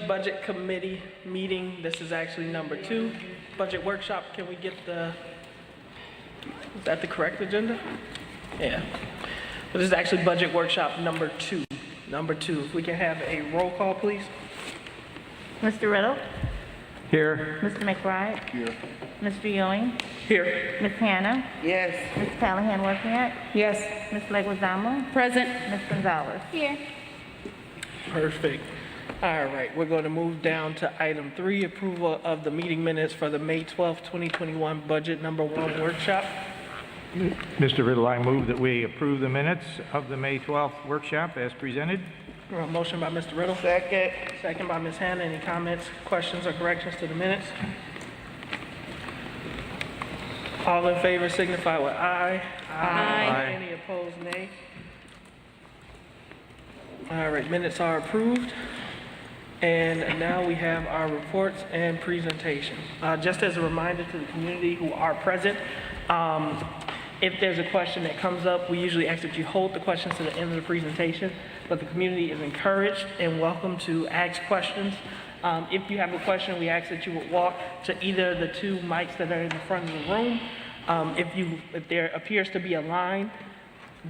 Budget Committee meeting. This is actually number 2. Budget workshop. Can we get is that the correct agenda? Yeah. But this is actually budget workshop number 2. Number 2. If we can have a roll call, please. Mr. Riddle? Here. Mr. McBride? Here. Mr. Ewing? Here. Ms. Hannah? Yes. Ms. Callahan Wozniak? Yes. Ms. Leguizamo? Present. Ms. Gonzalez? Here. Perfect. All right, we're going to move down to item 3, approval of the meeting minutes for the May 12th, 2021 budget number 1 workshop. Mr. Riddle, I move that we approve the minutes of the May 12th workshop as presented. Motion by Mr. Riddle. Second. Second by Ms. Hannah. Any comments, questions, or corrections to the minutes? All in favor signify with aye. Aye. Any opposed, nay. All right, minutes are approved. And now we have our reports and presentation. Just as a reminder to the community who are present, if there's a question that comes up, we usually ask that you hold the questions to the end of the presentation, but the community is encouraged and welcome to ask questions. If you have a question, we ask that you would walk to either of the 2 mics that are in the front of the room. If there appears to be a line,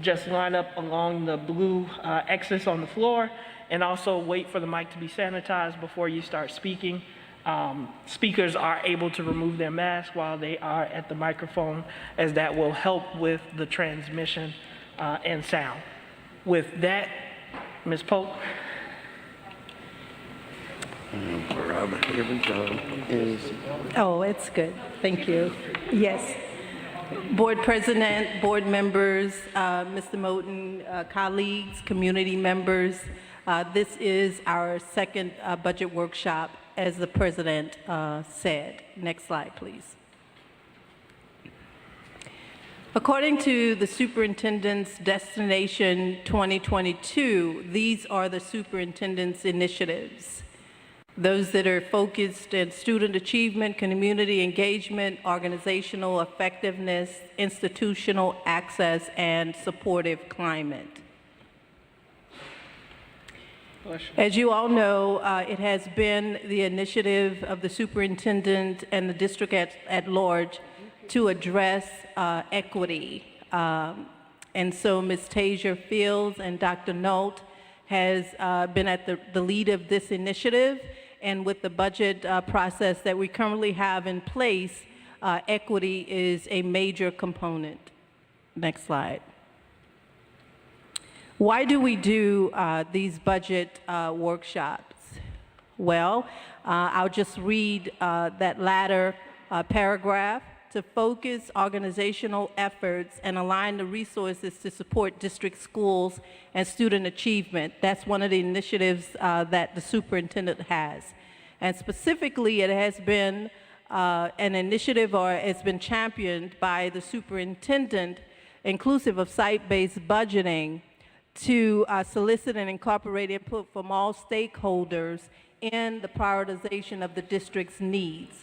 just line up along the blue X's on the floor, and also wait for the mic to be sanitized before you start speaking. Speakers are able to remove their mask while they are at the microphone, as that will help with the transmission and sound. With that, Ms. Polk. Oh, it's good. Thank you. Yes. Board President, board members, Mr. Moten, colleagues, community members, this is our second budget workshop, as the President said. Next slide, please. According to the Superintendents Destination 2022, these are the Superintendents Initiatives. Those that are focused in student achievement, community engagement, organizational effectiveness, institutional access, and supportive climate. As you all know, it has been the initiative of the superintendent and the district at large to address equity. And so Ms. Tasia Fields and Dr. Nault has been at the lead of this initiative, and with the budget process that we currently have in place, equity is a major component. Next slide. Why do we do these budget workshops? Well, I'll just read that latter paragraph. To focus organizational efforts and align the resources to support district schools and student achievement. That's one of the initiatives that the superintendent has. And specifically, it has been an initiative, or it's been championed by the superintendent, inclusive of site-based budgeting, to solicit and incorporate input from all stakeholders in the prioritization of the district's needs.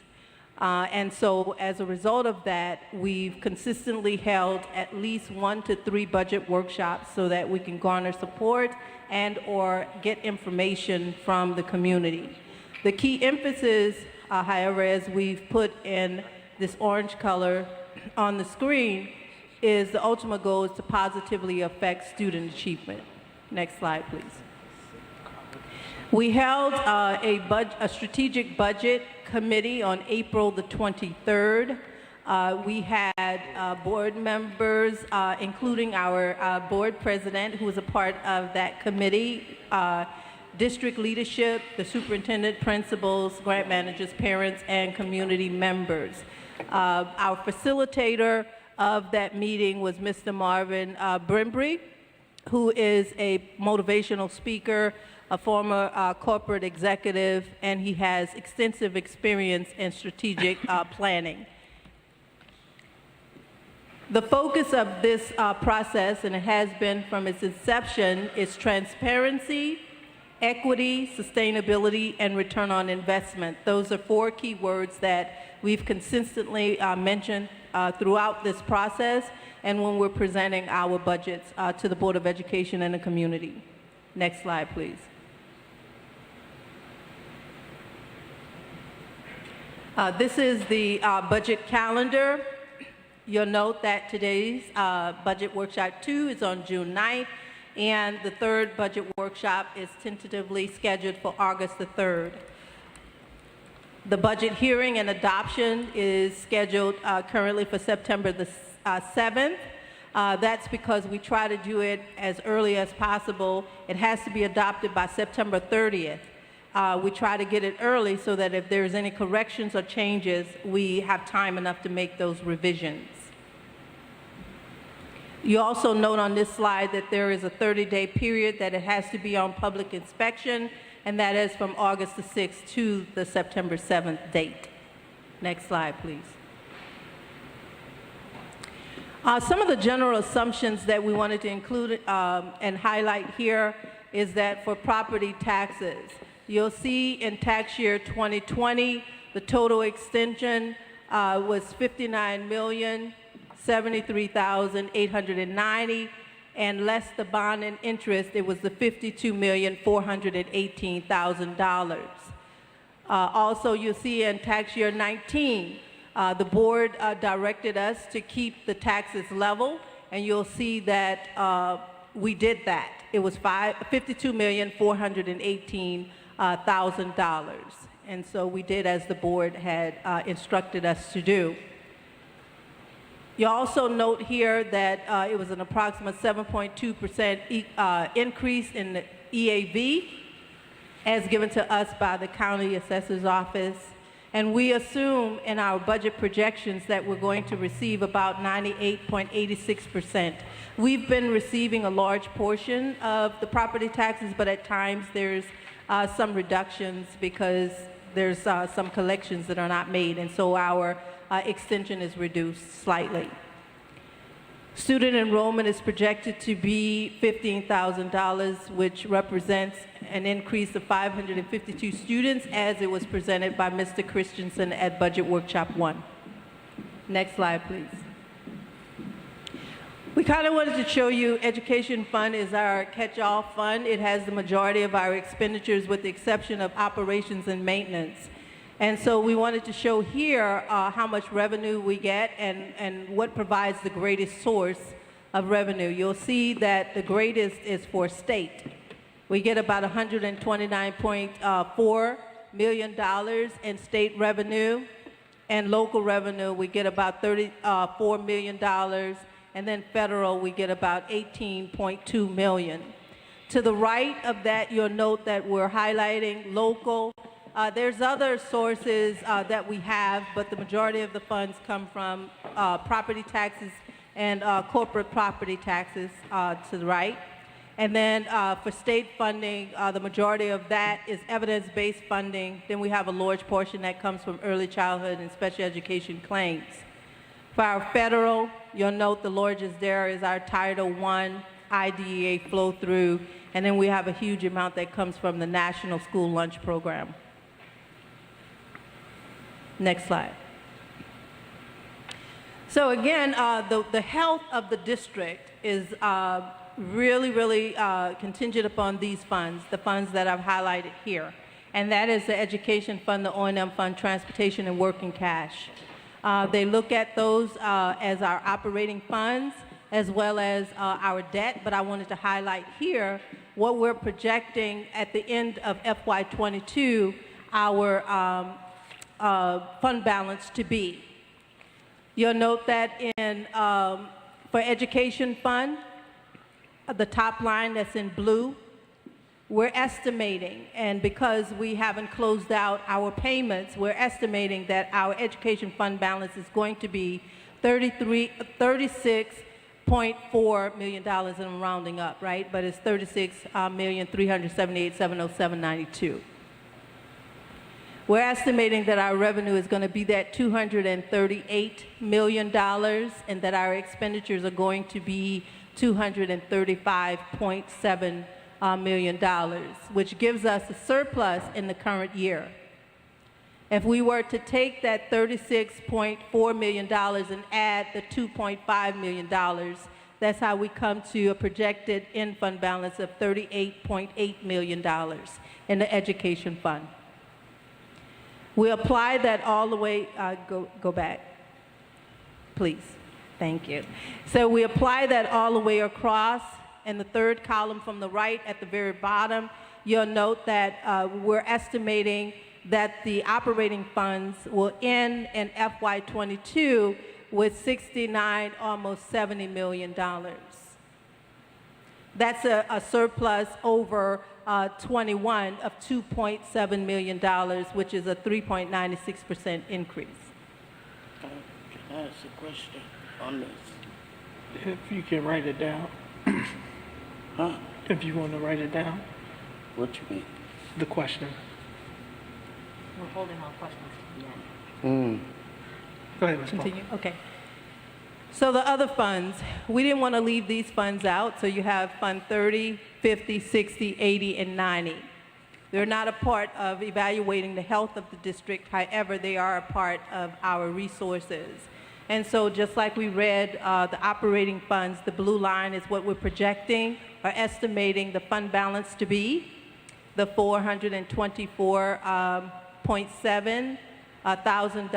And so as a result of that, we've consistently held at least 1 to 3 budget workshops so that we can garner support and or get information from the community. The key emphasis, however, as we've put in this orange color on the screen, is the ultimate goal is to positively affect student achievement. Next slide, please. We held a strategic budget committee on April the 23rd. We had board members, including our board president, who was a part of that committee, district leadership, the superintendent, principals, grant managers, parents, and community members. Our facilitator of that meeting was Mr. Marvin Brimbry, who is a motivational speaker, a former corporate executive, and he has extensive experience in strategic planning. The focus of this process, and it has been from its inception, is transparency, equity, sustainability, and return on investment. Those are 4 key words that we've consistently mentioned throughout this process and when we're presenting our budgets to the Board of Education and the community. Next slide, please. This is the budget calendar. You'll note that today's budget workshop 2 is on June 9th, and the third budget workshop is tentatively scheduled for August the 3rd. The budget hearing and adoption is scheduled currently for September the 7th. That's because we try to do it as early as possible. It has to be adopted by September 30th. We try to get it early so that if there's any corrections or changes, we have time enough to make those revisions. You also note on this slide that there is a 30-day period that it has to be on public inspection, and that is from August the 6th to the September 7th date. Next slide, please. Some of the general assumptions that we wanted to include and highlight here is that for property taxes, you'll see in tax year 2020, the total extension was $59,073,890, and less the bond and interest, it was the $52,418,000. Also, you'll see in tax year 19, the board directed us to keep the taxes level, and you'll see that we did that. It was $52,418,000, and so we did as the board had instructed us to do. You also note here that it was an approximate 7.2% increase in the EAV as given to us by the county assessor's office. And we assume in our budget projections that we're going to receive about 98.86%. We've been receiving a large portion of the property taxes, but at times there's some reductions because there's some collections that are not made, and so our extension is reduced slightly. Student enrollment is projected to be $15,000, which represents an increase of 552 students as it was presented by Mr. Christensen at Budget Workshop 1. Next slide, please. We kind of wanted to show you Education Fund is our catch-all fund. It has the majority of our expenditures with the exception of operations and maintenance. And so we wanted to show here how much revenue we get and what provides the greatest source of revenue. You'll see that the greatest is for state. We get about $129.4 million in state revenue, and local revenue we get about $34 million, and then federal we get about $18.2 million. To the right of that, you'll note that we're highlighting local. There's other sources that we have, but the majority of the funds come from property taxes and corporate property taxes to the right. And then for state funding, the majority of that is evidence-based funding. Then we have a large portion that comes from early childhood and special education claims. For our federal, you'll note the largest there is our Title I IDEA flow-through, and then we have a huge amount that comes from the National School Lunch Program. Next slide. So again, the health of the district is really contingent upon these funds, the funds that I've highlighted here. And that is the Education Fund, the O&M Fund, Transportation, and Working Cash. They look at those as our operating funds as well as our debt, but I wanted to highlight here what we're projecting at the end of FY22, our fund balance to be. You'll note that in for Education Fund, the top line that's in blue, we're estimating, and because we haven't closed out our payments, we're estimating that our Education Fund balance is going to be $36.4 million, and I'm rounding up, right? But it's $36,378,707.92. We're estimating that our revenue is going to be that $238 million, and that our expenditures are going to be $235.7 million, which gives us a surplus in the current year. If we were to take that $36.4 million and add the $2.5 million, that's how we come to a projected end fund balance of $38.8 million in the Education Fund. We apply that all the way, go back, please. Thank you. So we apply that all the way across. In the third column from the right at the very bottom, you'll note that we're estimating that the operating funds will end in FY22 with 69, almost $70 million. That's a surplus over 21 of $2.7 million, which is a 3.96% increase. Can I ask a question on this? If you can write it down, Huh? if you want to write it down, What you mean? the question. We're holding on questions to the end. Go ahead, Ms. Paul. Continue, okay. So the other funds, we didn't want to leave these funds out, so you have Fund 30, 50, 60, 80, and 90. They're not a part of evaluating the health of the district, however, they are a part of our resources. And so just like we read the operating funds, the blue line is what we're projecting or estimating the fund balance to be, the $424.7 thousand,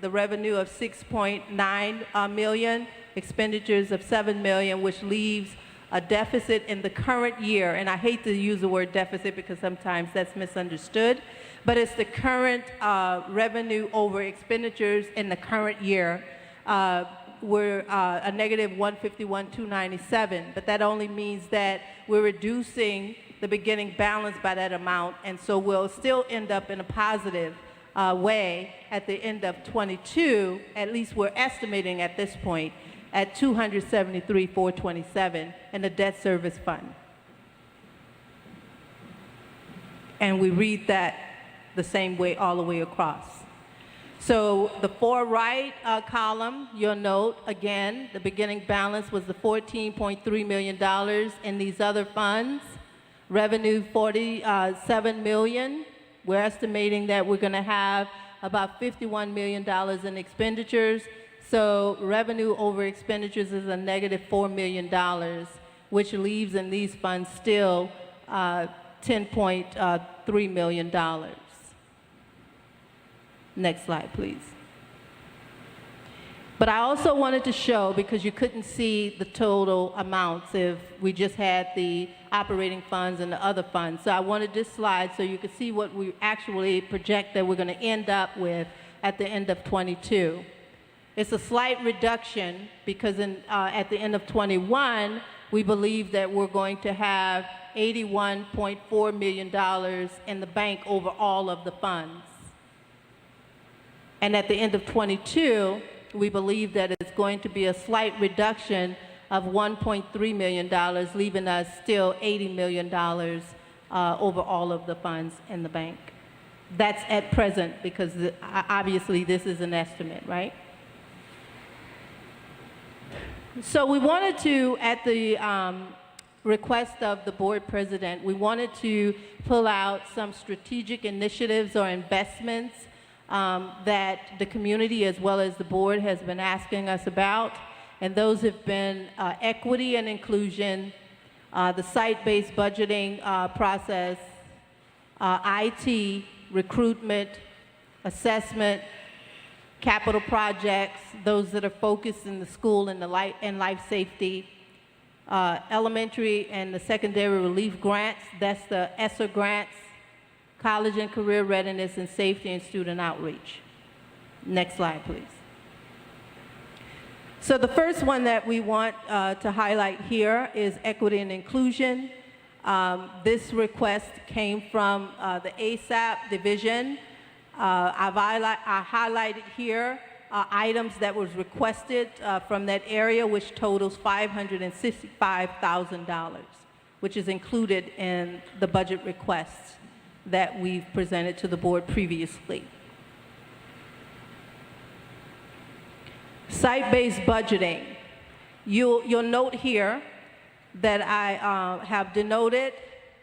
the revenue of $6.9 million, expenditures of $7 million, which leaves a deficit in the current year. And I hate to use the word deficit because sometimes that's misunderstood, but it's the current revenue over expenditures in the current year. We're a negative 151,297, but that only means that we're reducing the beginning balance by that amount, and so we'll still end up in a positive way at the end of 22, at least we're estimating at this point, at 273,427 in the debt service fund. And we read that the same way all the way across. So the far right column, you'll note, again, the beginning balance was the $14.3 million in these other funds. Revenue, $47 million. We're estimating that we're going to have about $51 million in expenditures. So revenue over expenditures is a negative $4 million, which leaves in these funds still $10.3 million. Next slide, please. But I also wanted to show, because you couldn't see the total amounts if we just had the operating funds and the other funds. So I wanted this slide so you could see what we actually project that we're going to end up with at the end of 22. It's a slight reduction because at the end of 21, we believe that we're going to have $81.4 million in the bank over all of the funds. And at the end of 22, we believe that it's going to be a slight reduction of $1.3 million, leaving us still $80 million over all of the funds in the bank. That's at present, because obviously this is an estimate, right? So we wanted to, at the request of the board president, we wanted to pull out some strategic initiatives or investments that the community as well as the board has been asking us about. And those have been equity and inclusion, the site-based budgeting process, IT, recruitment, assessment, capital projects, those that are focused in the school and life safety, elementary and the secondary relief grants, that's the ESSER grants, college and career readiness, and safety and student outreach. Next slide, please. So the first one that we want to highlight here is equity and inclusion. This request came from the ASAP division. I highlighted here items that was requested from that area, which totals $565,000, which is included in the budget requests that we've presented to the board previously. Site-based budgeting. You'll note here that I have denoted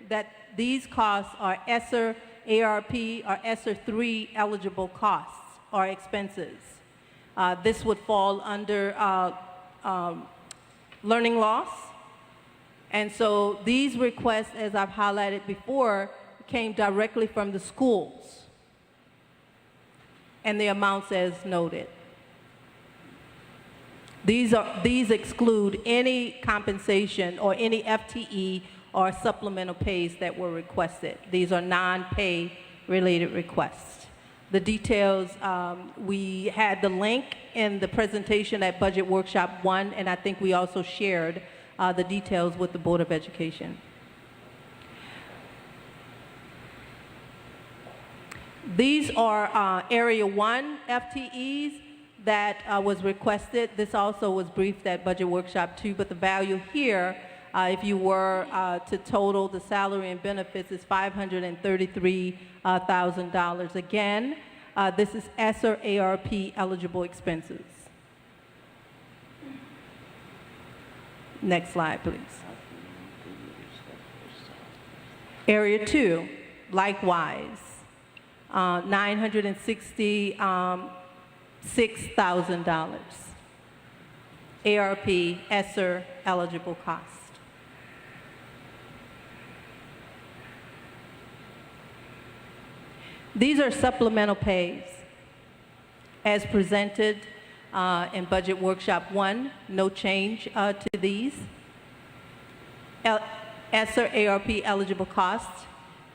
that these costs are ESSER, ARP, or ESSER 3 eligible costs or expenses. This would fall under learning loss. And so these requests, as I've highlighted before, came directly from the schools. and the amounts as noted. These exclude any compensation or any FTE or supplemental pays that were requested. These are non-pay related requests. The details, we had the link in the presentation at Budget Workshop 1, and I think we also shared the details with the Board of Education. These are Area 1 FTEs that was requested. This also was briefed at Budget Workshop 2, but the value here, if you were to total the salary and benefits, is $533,000. Again, this is ESSER ARP eligible expenses. Next slide, please. Area 2, likewise, $966,000. ARP ESSER eligible cost. These are supplemental pays as presented in Budget Workshop 1. No change to these. ESSER ARP eligible costs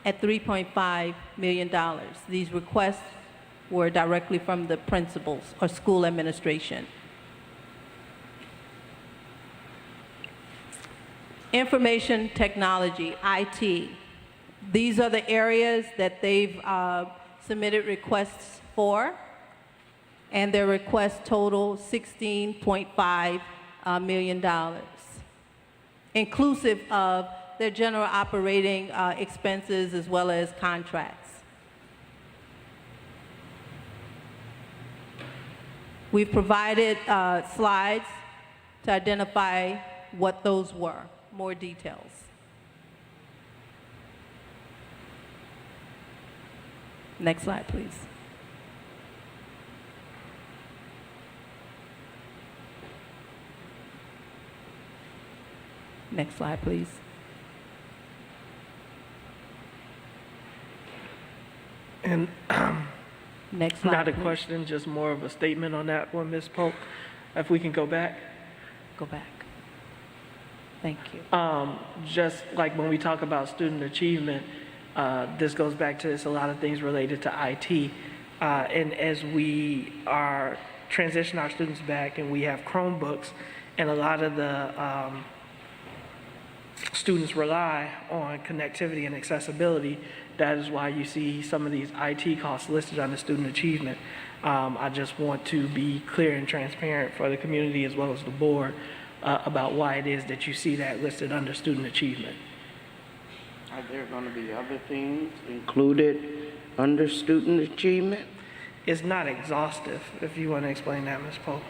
at $3.5 million. These requests were directly from the principals or school administration. Information technology, IT. These are the areas that they've submitted requests for, and their requests total $16.5 million, inclusive of their general operating expenses as well as contracts. We've provided slides to identify what those were, more details. Next slide, please. Next slide, please. And Next slide. not a please. question, just more of a statement on that one, Ms. Polk. If we can go back. Go back. Thank you. Just like when we talk about student achievement, this goes back to a lot of things related to IT. And as we are transitioning our students back and we have Chromebooks, and a lot of the students rely on connectivity and accessibility, that is why you see some of these IT costs listed under student achievement. I just want to be clear and transparent for the community as well as the board about why it is that you see that listed under student achievement. Are there going to be other things included under student achievement? It's not exhaustive, if you want to explain that, Ms. Polk.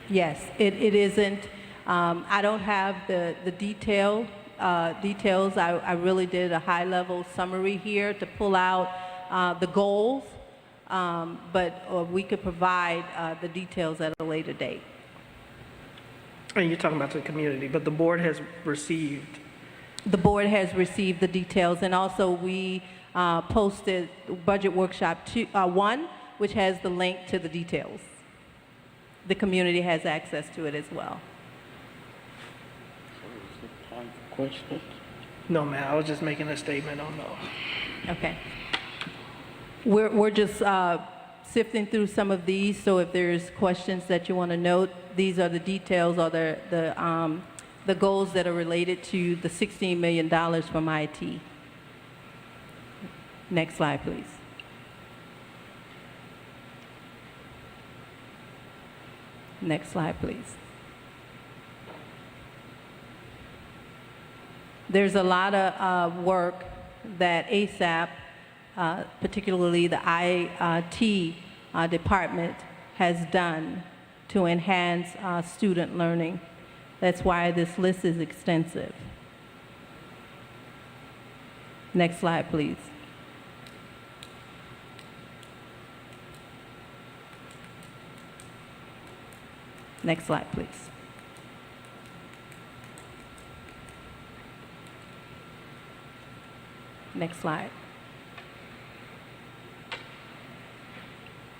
Yes, it isn't. I don't have the details. I really did a high-level summary here to pull out the goals, but we could provide the details at a later date. And you're talking about the community, but the board has received. The board has received the details, and also we posted Budget Workshop 1, which has the link to the details. The community has access to it as well. So is it time for questions? No, ma'am, I was just making a statement on those. Okay. We're just sifting through some of these, so if there's questions that you want to note, these are the details or the goals that are related to the $16 million from IT. Next slide, please. Next slide, please. There's a lot of work that ASAP, particularly the IT department, has done to enhance student learning. That's why this list is extensive. Next slide, please. Next slide, please. Next slide.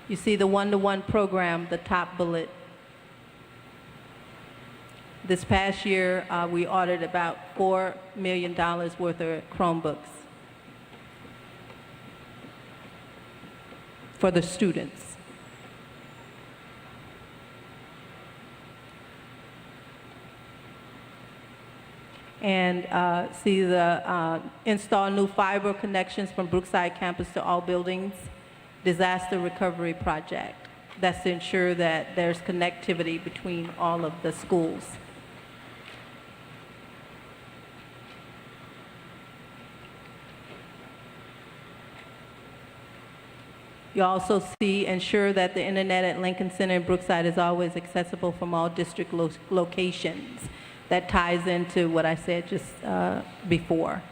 You see the one-to-one program, the top bullet. This past year, we ordered about $4 million worth of Chromebooks for the students. And see the install new fiber connections from Brookside campus to all buildings, disaster recovery project. That's to ensure that there's connectivity between all of the schools. You also see ensure that the internet at Lincoln Center and Brookside is always accessible from all district locations. That ties into what I said just before.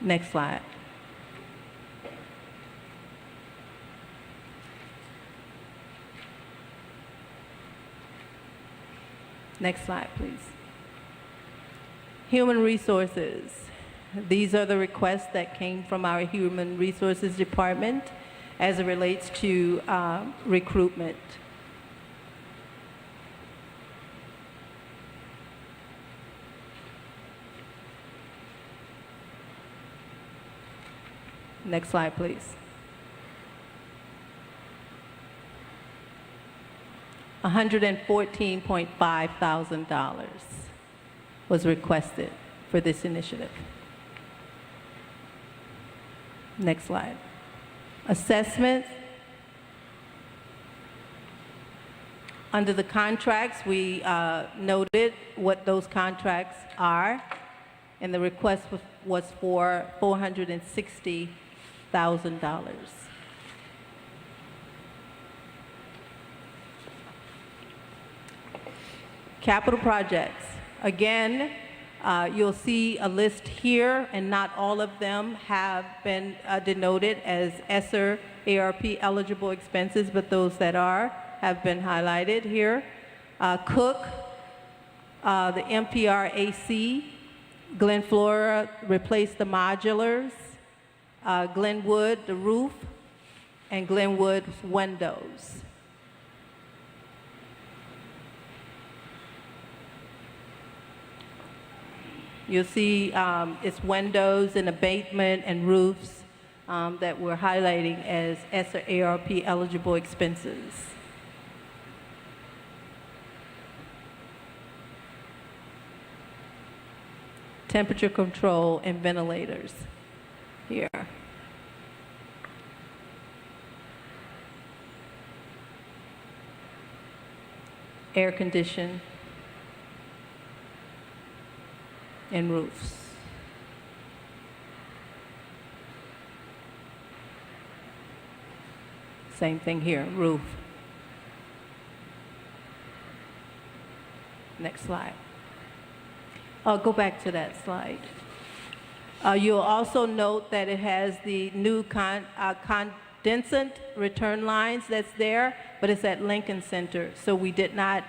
Next slide. Next slide, please. Human resources. These are the requests that came from our Human Resources Department as it relates to recruitment. Next slide, please. $114,500 was requested for this initiative. Next slide. Assessments. Under the contracts, we noted what those contracts are, and the request was for $460,000. Capital projects. Again, you'll see a list here, and not all of them have been denoted as ESSER ARP eligible expenses, but those that are have been highlighted here. Cook, the MPR AC, Glen Flora replaced the modulars, Glenwood, the roof, and Glenwood windows. You'll see it's windows and abatement and roofs that we're highlighting as ESSER ARP eligible expenses. Temperature control and ventilators here. Air condition and roofs. Same thing here, roof. Next slide. I'll go back to that slide. You'll also note that it has the new condensate return lines that's there, but it's at Lincoln Center, so we did not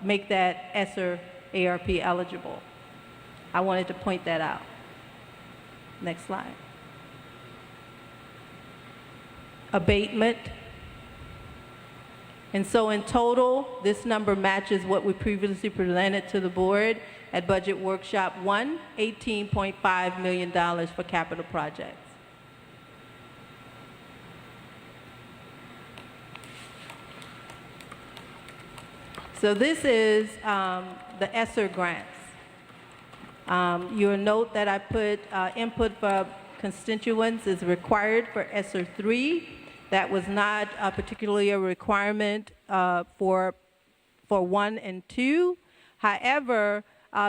make that ESSER ARP eligible. I wanted to point that out. Next slide. Abatement. And so in total, this number matches what we previously presented to the board at Budget Workshop 1, $18.5 million for capital projects. So this is the ESSER grants. You'll note that I put input for constituents is required for ESSER 3. That was not particularly a requirement for 1 and 2. However,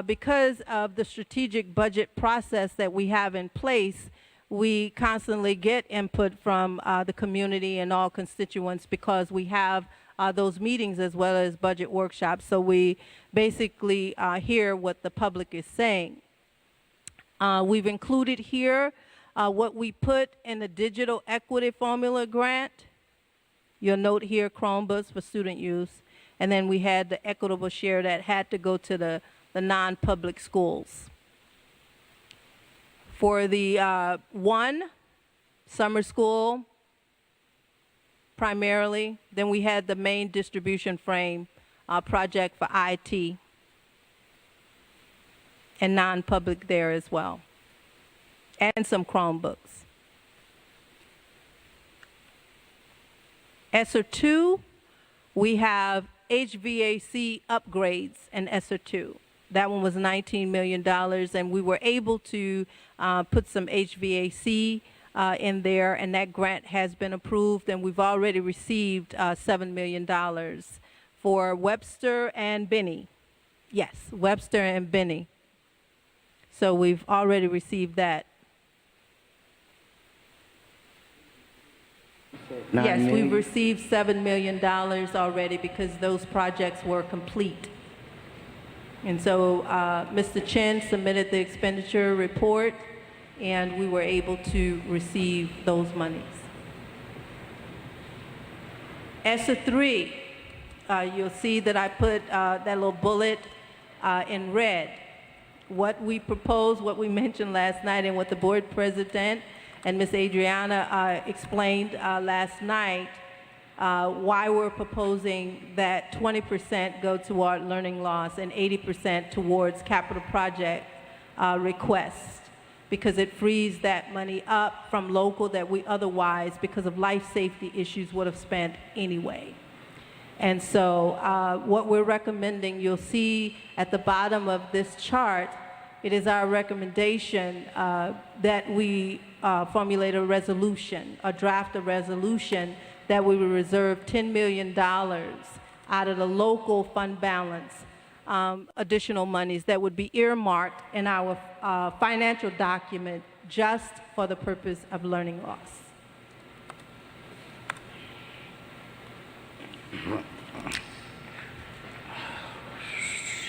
because of the strategic budget process that we have in place, we constantly get input from the community and all constituents because we have those meetings as well as budget workshops. So we basically hear what the public is saying. We've included here what we put in the digital equity formula grant. You'll note here Chromebooks for student use. And then we had the equitable share that had to go to the non-public schools. For the 1, summer school, primarily. Then we had the main distribution frame project for IT and non-public there as well, and some Chromebooks. ESSER 2, we have HVAC upgrades in ESSER 2. That one was $19 million, and we were able to put some HVAC in there, and that grant has been approved, and we've already received $7 million for Webster and Binney. Yes, Webster and Binney. So we've already received that. Yes, we've received $7 million already because those projects were complete. And so Mr. Chen submitted the expenditure report, and we were able to receive those monies. ESSER 3, you'll see that I put that little bullet in red. What we proposed, what we mentioned last night, and what the board president and Ms. Adriana explained last night, why we're proposing that 20% go toward learning loss and 80% towards capital project requests, because it frees that money up from local that we otherwise, because of life safety issues, would have spent anyway. And so what we're recommending, you'll see at the bottom of this chart, it is our recommendation that we formulate a resolution, a draft of resolution, that we will reserve $10 million out of the local fund balance, additional monies that would be earmarked in our financial document just for the purpose of learning loss.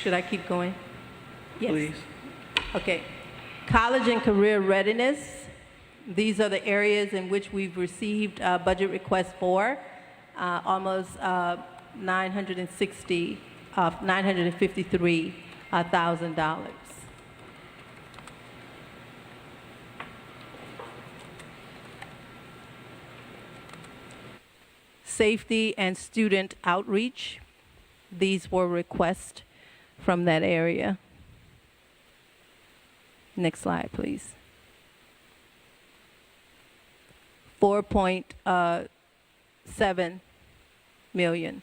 Should I keep going? Yes. Please. Okay. College and career readiness. These are the areas in which we've received budget requests for, almost $953,000. Safety and student outreach. These were requests from that area. Next slide, please. 4.7 million.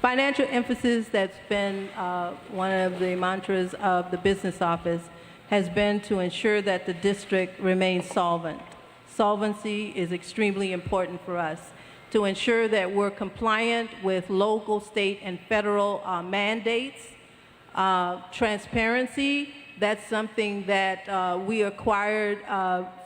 Financial emphasis, that's been one of the mantras of the business office, has been to ensure that the district remains solvent. Solvency is extremely important for us, to ensure that we're compliant with local, state, and federal mandates. Transparency, that's something that we acquired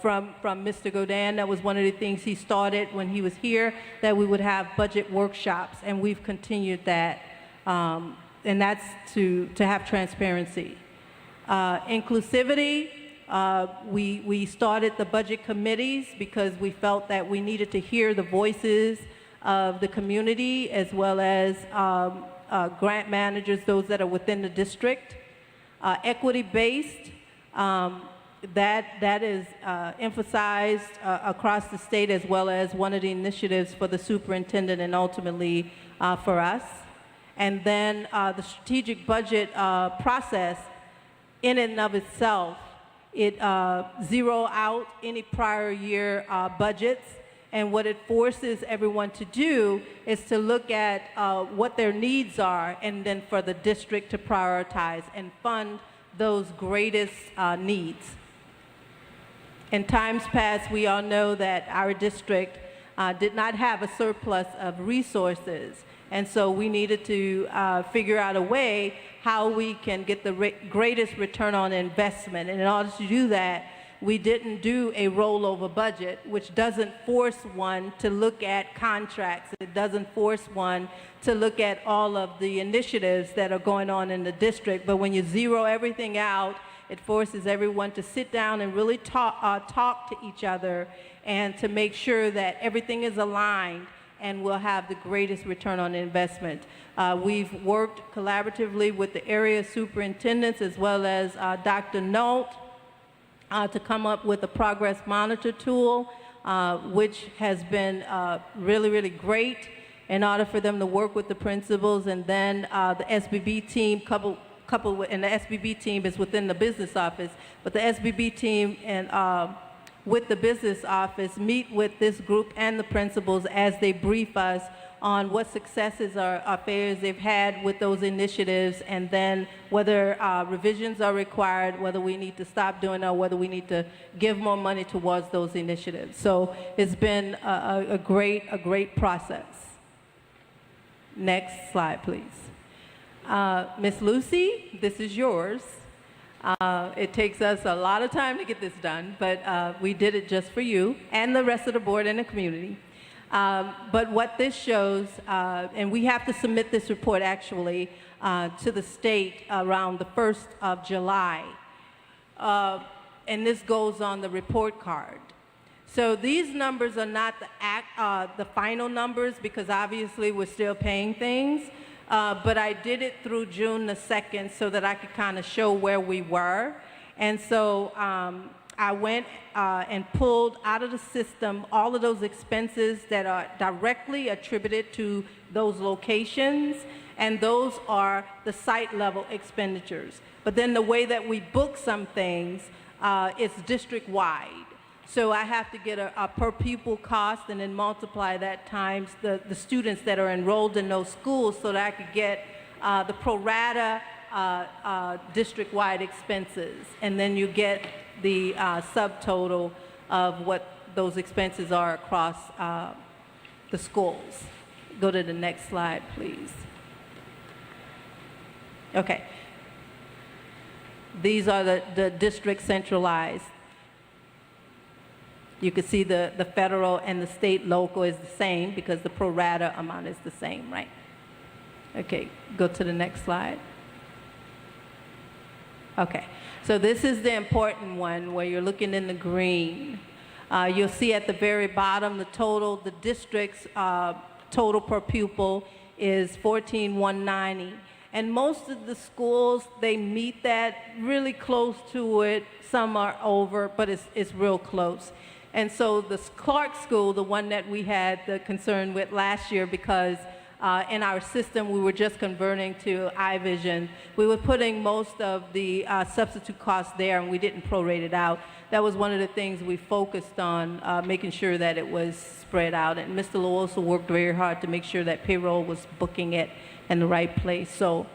from Mr. Godin. That was one of the things he started when he was here, that we would have budget workshops, and we've continued that, and that's to have transparency. Inclusivity, we started the budget committees because we felt that we needed to hear the voices of the community, as well as grant managers, those that are within the district. Equity-based, that is emphasized across the state, as well as one of the initiatives for the superintendent and ultimately for us. And then the strategic budget process, in and of itself, it zero out any prior year budgets. And what it forces everyone to do is to look at what their needs are, and then for the district to prioritize and fund those greatest needs. In times past, we all know that our district did not have a surplus of resources, and so we needed to figure out a way how we can get the greatest return on investment. And in order to do that, we didn't do a rollover budget, which doesn't force one to look at contracts. It doesn't force one to look at all of the initiatives that are going on in the district. But when you zero everything out, it forces everyone to sit down and really talk to each other, and to make sure that everything is aligned, and will have the greatest return on investment. We've worked collaboratively with the area superintendents as well as Dr. Nault to come up with a progress monitor tool, which has been really, really great in order for them to work with the principals. And then the SBB team, coupled with, and the SBB team is within the business office, but the SBB team and with the business office meet with this group and the principals as they brief us on what successes or failures they've had with those initiatives, and then whether revisions are required, whether we need to stop doing it, or whether we need to give more money towards those initiatives. So it's been a great process. Next slide, please. Miss Lucy, this is yours. It takes us a lot of time to get this done, but we did it just for you and the rest of the board and the community. But what this shows, and we have to submit this report actually to the state around the 1st of July. And this goes on the report card. So these numbers are not the final numbers, because obviously we're still paying things. But I did it through June the 2nd so that I could kind of show where we were. And so I went and pulled out of the system all of those expenses that are directly attributed to those locations, and those are the site level expenditures. But then the way that we book some things, it's district-wide. So I have to get a per pupil cost and then multiply that times the students that are enrolled in those schools so that I could get the pro rata district-wide expenses. And then you get the subtotal of what those expenses are across the schools. Go to the next slide, please. Okay. These are the district centralized. You can see the federal and the state local is the same because the pro rata amount is the same, right? Okay, go to the next slide. Okay, so this is the important one where you're looking in the green. You'll see at the very bottom the district's total per pupil is $14,190. And most of the schools, they meet that really close to it. Some are over, but it's real close. And so the Clark School, the one that we had the concern with last year, because in our system we were just converting to iVision, we were putting most of the substitute costs there and we didn't prorate it out. That was one of the things we focused on, making sure that it was spread out. And Mr. Lowosa worked very hard to make sure that payroll was booking it in the right place. So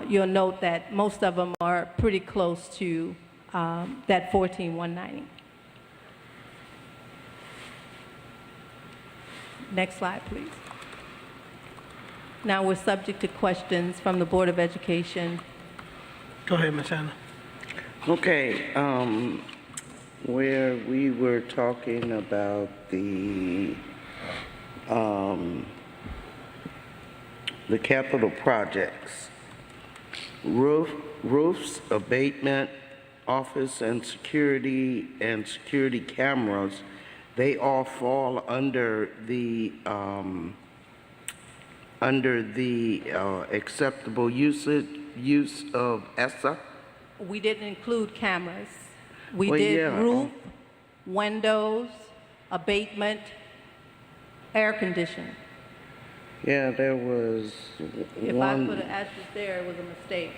you'll note that most of them are pretty close to that $14,190. Next slide, please. Now we're subject to questions from the Board of Education. Go ahead, Ms. Anna. Okay, where we were talking about the capital projects, roofs, abatement, office and security cameras, they all fall under the acceptable use of ESSA. We didn't include cameras. We Well, did yeah. roof, windows, abatement, air conditioning. Yeah, there was If one. I put an asterisk there, it was a mistake.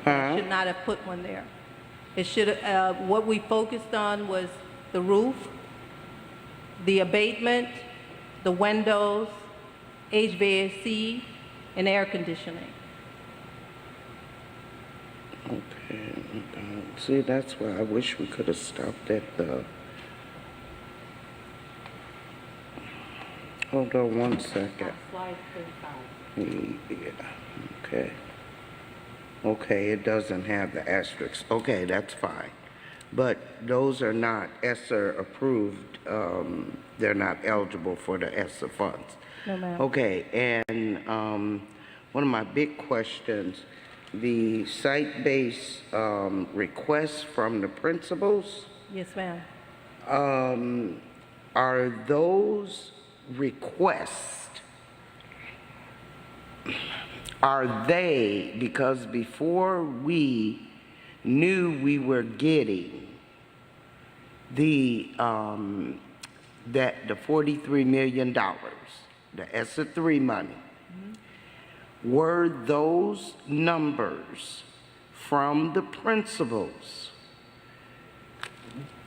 Huh? I should not have put one there. It should have, what we focused on was the roof, the abatement, the windows, HVAC, and air conditioning. Okay, see, that's why I wish we could have stopped at the. Hold on one second. Slide 35. Yeah, okay. Okay, it doesn't have the asterisk. Okay, that's fine. But those are not ESSER approved. They're not eligible for the ESSER funds. No, ma'am. Okay, and one of my big questions, the site-based requests from the principals, Yes, ma'am. are those requests, are they, because before we knew we were getting the $43 million, the ESSER 3 money, were those numbers from the principals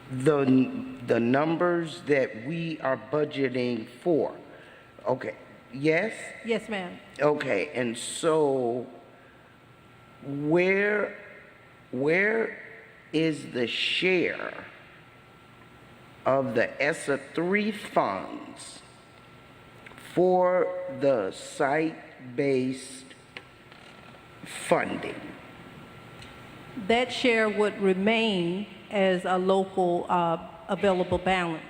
the numbers that we are budgeting for? Okay, yes? Yes, ma'am. Okay, and so where is the share of the ESSER 3 funds for the site-based funding? That share would remain as a local available balance.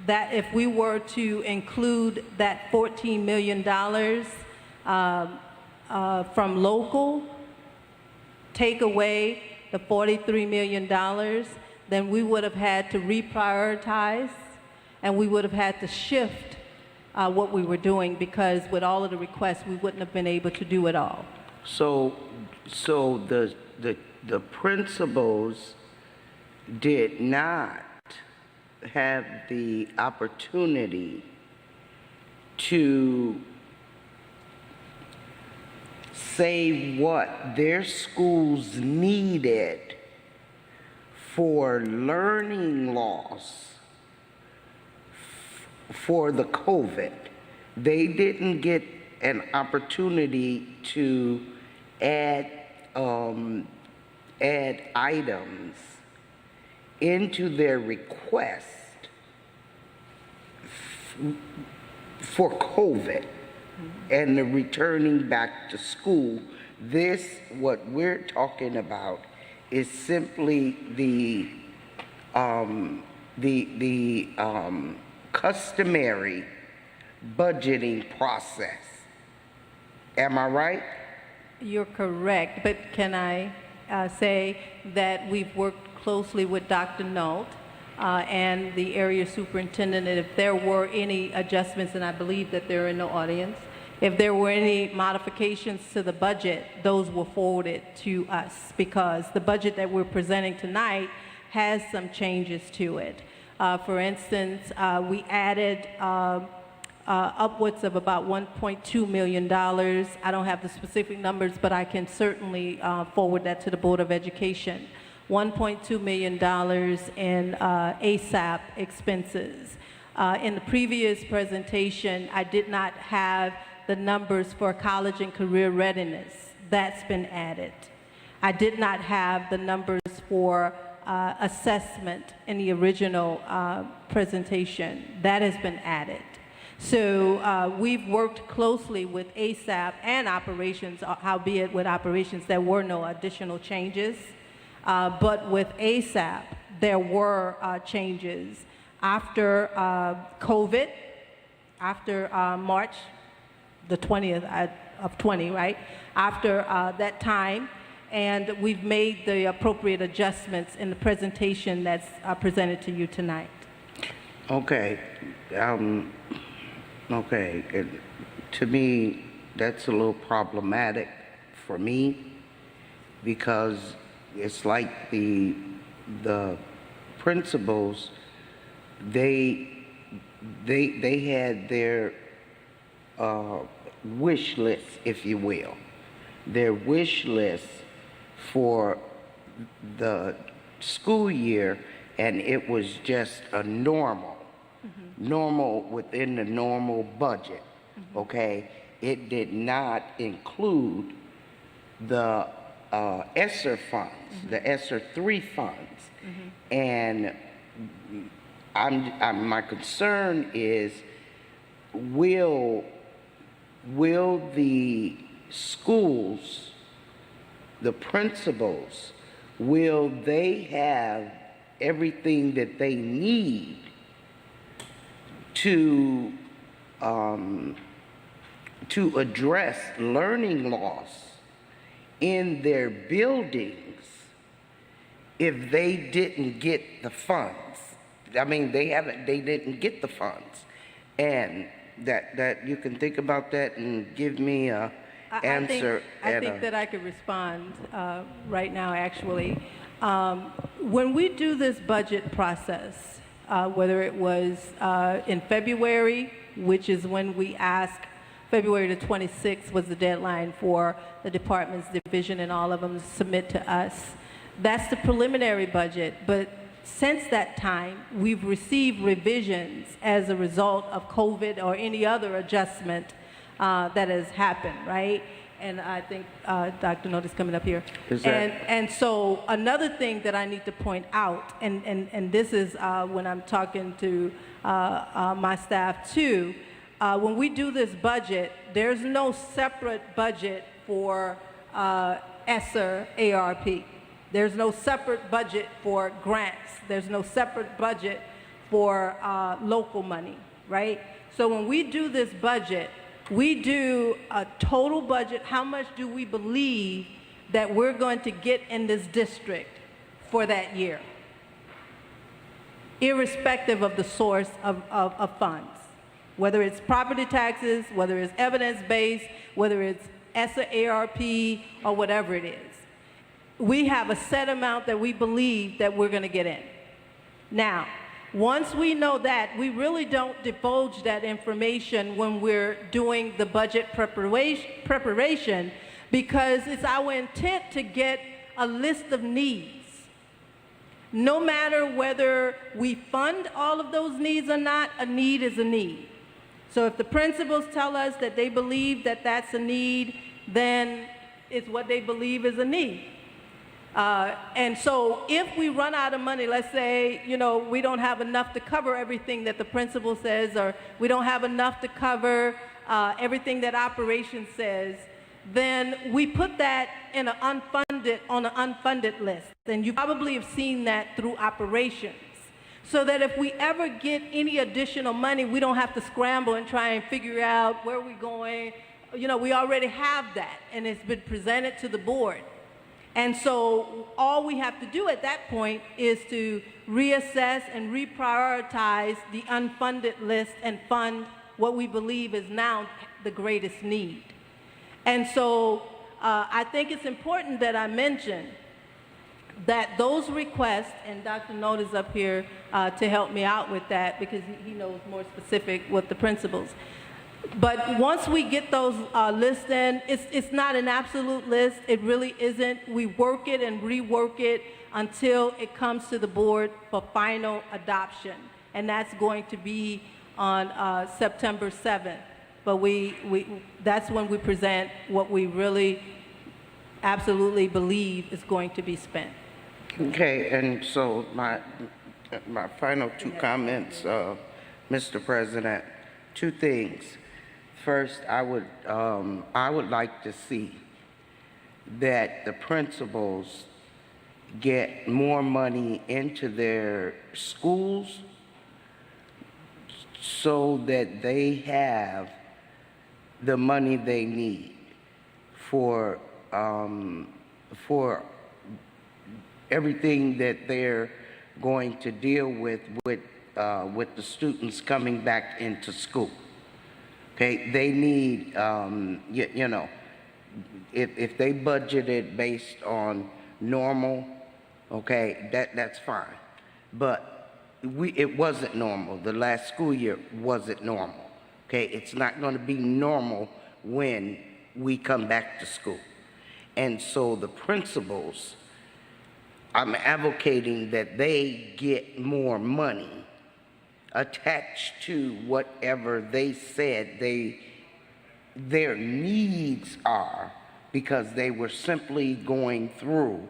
That if we were to include that $14 million from local, take away the $43 million, then we would have had to reprioritize and we would have had to shift what we were doing, because with all of the requests, we wouldn't have been able to do it all. So the principals did not have the opportunity to say what their schools needed for learning loss for the COVID. They didn't get an opportunity to add items into their request for COVID and the returning back to school. This, what we're talking about, is simply the customary budgeting process. Am I right? You're correct, but can I say that we've worked closely with Dr. Nault and the area superintendent, and if there were any adjustments, and I believe that they're in the audience, if there were any modifications to the budget, those were forwarded to us, because the budget that we're presenting tonight has some changes to it. For instance, we added upwards of about $1.2 million. I don't have the specific numbers, but I can certainly forward that to the Board of Education. $1.2 million in ASAP expenses. In the previous presentation, I did not have the numbers for college and career readiness. That's been added. I did not have the numbers for assessment in the original presentation. That has been added. So we've worked closely with ASAP and operations, howbeit with operations there were no additional changes. But with ASAP, there were changes after COVID, after March the 20th of 20, right? After that time, and we've made the appropriate adjustments in the presentation that's presented to you tonight. Okay. Okay. To me, that's a little problematic for me, because it's like the principals, they had their wish list, if you will, their wish list for the school year, and it was just a normal within the normal budget. Okay, it did not include the ESSER funds, the ESSER 3 funds. And my concern is, will the schools, the principals, will they have everything that they need to address learning loss in their buildings if they didn't get the funds? I mean, they didn't get the funds. And that you can think about that and give me a answer. I think that I could respond right now, actually. When we do this budget process, whether it was in February, which is when we ask, February the 26th was the deadline for the department's division and all of them to submit to us. That's the preliminary budget, but since that time, we've received revisions as a result of COVID or any other adjustment that has happened, right? And I think Dr. Notice coming up here. And so another thing that I need to point out, and this is when I'm talking to my staff too, when we do this budget, there's no separate budget for ESSER ARP. There's no separate budget for grants. There's no separate budget for local money, right? So when we do this budget, we do a total budget. How much do we believe that we're going to get in this district for that year, irrespective of the source of funds, whether it's property taxes, whether it's evidence-based, whether it's ESSER ARP, or whatever it is. We have a set amount that we believe that we're going to get in. Now, once we know that, we really don't divulge that information when we're doing the budget preparation because it's our intent to get a list of needs. No matter whether we fund all of those needs or not, a need is a need. So if the principals tell us that they believe that that's a need, then it's what they believe is a need. And so if we run out of money, let's say, you know, we don't have enough to cover everything that the principal says, or we don't have enough to cover everything that operations says, then we put that in on an unfunded list. And you probably have seen that through operations. So that if we ever get any additional money, we don't have to scramble and try and figure out where we're going. You know, we already have that, and it's been presented to the board. And so all we have to do at that point is to reassess and reprioritize the unfunded list and fund what we believe is now the greatest need. And so I think it's important that I mention that those requests, and Dr. Note is up here to help me out with that because he knows more specific with the principals. But once we get those lists in, it's not an absolute list. It really isn't. We work it and rework it until it comes to the board for final adoption. And that's going to be on September 7th. But that's when we present what we really absolutely believe is going to be spent. Okay, and so my final two comments, Mr. President, two things. First, I would like to see that the principals get more money into their schools so that they have the money they need for everything that they're going to deal with the students coming back into school. Okay, they need, you know, if they budgeted based on normal, okay, that's fine. But it wasn't normal. The last school year wasn't normal. Okay, it's not going to be normal when we come back to school. And so the principals, I'm advocating that they get more money attached to whatever they said their needs are, because they were simply going through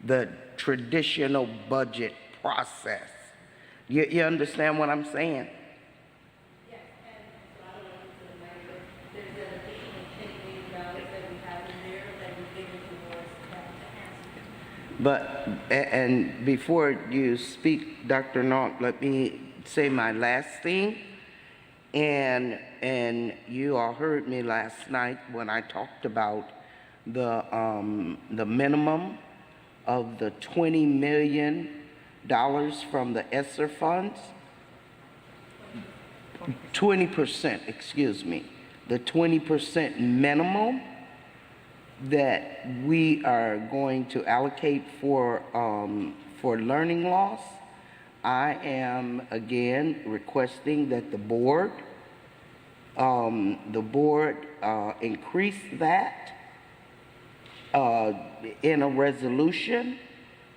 the traditional budget process. You understand what I'm saying? Yes, and so I don't know if it's in the matter, but there's an additional $10 million that we have in there that we're giving towards that to answer. But, and before you speak, Dr. Knott, let me say my last thing. And you all heard me last night when I talked about the minimum of the $20 million from the ESSER funds. 20%, excuse me, the 20% minimum that we are going to allocate for learning loss, I am again requesting that the board increase that in a resolution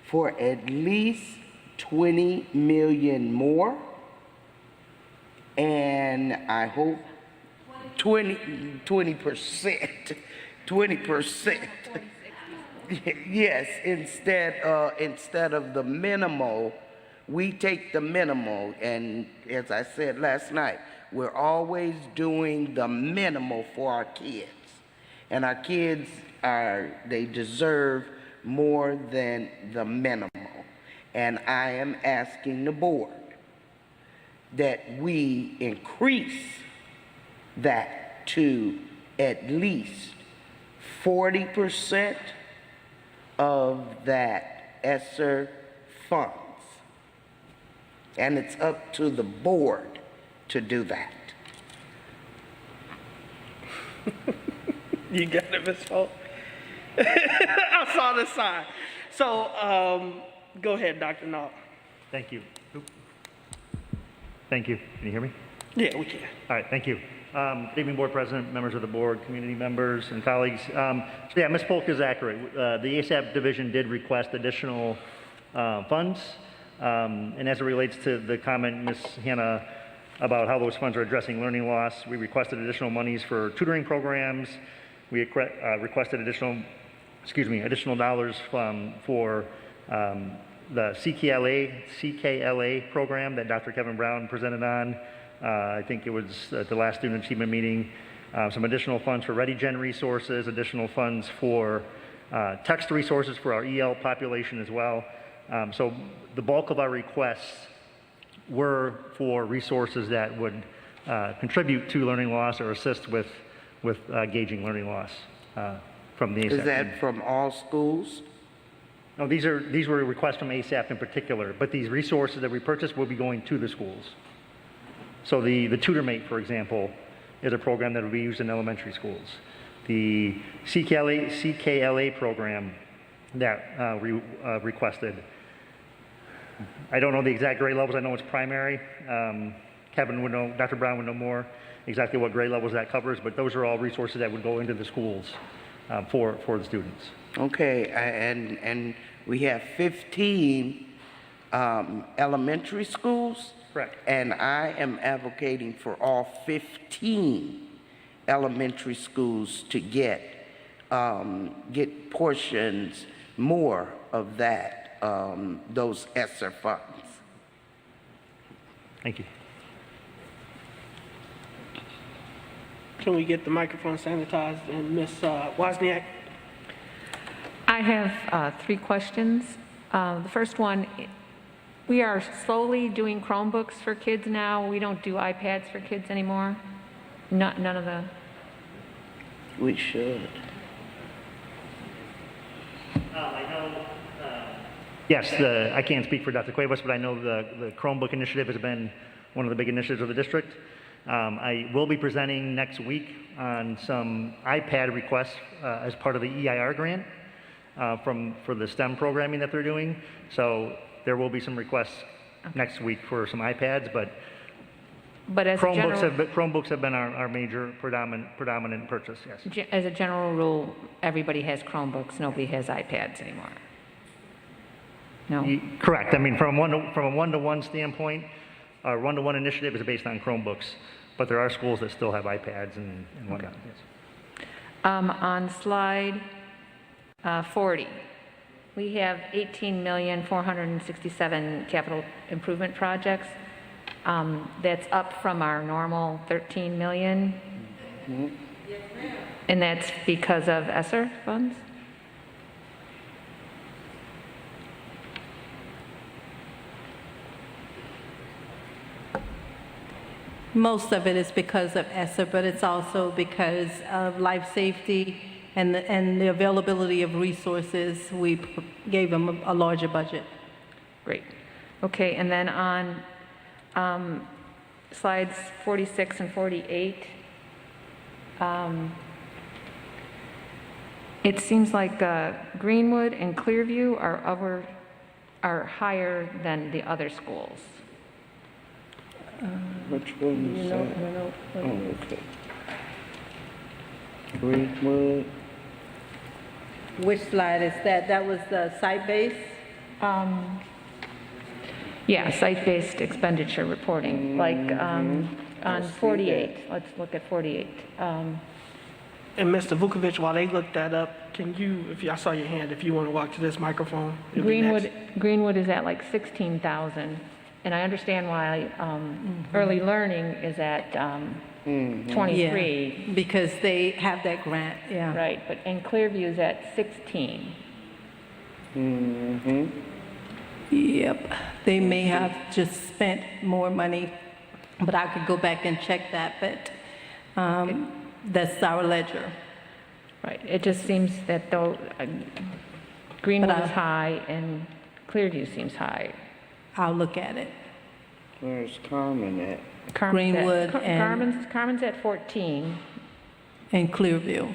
for at least 20 million more. And I hope 20%, 20%. Yes, instead of the minimal, we take the minimal, and as I said last night, we're always doing the minimal for our kids. And our kids they deserve more than the minimal. And I am asking the board that we increase that to at least 40% of that ESSER funds. And it's up to the board to do that. You got it, Ms. Falk. I saw the sign. So, go ahead, Dr. Nault. Thank you. Thank you. Can you hear me? Yeah, we can. All right, thank you. Good evening, Board President, members of the board, community members, and colleagues. So yeah, Ms. Polk is accurate. The ASAP division did request additional funds. And as it relates to the comment, Ms. Hannah, about how those funds are addressing learning loss, we requested additional monies for tutoring programs. We requested additional dollars for the CKLA program that Dr. Kevin Brown presented on. I think it was at the last student achievement meeting. Some additional funds for ReadyGen resources, additional funds for text resources for our EL population as well. So the bulk of our requests were for resources that would contribute to learning loss or assist with gauging learning loss from the ASAP. Is that from all schools? No, these were requests from ASAP in particular, but these resources that we purchased will be going to the schools. So the TutorMate, for example, is a program that will be used in elementary schools. The CKLA program that we requested, I don't know the exact grade levels. I know it's primary. Kevin would know, Dr. Brown would know more exactly what grade levels that covers, but those are all resources that would go into the schools for the students. Okay, and we have 15 elementary schools. Correct. And I am advocating for all 15 elementary schools to get portions more of that, those ESSER funds. Thank you. Can we get the microphone sanitized? And Ms. Wozniak? I have 3 questions. The first one, we are slowly doing Chromebooks for kids now. We don't do iPads for kids anymore. None of the... We should. I know, yes, I can't speak for Dr. Cuevas, but I know the Chromebook Initiative has been one of the big initiatives of the district. I will be presenting next week on some iPad requests as part of the EIR grant for the STEM programming that they're doing. So there will be some requests next week for some iPads, but as Chromebooks have been our major predominant purchase, yes. As a general rule, everybody has Chromebooks. Nobody has iPads anymore. No? Correct. I mean, from a one-to-one standpoint, our one-to-one initiative is based on Chromebooks, but there are schools that still have iPads and whatnot. Okay. Yes. On slide 40, we have 18,467 capital improvement projects. That's up from our normal 13 million. Mm-hmm. Yes, ma'am. And that's because of ESSER funds? Most of it is because of ESSER, but it's also because of life safety and the availability of resources. We gave them a larger budget. Great. Okay, and then on slides 46 and 48, it seems like Greenwood and Clearview are higher than the other schools. Which one is that? Oh, okay. Greenwood, Which slide is that? That was the site-based? Yeah, site-based expenditure reporting, like on 48. Let's look at 48. And Mr. Vukovic, while they look that up, can you, I saw your hand, if you want to walk to this microphone? it'll be next. Greenwood is at like 16,000, and I understand why early learning is at 23. Yeah, because they have that grant, yeah. Right, but and Clearview is at 16. Yep, they may have just spent more money, but I could go back and check that, but that's our ledger. Right, it just seems that though Greenwood is high and Clearview seems high. I'll look at it. where's Carmen at? Greenwood and- Carmen's at 14. And Clearview.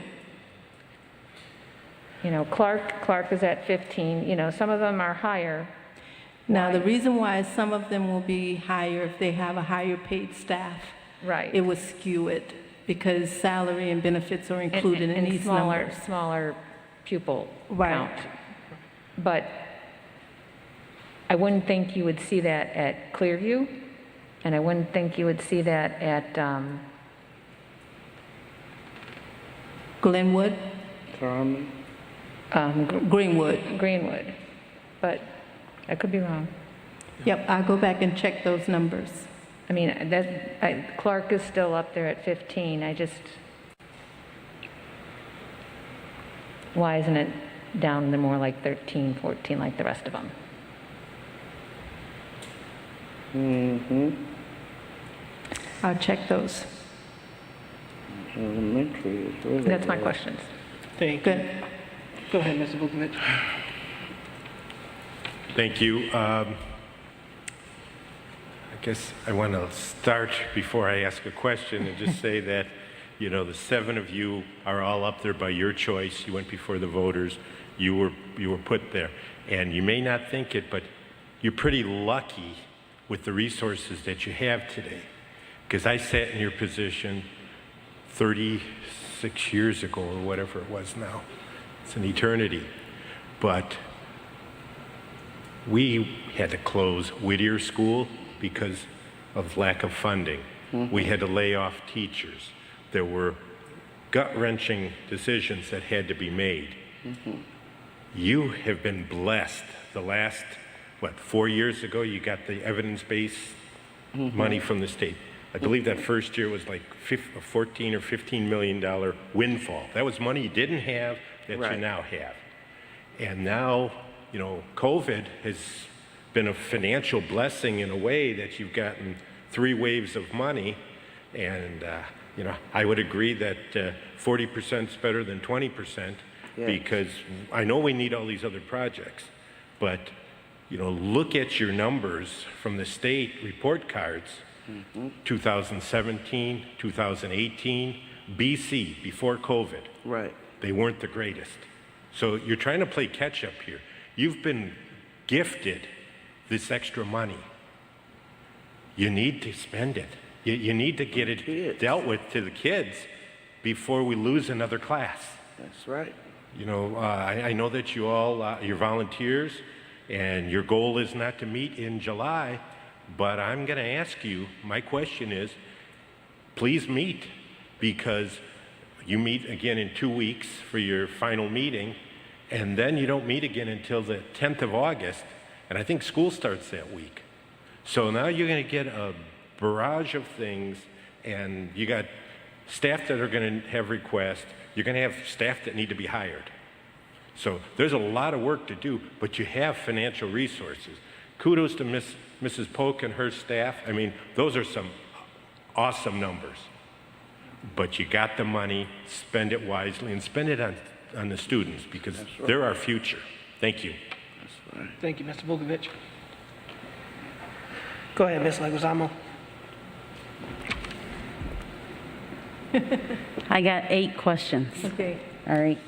You know, Clark is at 15. You know, some of them are higher. Now, the reason why some of them will be higher if they have a higher paid staff, Right. it would skew it because salary and benefits are included in these numbers. Smaller pupil Right. count. But I wouldn't think you would see that at Clearview, and I wouldn't think you would see that at, Glenwood, Carmen? Greenwood. Greenwood, but I could be wrong. Yep, I'll go back and check those numbers. I mean, Clark is still up there at 15. Why isn't it down to more like 13, 14 like the rest of them? I'll check those. Elementary is really. That's my low. questions. Thank you. Good. Go ahead, Mr. Vukovic. Thank you. I guess I want to start before I ask a question and just say that, you know, the 7 of you are all up there by your choice. You went before the voters. You were put there. And you may not think it, but you're pretty lucky with the resources that you have today. Because I sat in your position 36 years ago or whatever it was now. It's an eternity. But we had to close Whittier School because of lack of funding. We had to lay off teachers. There were gut-wrenching decisions that had to be made. You have been blessed. The last, 4 years ago, you got the evidence-based money from the state. I believe that first year was like a $14 or $15 million windfall. That was money you didn't have that you now have. And now, you know, COVID has been a financial blessing in a way that you've gotten 3 waves of money. And, you know, I would agree that 40% is better than 20% because I know we need all these other projects. But, you know, look at your numbers from the state report cards. 2017, 2018, BC, before COVID. Right. They weren't the greatest. So you're trying to play catch up here. You've been gifted this extra money. You need to spend it. You need to get it dealt with to the kids before we lose another class. That's right. You know, I know that you all, you're volunteers, and your goal is not to meet in July, but I'm going to ask you, my question is, please meet, because you meet again in 2 weeks for your final meeting, and then you don't meet again until the 10th of August, and I think school starts that week. So now you're going to get a barrage of things, and you got staff that are going to have requests. You're going to have staff that need to be hired. So there's a lot of work to do, but you have financial resources. Kudos to Mrs. Polk and her staff. I mean, those are some awesome numbers. But you got the money, spend it wisely, and spend it on the students, because they're our future. Thank you. That's right. Thank you, Mr. Vukovic. Go ahead, Ms. Leguizamo. I got 8 questions. Okay. All right.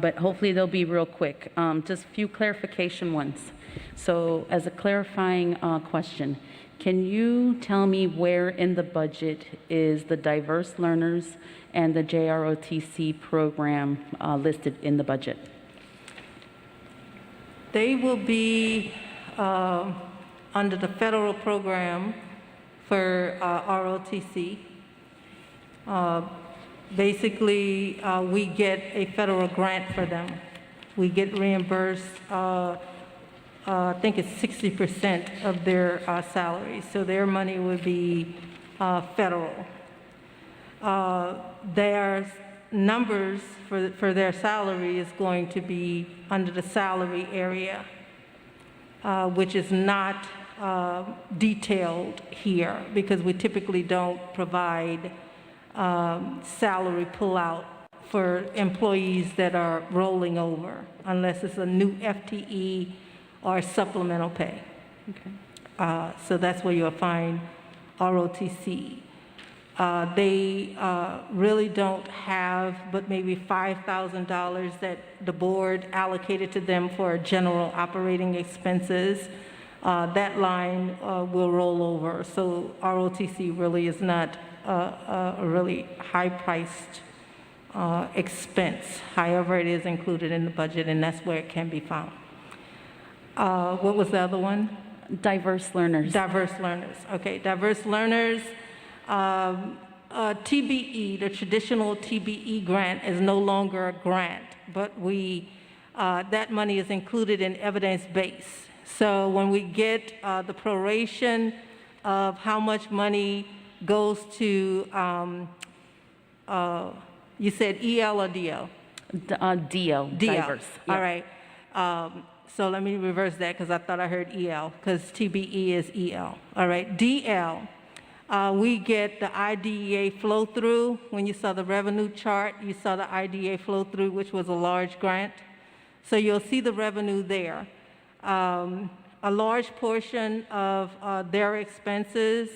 But hopefully they'll be real quick. Just a few clarification ones. So as a clarifying question, can you tell me where in the budget is the diverse learners and the JROTC program listed in the budget? They will be under the federal program for ROTC. Basically, we get a federal grant for them. We get reimbursed, I think it's 60% of their salary, so their money would be federal. Their numbers for their salary is going to be under the salary area, which is not detailed here because we typically don't provide salary pullout for employees that are rolling over unless it's a new FTE or supplemental pay. Okay. So that's where you'll find ROTC. They really don't have but maybe $5,000 that the board allocated to them for general operating expenses. That line will roll over. So ROTC really is not a really high-priced expense. However, it is included in the budget, and that's where it can be found. What was the other one? Diverse learners. Diverse learners. Okay, diverse learners. TBE, the traditional TBE grant, is no longer a grant, but that money is included in evidence-based. So when we get the proration of how much money goes to, you said EL or DL? DL. Diverse. All right. So let me reverse that because I thought I heard EL because TBE is EL. All right. DL. We get the IDEA flow through. When you saw the revenue chart, you saw the IDEA flow through, which was a large grant. So you'll see the revenue there. A large portion of their expenses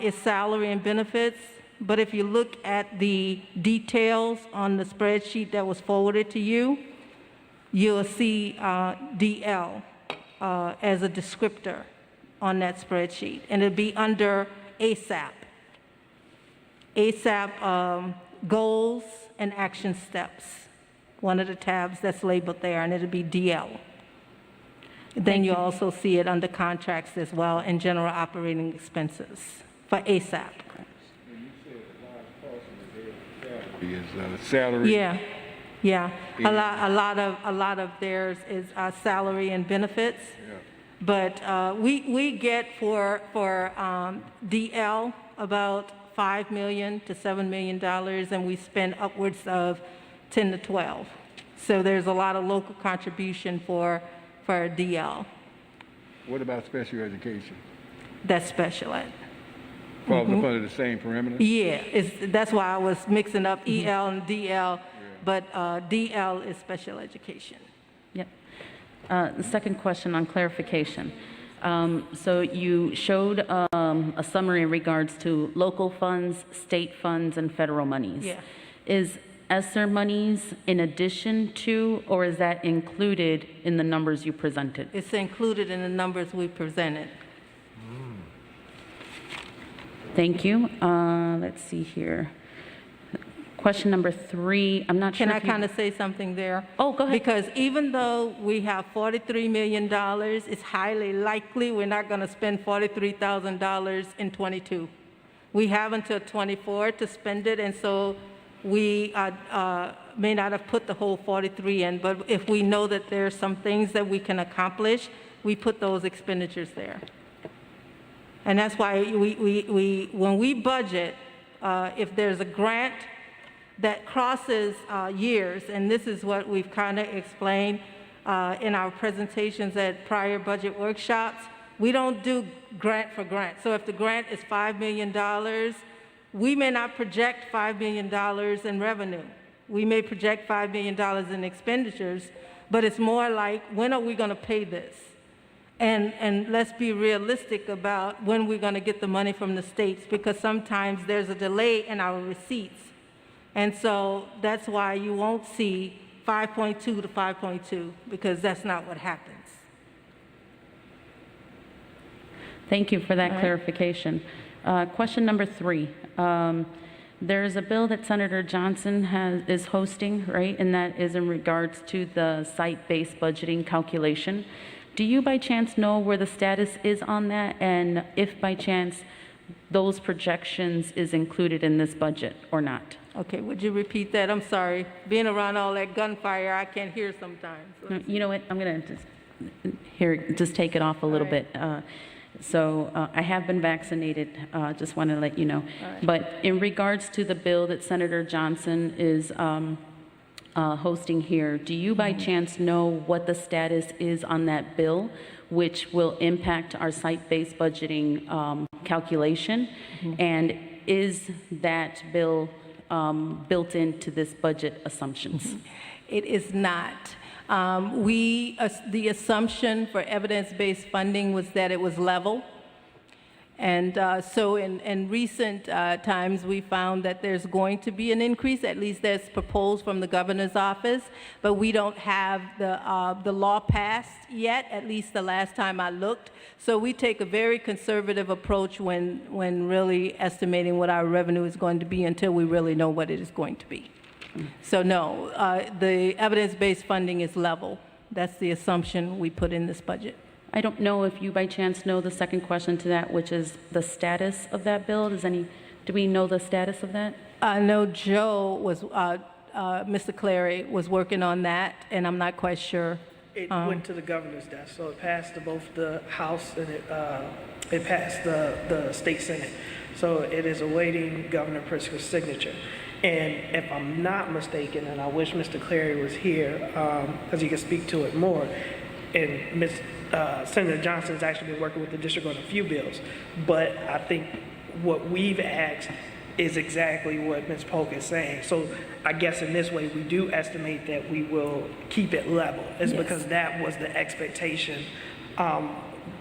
is salary and benefits. But if you look at the details on the spreadsheet that was forwarded to you, you'll see DL as a descriptor on that spreadsheet. And it'll be under ASAP. ASAP goals and action steps. One of the tabs that's labeled there, and it'll be DL. Then you'll also see it under contracts as well and general operating expenses for ASAP. Is salary? Yeah. A lot of theirs is salary and benefits. Yeah. But we get for DL about $5 million to $7 million, and we spend upwards of 10 to 12. So there's a lot of local contribution for DL. What about special education? That's special ed. Falls up under the same perimeter? Yeah, that's why I was mixing up EL and DL, but DL is special education. Yep. The second question on clarification. So you showed a summary in regards to local funds, state funds, and federal monies. Yeah. Is ESSER monies in addition to, or is that included in the numbers you presented? It's included in the numbers we presented. Thank you. Let's see here. Question number 3, I'm not sure. Can I kind of say something there? Oh, go ahead. Because even though we have $43 million, it's highly likely we're not going to spend $43,000 in '22. We have until '24 to spend it, and so we may not have put the whole 43 in, but if we know that there are some things that we can accomplish, we put those expenditures there. And that's why when we budget, if there's a grant that crosses years, and this is what we've kind of explained in our presentations at prior budget workshops, we don't do grant for grant. So if the grant is $5 million, we may not project $5 million in revenue. We may project $5 million in expenditures, but it's more like, when are we going to pay this? And let's be realistic about when we're going to get the money from the states, because sometimes there's a delay in our receipts. And so that's why you won't see 5.2 to 5.2, because that's not what happens. Thank you for that clarification. Question number 3. There's a bill that Senator Johnson is hosting, right? And that is in regards to the site-based budgeting calculation. Do you by chance know where the status is on that? And if by chance those projections is included in this budget or not? Okay, would you repeat that? I'm sorry. Being around all that gunfire, I can't hear sometimes. No, you know what? I'm going to just take it off a little bit. I have been vaccinated, just want to let you know. But in regards to the bill that Senator Johnson is hosting here, do you by chance know what the status is on that bill, which will impact our site-based budgeting calculation? And is that bill built into this budget assumptions? It is not. The assumption for evidence-based funding was that it was level. And so in recent times, we found that there's going to be an increase, at least that's proposed from the governor's office, but we don't have the law passed yet, at least the last time I looked. So we take a very conservative approach when really estimating what our revenue is going to be until we really know what it is going to be. So no, the evidence-based funding is level. That's the assumption we put in this budget. I don't know if you by chance know the second question to that, which is the status of that bill. Do we know the status of that? I know Joe was, Mr. Clary was working on that, and I'm not quite sure. It went to the governor's desk, so it passed to both the House and it passed the state Senate. So it is awaiting Governor Pritzker's signature. And if I'm not mistaken, and I wish Mr. Clary was here because he could speak to it more, and Senator Johnson has actually been working with the district on a few bills, but I think what we've asked is exactly what Ms. Polk is saying. So I guess in this way, we do estimate that we will keep it level. It's because that was the expectation.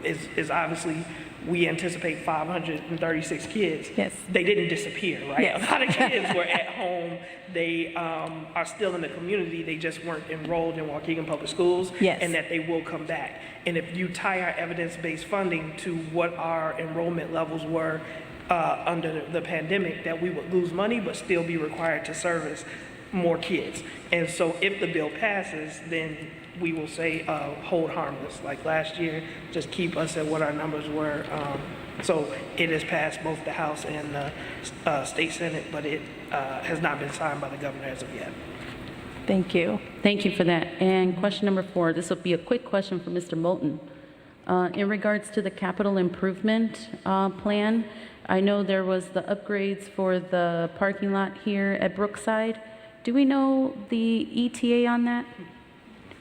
Is obviously we anticipate 536 kids. Yes. They didn't disappear, right? Yes. A lot of kids were at home. They are still in the community. They just weren't enrolled in Waukegan Public Schools. Yes. And that they will come back. And if you tie our evidence-based funding to what our enrollment levels were under the pandemic, that we would lose money but still be required to service more kids. And so if the bill passes, then we will say hold harmless. Like last year, just keep us at what our numbers were. So it has passed both the House and the State Senate, but it has not been signed by the governor as of yet. Thank you. Thank you for that. And question number 4, this will be a quick question for Mr. Moulton. In regards to the capital improvement plan, I know there was the upgrades for the parking lot here at Brookside. Do we know the ETA on that?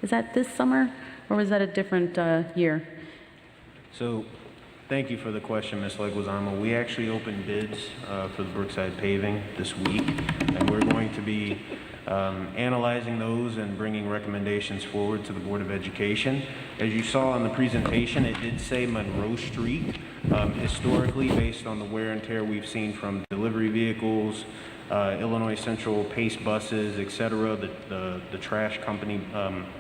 Is that this summer, or was that a different year? So, thank you for the question, Ms. Leguizamo. We actually opened bids for the Brookside paving this week, and we're going to be analyzing those and bringing recommendations forward to the Board of Education. As you saw in the presentation, it did say Monroe Street. Historically, based on the wear and tear we've seen from delivery vehicles, Illinois Central Pace buses, et cetera, the trash company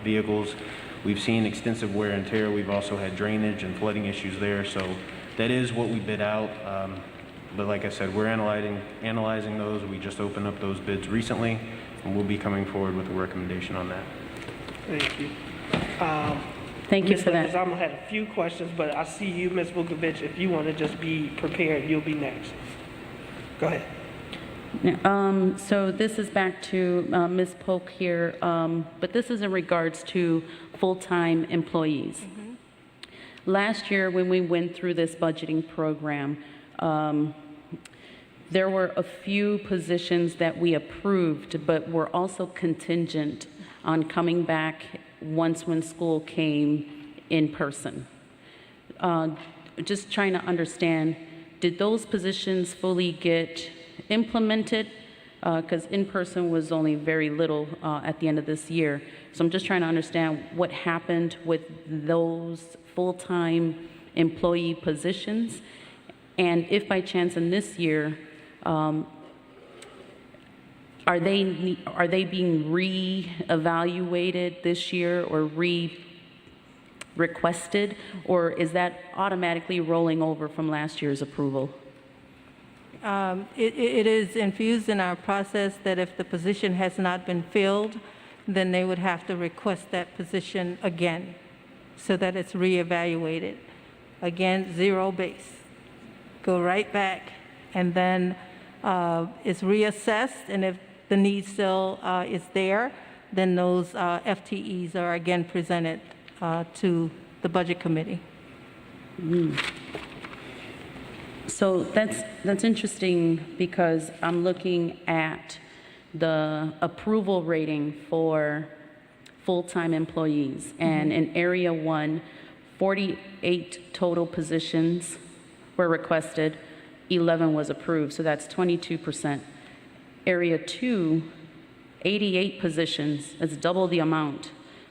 vehicles, we've seen extensive wear and tear. We've also had drainage and flooding issues there, so that is what we bid out. But like I said, we're analyzing those. We just opened up those bids recently, and we'll be coming forward with a recommendation on that. Thank you. Thank you for that. Ms. Leguizamo had a few questions, but I see you, Ms. Vukovic. If you want to just be prepared, you'll be next. Go ahead. So this is back to Ms. Polk here, but this is in regards to full-time employees. Last year, when we went through this budgeting program, there were a few positions that we approved, but were also contingent on coming back when school came in person. Just trying to understand, did those positions fully get implemented because in-person was only very little at the end of this year. So I'm just trying to understand what happened with those full-time employee positions, and if by chance in this year, are they being re-evaluated this year or requested, or is that automatically rolling over from last year's approval? It is infused in our process that if the position has not been filled, then they would have to request that position again so that it's reevaluated. Again, zero base. Go right back, and then it's reassessed, and if the need still is there, then those FTEs are again presented to the Budget Committee. So that's interesting, because I'm looking at the approval rating for full-time employees, and in Area 1, 48 total positions were requested, 11 was approved, so that's 22%. Area 2, 88 positions, that's double the amount,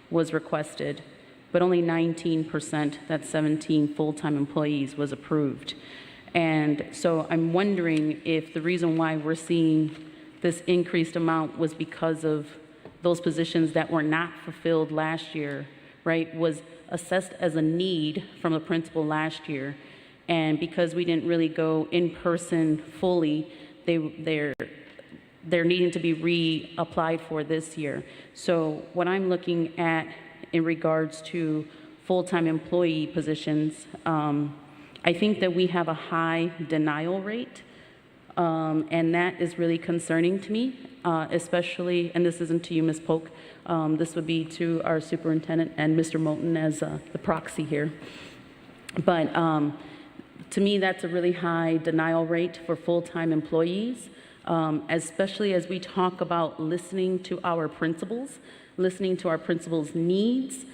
was requested, but only 19%, that's 17 full-time employees, was approved. And so I'm wondering if the reason why we're seeing this increased amount was because of those positions that were not fulfilled last year, right, was assessed as a need from the principal last year. And because we didn't really go in person fully, they're needing to be reapplied for this year. So what I'm looking at in regards to full-time employee positions, I think that we have a high denial rate, and that is really concerning to me, especially, and this isn't to you, Ms. Polk, this would be to our superintendent and Mr. Moulton as the proxy here. But to me, that's a really high denial rate for full-time employees, especially as we talk about listening to our principals needs.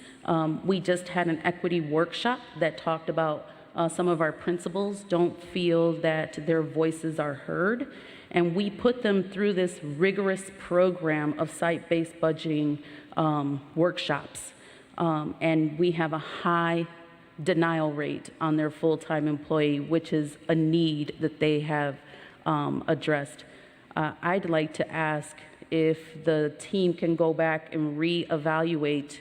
We just had an equity workshop that talked about some of our principals don't feel that their voices are heard, and we put them through this rigorous program of site-based budgeting workshops, and we have a high denial rate on their full-time employee, which is a need that they have addressed. I'd like to ask if the team can go back and reevaluate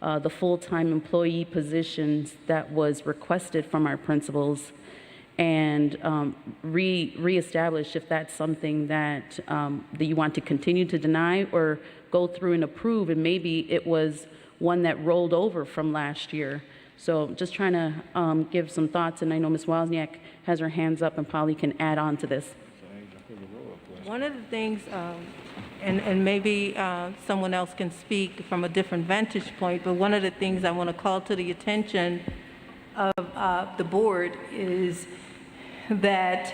the full-time employee positions that was requested from our principals, and reestablish if that's something that that you want to continue to deny or go through and approve, and maybe it was one that rolled over from last year. So just trying to give some thoughts, and I know Ms. Wozniak has her hands up and probably can add on to this. One of the things, and maybe someone else can speak from a different vantage point, but one of the things I want to call to the attention of the board is that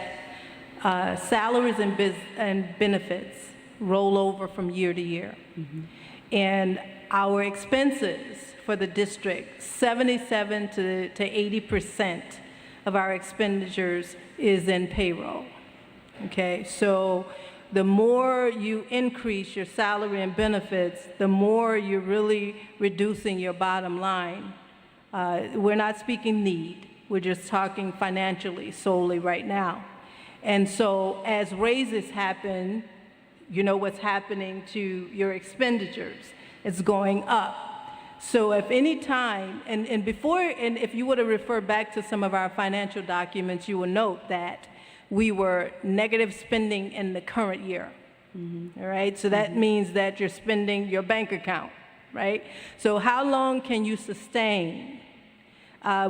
salaries and benefits roll over from year to year. And our expenses for the district, 77 to 80% of our expenditures is in payroll. Okay, so the more you increase your salary and benefits, the more you're really reducing your bottom line. We're not speaking need, we're just talking financially solely right now. And so as raises happen, you know what's happening to your expenditures. It's going up. So if any time, and if you were to refer back to some of our financial documents, you will note that we were negative spending in the current year. All right, so that means that you're spending your bank account, right? So how long can you sustain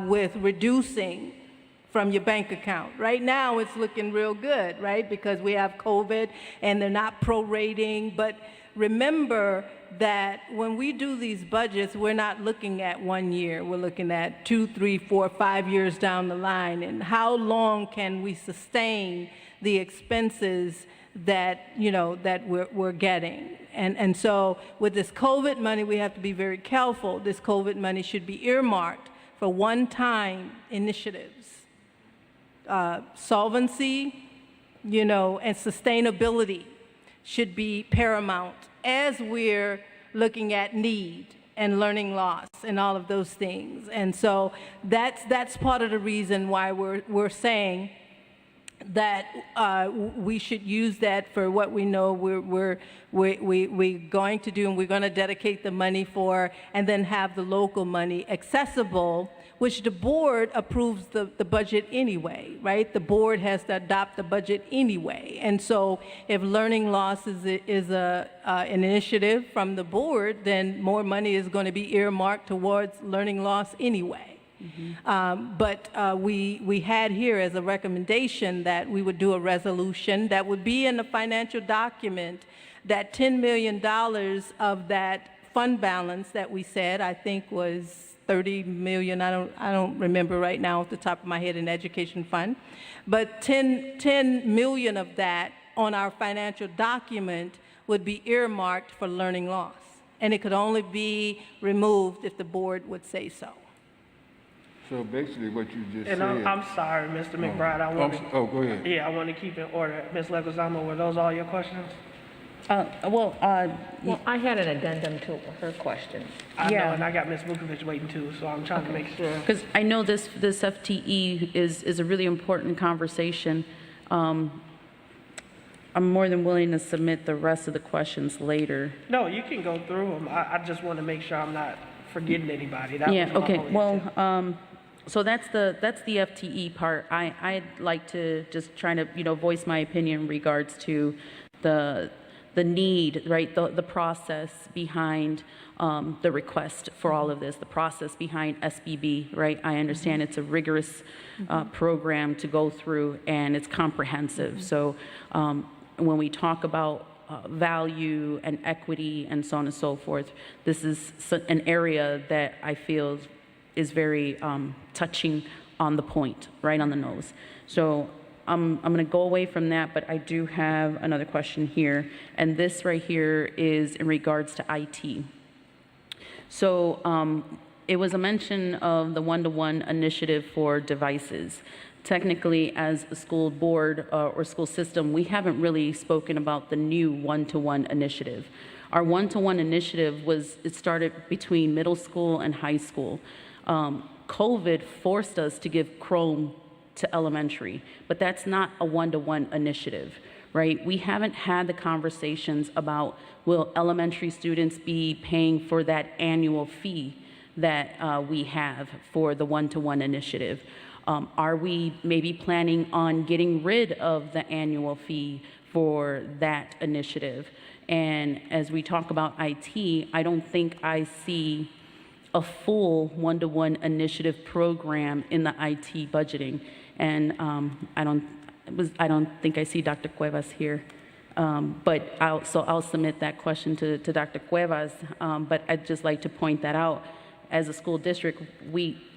with reducing from your bank account? Right now, it's looking real good, right? Because we have COVID and they're not prorating, but remember that when we do these budgets, we're not looking at 1 year. We're looking at 2, 3, 4, 5 years down the line. And how long can we sustain the expenses that, you know, that we're getting? And so with this COVID money, we have to be very careful. This COVID money should be earmarked for one-time initiatives. Solvency, you know, and sustainability should be paramount as we're looking at need and learning loss and all of those things. And so that's part of the reason why we're saying that we should use that for what we know we're going to do, and we're going to dedicate the money for, and then have the local money accessible, which the board approves the budget anyway, right? The board has to adopt the budget anyway. And so if learning loss is an initiative from the board, then more money is going to be earmarked towards learning loss anyway. But we had here as a recommendation that we would do a resolution that would be in the financial document, that $10 million of that fund balance that we said, I think was 30 million, I don't remember right now off the top of my head, in education fund, but 10 million of that on our financial document would be earmarked for learning loss. And it could only be removed if the board would say so. So basically what you just And said. I'm sorry, Mr. McBride, I want to, Go ahead. yeah, I want to keep in order. Ms. Leguizamo, were those all your questions? Well, I had an addendum to her question. I know, Yeah. and I got Ms. Vukovic waiting too, so I'm trying to make sure. Because I know this FTE is a really important conversation. I'm more than willing to submit the rest of the questions later. No, you can go through them. I just want to make sure I'm not forgetting anybody. That Yeah, was my okay, only well, intent. so that's the FTE part. I'd like to just try to, voice my opinion in regards to the need, right, the process behind the request for all of this, the process behind SBB, right? I understand it's a rigorous program to go through, and it's comprehensive. So when we talk about value and equity and so on and so forth, this is an area that I feel is very touching on the point, right on the nose. So I'm going to go away from that, but I do have another question here, and this right here is in regards to IT. So it was a mention of the one-to-one initiative for devices. Technically, as a school board or school system, we haven't really spoken about the new one-to-one initiative. Our one-to-one initiative it started between middle school and high school. COVID forced us to give Chrome to elementary, but that's not a one-to-one initiative, right? We haven't had the conversations about, will elementary students be paying for that annual fee that we have for the one-to-one initiative? Are we maybe planning on getting rid of the annual fee for that initiative? And as we talk about IT, I don't think I see a full one-to-one initiative program in the IT budgeting. And I don't think I see Dr. Cuevas here. But I'll submit that question to Dr. Cuevas. But I'd just like to point that out. As a school district,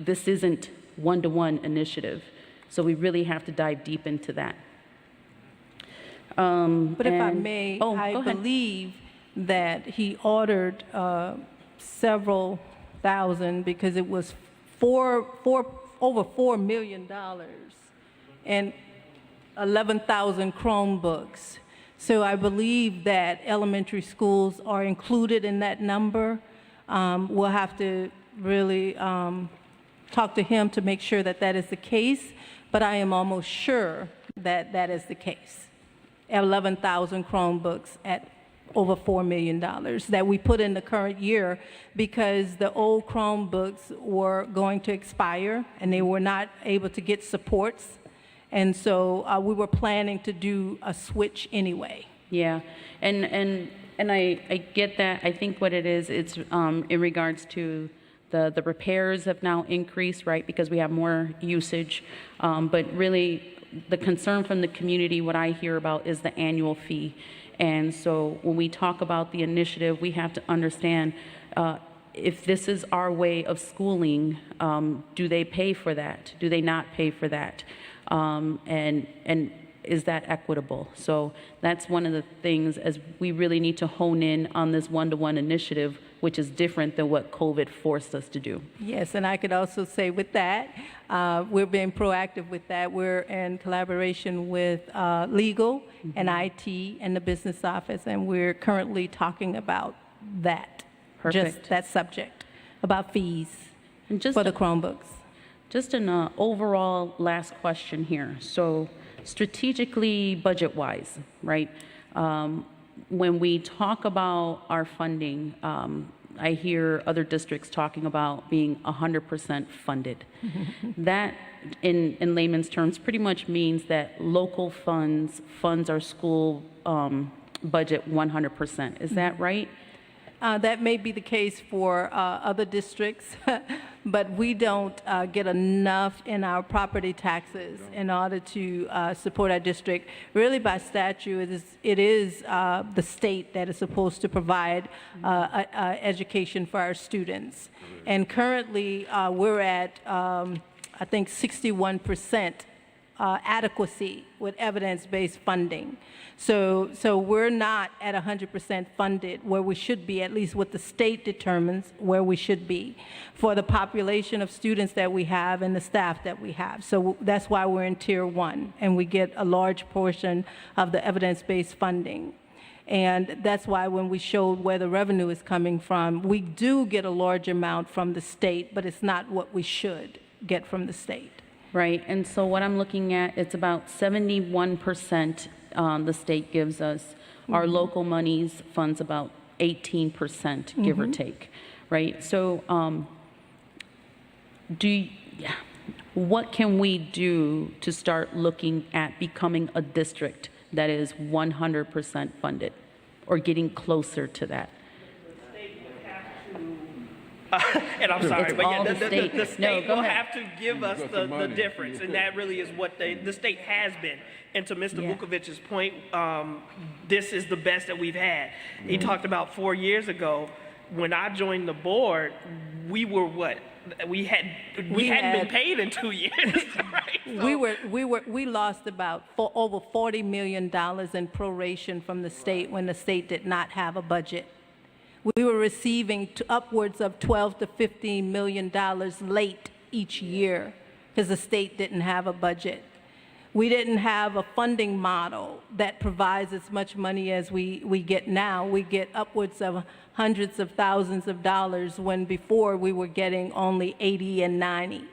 this isn't one-to-one initiative. So we really have to dive deep into that. But if I may, go I ahead. believe that he ordered several thousand, because it was over $4 million and 11,000 Chromebooks. So I believe that elementary schools are included in that number. We'll have to really talk to him to make sure that that is the case, but I am almost sure that that is the case. 11,000 Chromebooks at over $4 million that we put in the current year, because the old Chromebooks were going to expire and they were not able to get supports. And so we were planning to do a switch anyway. Yeah, and I get that. I think what it is, it's in regards to the repairs have now increased, right, because we have more usage. But really, the concern from the community, what I hear about, is the annual fee. And so when we talk about the initiative, we have to understand if this is our way of schooling, do they pay for that? Do they not pay for that? And is that equitable? So that's one of the things, as we really need to hone in on this one-to-one initiative. which is different than what COVID forced us to do. Yes, and I could also say with that, we're being proactive with that. We're in collaboration with legal and IT and the business office, and we're currently talking about that, Perfect. just that subject, about fees And just for the Chromebooks. Just an overall last question here. So strategically, budget-wise, right? When we talk about our funding, I hear other districts talking about being 100% funded. That, in layman's terms, pretty much means that local funds our school budget 100%. Is that right? That may be the case for other districts, but we don't get enough in our property taxes in order to support our district. Really, by statute, it is the state that is supposed to provide education for our students. And currently, we're at, I think, 61% adequacy with evidence-based funding. So we're not at 100% funded where we should be, at least what the state determines where we should be for the population of students that we have and the staff that we have. So that's why we're in Tier 1, and we get a large portion of the evidence-based funding. And that's why when we showed where the revenue is coming from, we do get a large amount from the state, but it's not what we should get from the state. Right, and so what I'm looking at, it's about 71% the state gives us. Our local monies funds about 18%, give or take, right? So what can we do to start looking at becoming a district that is 100% funded or getting closer to that? And I'm sorry, It's but all yeah, the state. the state No, go will ahead. have to give us the difference, and that really is what the state has been. And to Mr. Yeah. Vukovic's point, this is the best that we've had. He talked about 4 years ago, when I joined the board, we were what? We hadn't been paid in 2 years, right? So, We lost about over $40 million in proration from the state when the state did not have a budget. We were receiving upwards of $12 to $15 million late each year because the state didn't have a budget. We didn't have a funding model that provides as much money as we get now. We get upwards of hundreds of thousands of dollars when before we were getting only 80 and 90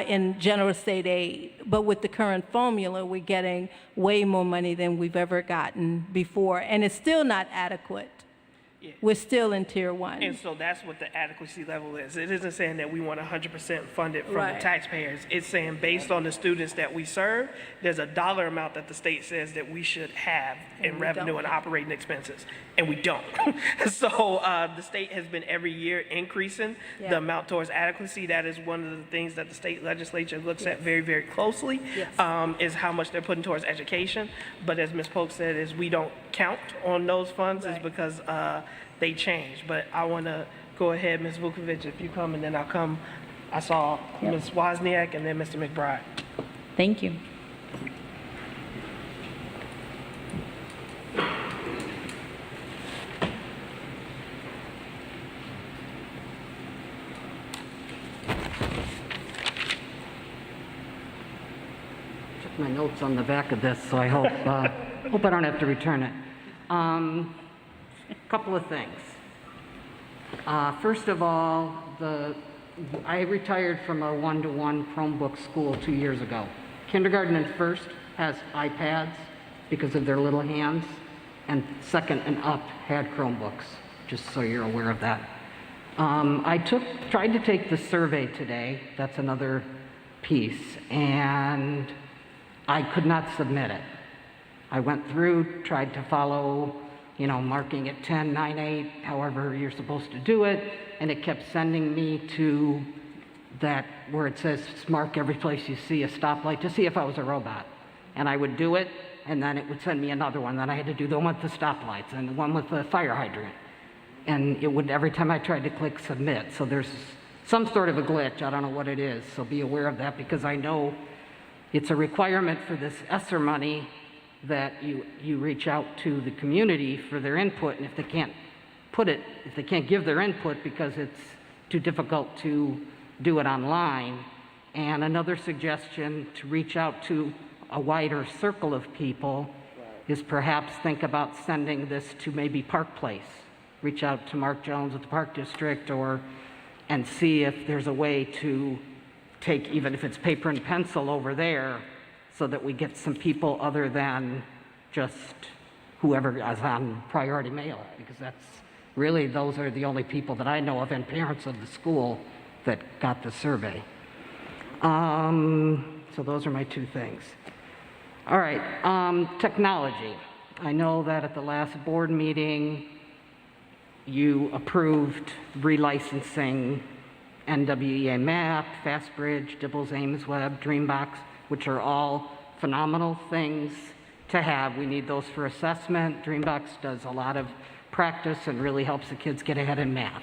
in general state aid. But with the current formula, we're getting way more money than we've ever gotten before, and it's still not adequate. We're still in Tier 1. and so that's what the adequacy level is. It isn't saying that we want 100% funded from the Right. taxpayers. It's saying based on the students that we serve, there's a dollar amount that the state says that we should have in we revenue don't. and operating expenses, and we don't. So the state has been every year increasing Yeah. the amount towards adequacy. That is one of the things that the state legislature looks at very, very closely, Yes. is how much they're putting towards education. But as Ms. Polk said, is we don't count on those funds is Right. because they change. But I want to go ahead, Ms. Vukovic, if you come, and then I'll come. I saw Ms. Wozniak and then Mr. McBride. Thank you. Took my notes on the back of this, so I hope hope I don't have to return it. Couple of things. First of all, I retired from a one-to-one Chromebook school 2 years ago. Kindergarten and first has iPads because of their little hands, and second and up had Chromebooks, just so you're aware of that. I tried to take the survey today, that's another piece, and I could not submit it. I went through, tried to follow, marking it 10, 9, 8, however you're supposed to do it, and it kept sending me to that where it says mark every place you see a stoplight to see if I was a robot. And I would do it, and then it would send me another one. Then I had to do the one with the stoplights and the one with the fire hydrant. And it would, every time I tried to click submit. So there's some sort of a glitch, I don't know what it is, so be aware of that because I know it's a requirement for this ESSER money that you reach out to the community for their input, and if they can't put it, if they can't give their input because it's too difficult to do it online. And another suggestion to reach out to a wider circle of people is perhaps think about sending this to maybe Park Place. Reach out to Mark Jones at the Park District and see if there's a way to take, even if it's paper and pencil over there, so that we get some people other than just whoever is on priority mail, because that's really, those are the only people that I know of and parents of the school that got the survey. So those are my two things. All right, technology. I know that at the last board meeting, you approved relicensing NWEA Map, FastBridge, Dibbles, AimsWeb, Dreambox, which are all phenomenal things to have. We need those for assessment. Dreambox does a lot of practice and really helps the kids get ahead in math.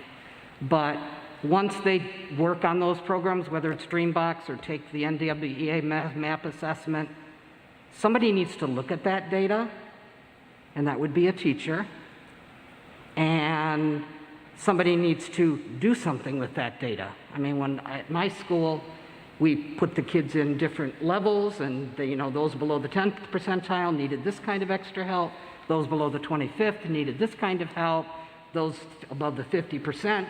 But once they work on those programs, whether it's Dreambox or take the NWEA map assessment, somebody needs to look at that data, and that would be a teacher. And somebody needs to do something with that data. I mean, when at my school, we put the kids in different levels, and they, those below the 10th percentile needed this kind of extra help. Those below the 25th needed this kind of help. Those above the 50%,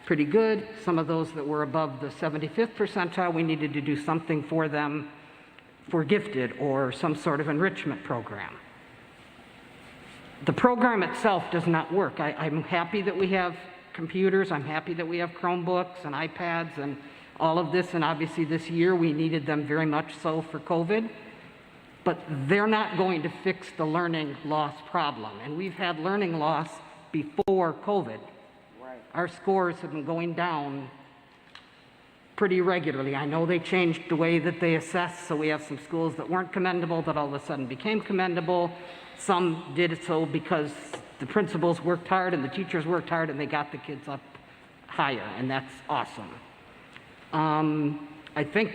pretty good. Some of those that were above the 75th percentile, we needed to do something for them for gifted or some sort of enrichment program. The program itself does not work. I'm happy that we have computers. I'm happy that we have Chromebooks and iPads and all of this. And obviously this year we needed them very much so for COVID. But they're not going to fix the learning loss problem. And we've had learning loss before COVID. Right. Our scores have been going down pretty regularly. I know they changed the way that they assess, so we have some schools that weren't commendable that all of a sudden became commendable. Some did it so because the principals worked hard and the teachers worked hard and they got the kids up higher, and that's awesome. I think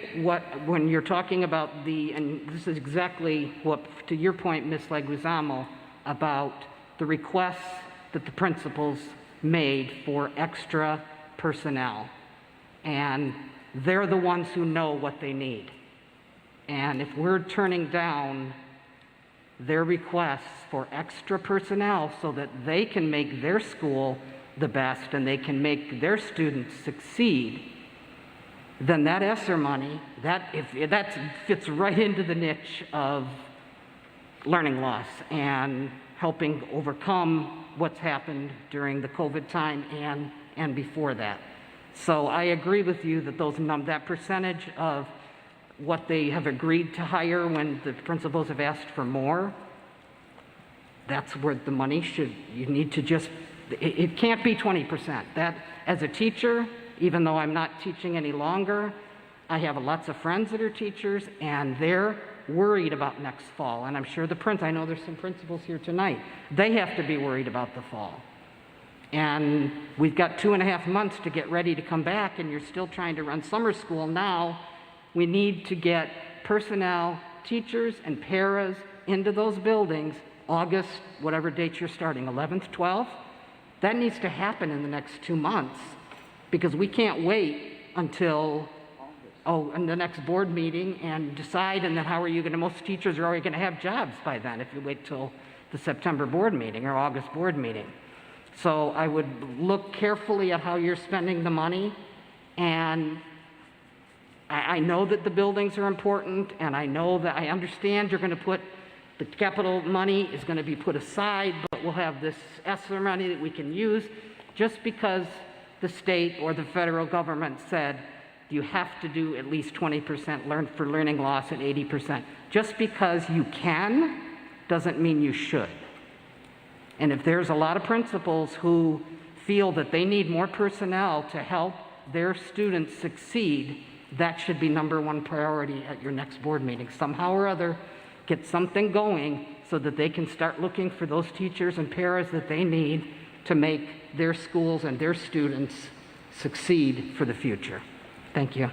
when you're talking about and this is exactly what, to your point, Ms. Leguizamo, about the requests that the principals made for extra personnel. And they're the ones who know what they need. And if we're turning down their requests for extra personnel so that they can make their school the best and they can make their students succeed, then that ESSER money, that fits right into the niche of learning loss and helping overcome what's happened during the COVID time and before that. So I agree with you that that percentage of what they have agreed to hire when the principals have asked for more, that's where the money you need to just, it can't be 20%. That, as a teacher, even though I'm not teaching any longer, I have lots of friends that are teachers, and they're worried about next fall. And I'm sure I know there's some principals here tonight. They have to be worried about the fall. And we've got 2.5 months to get ready to come back, and you're still trying to run summer school now. We need to get personnel, teachers, and paras into those buildings August, whatever date you're starting, 11th, 12th. That needs to happen in the next 2 months, because we can't wait until in the next board meeting and decide, and then how are you going to, most teachers are already going to have jobs by then if you wait till the September board meeting or August board meeting. So I would look carefully at how you're spending the money, and I know that the buildings are important, and I understand you're going to put, the capital money is going to be put aside, but we'll have this ESSER money that we can use just because the state or the federal government said you have to do at least 20% for learning loss and 80%. Just because you can doesn't mean you should. And if there's a lot of principals who feel that they need more personnel to help their students succeed, that should be #1 priority at your next board meeting. Somehow or other, get something going so that they can start looking for those teachers and paras that they need to make their schools and their students succeed for the future. Thank you.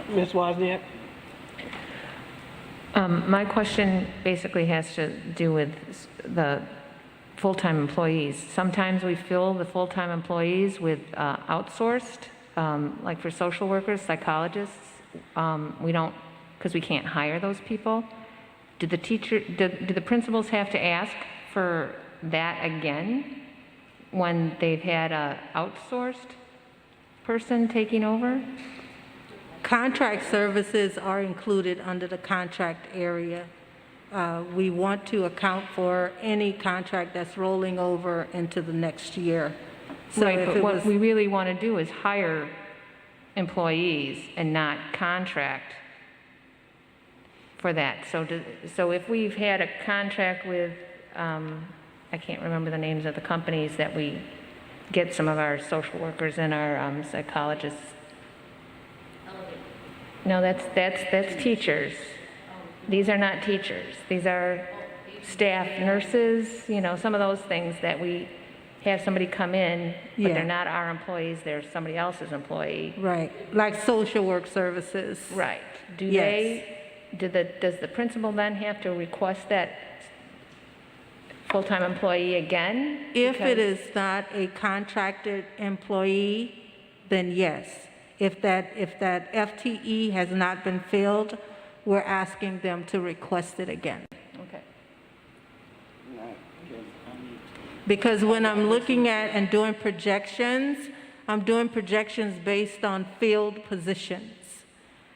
Ms. Wozniak? My question basically has to do with the full-time employees. Sometimes we fill the full-time employees with outsourced, like for social workers, psychologists. We don't, because we can't hire those people. Do the principals have to ask for that again when they've had a outsourced person taking over? Contract services are included under the contract area. We want to account for any contract that's rolling over into the next year. So Right, if but it what was- we really want to do is hire employees and not contract for that. So if we've had a contract with, I can't remember the names of the companies that we get some of our social workers and our psychologists. No, that's teachers. These are not teachers. These are staff, nurses, you know, some of those things that we have somebody come in, but Yeah. they're not our employees, they're somebody else's employee. Right, like social work services. Right. Yes. Does the principal then have to request that full-time employee again? If it Because- is not a contracted employee, then yes. If that FTE has not been filled, we're asking them to request it again. Okay. Because when I'm looking at and doing projections, I'm doing projections based on filled positions.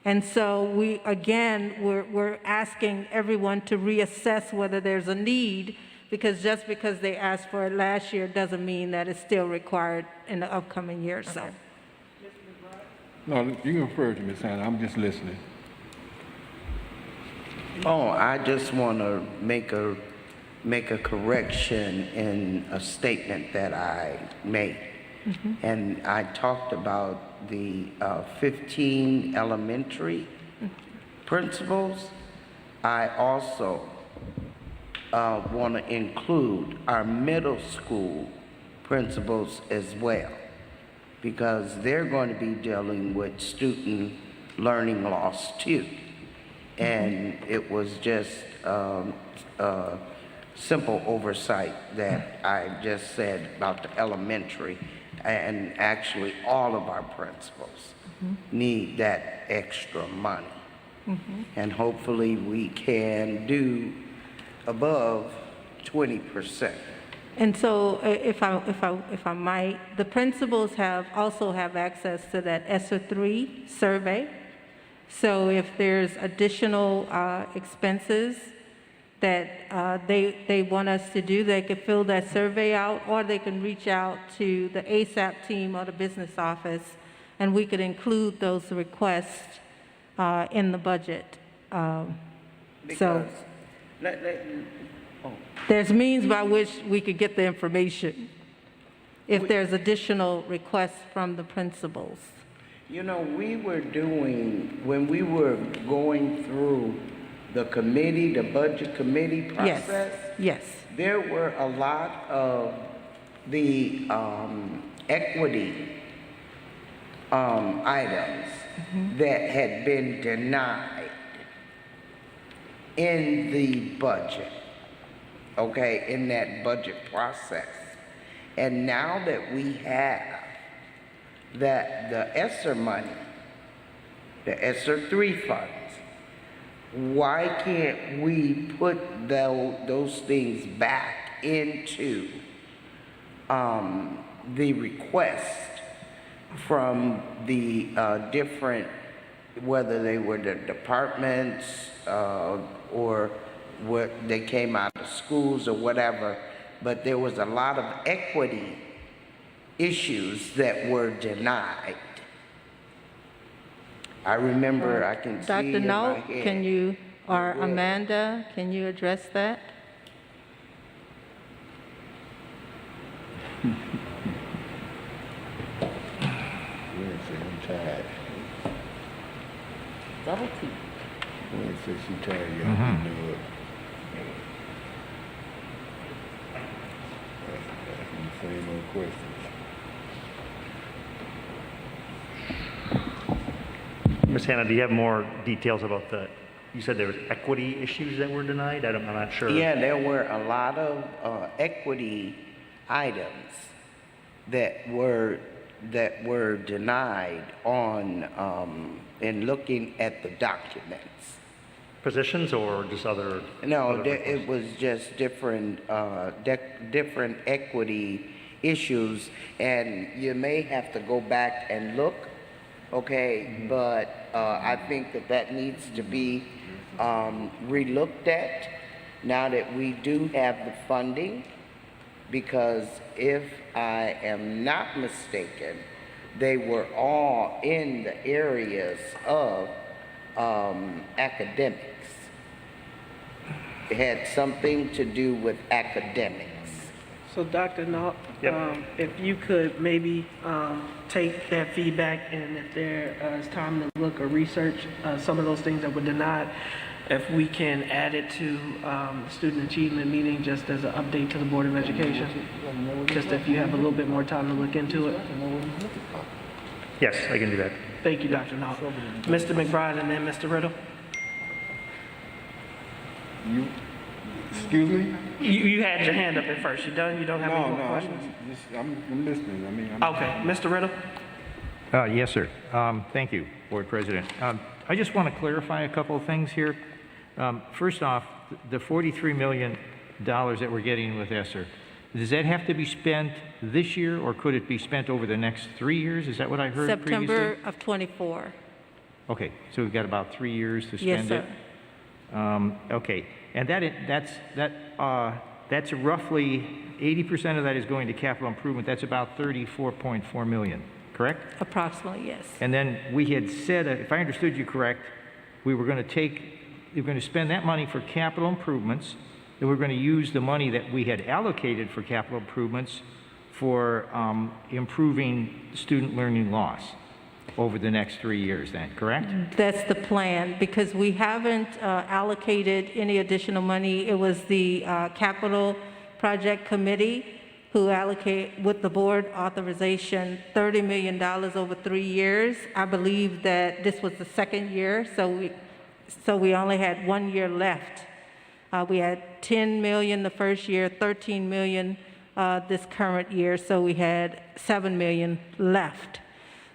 And so we're asking everyone to reassess whether there's a need, because just because they asked for it last year doesn't mean that it's still required in the upcoming year, so. No, you can refer to Ms. Hannah, I'm just listening. Oh, I just want to make a correction in a statement that I made. And I talked about the 15 elementary principals. I also want to include our middle school principals as well, because they're going to be dealing with student learning loss too. And it was just simple oversight that I just said about the elementary, and actually all of our principals need that extra money. And hopefully we can do above 20%. And so if I might, the principals also have access to that SY3 survey. So if there's additional expenses that they want us to do, they could fill that survey out, or they can reach out to the ASAP team or the business office, and we could include those requests in the budget. So Because there's means by which we could get the information if there's additional requests from the principals. you know, when we were going through the committee, the budget committee process, Yes. there were a lot of the equity items that had been denied in the budget, okay, in that budget process. And now that we have that the ESSER money, the ESSER 3 funds, why can't we put those things back into the request from the different, whether they were the departments or what they came out of schools or whatever, but there was a lot of equity issues that were denied. I remember, I can see Dr. in my Nault, head. can you, or Yeah. Amanda, can you address that? Lynn said, I'm tired. Double T. Lynn said she tired, y'all can do it. Asking the same old questions. Ms. Hannah, do you have more details about the you said there was equity issues that were denied? I'm not sure. Yeah, there were a lot of equity items that were denied on in looking at the documents. Positions or just other? No, it was just different different equity issues, and you may have to go back and look. Okay, but I think that needs to be relooked at now that we do have the funding, because if I am not mistaken, they were all in the areas of academics. It had something to do with academics. So Dr. Nault, Yep. if you could maybe take that feedback, and if there is time to look or research some of those things that were denied, if we can add it to the student achievement meeting just as an update to the Board of Education, just if you have a little bit more time to look into it. Yes, I can do that. Thank you, Dr. Nault. Mr. McBride and then Mr. Riddle. Excuse me? You had your hand up at first. You done? You don't have any more questions? I'm listening. I mean, Okay, Mr. Riddle? Yes, sir. Thank you, Board President. I just want to clarify a couple of things here. First off, the $43 million that we're getting with ESSER, does that have to be spent this year, or could it be spent over the next 3 years? Is that what I heard previously? September of /24. Okay, so we've got about 3 years to Yes, spend sir. it? Okay, and that's roughly 80% of that is going to capital improvement. That's about $34.4 million, correct? Approximately, yes. And then we had said, if I understood you correct, we were going to spend that money for capital improvements, and we're going to use the money that we had allocated for capital improvements for improving student learning loss over the next 3 years then, correct? That's the plan, because we haven't allocated any additional money. It was the Capital Project Committee who allocate, with the board authorization, $30 million over 3 years. I believe that this was the second year, so we only had 1 year left. We had $10 million the first year, $13 million this current year, so we had $7 million left.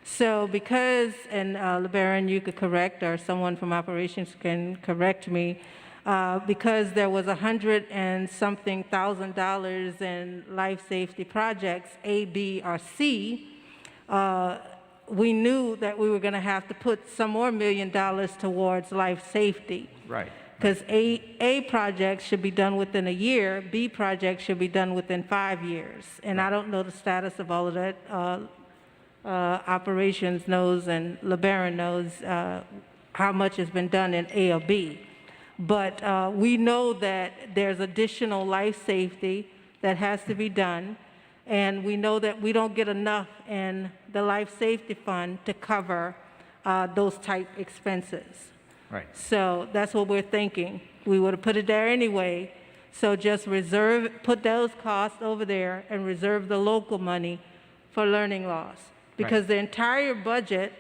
So because, and LeBaron, you could correct, or someone from operations can correct me, because there was $100 and something thousand in life safety projects, A, B, or C, we knew that we were going to have to put some more $1 million towards life safety. Right. Because A projects should be done within a year, B projects should be done within 5 years. And I don't know the status of all of that. Operations knows, and LeBaron knows how much has been done in A or B. But we know that there's additional life safety that has to be done, and we know that we don't get enough in the life safety fund to cover those type expenses. Right. So that's what we're thinking. We would have put it there anyway, so just put those costs over there and reserve the local money for learning loss. Because the entire budget,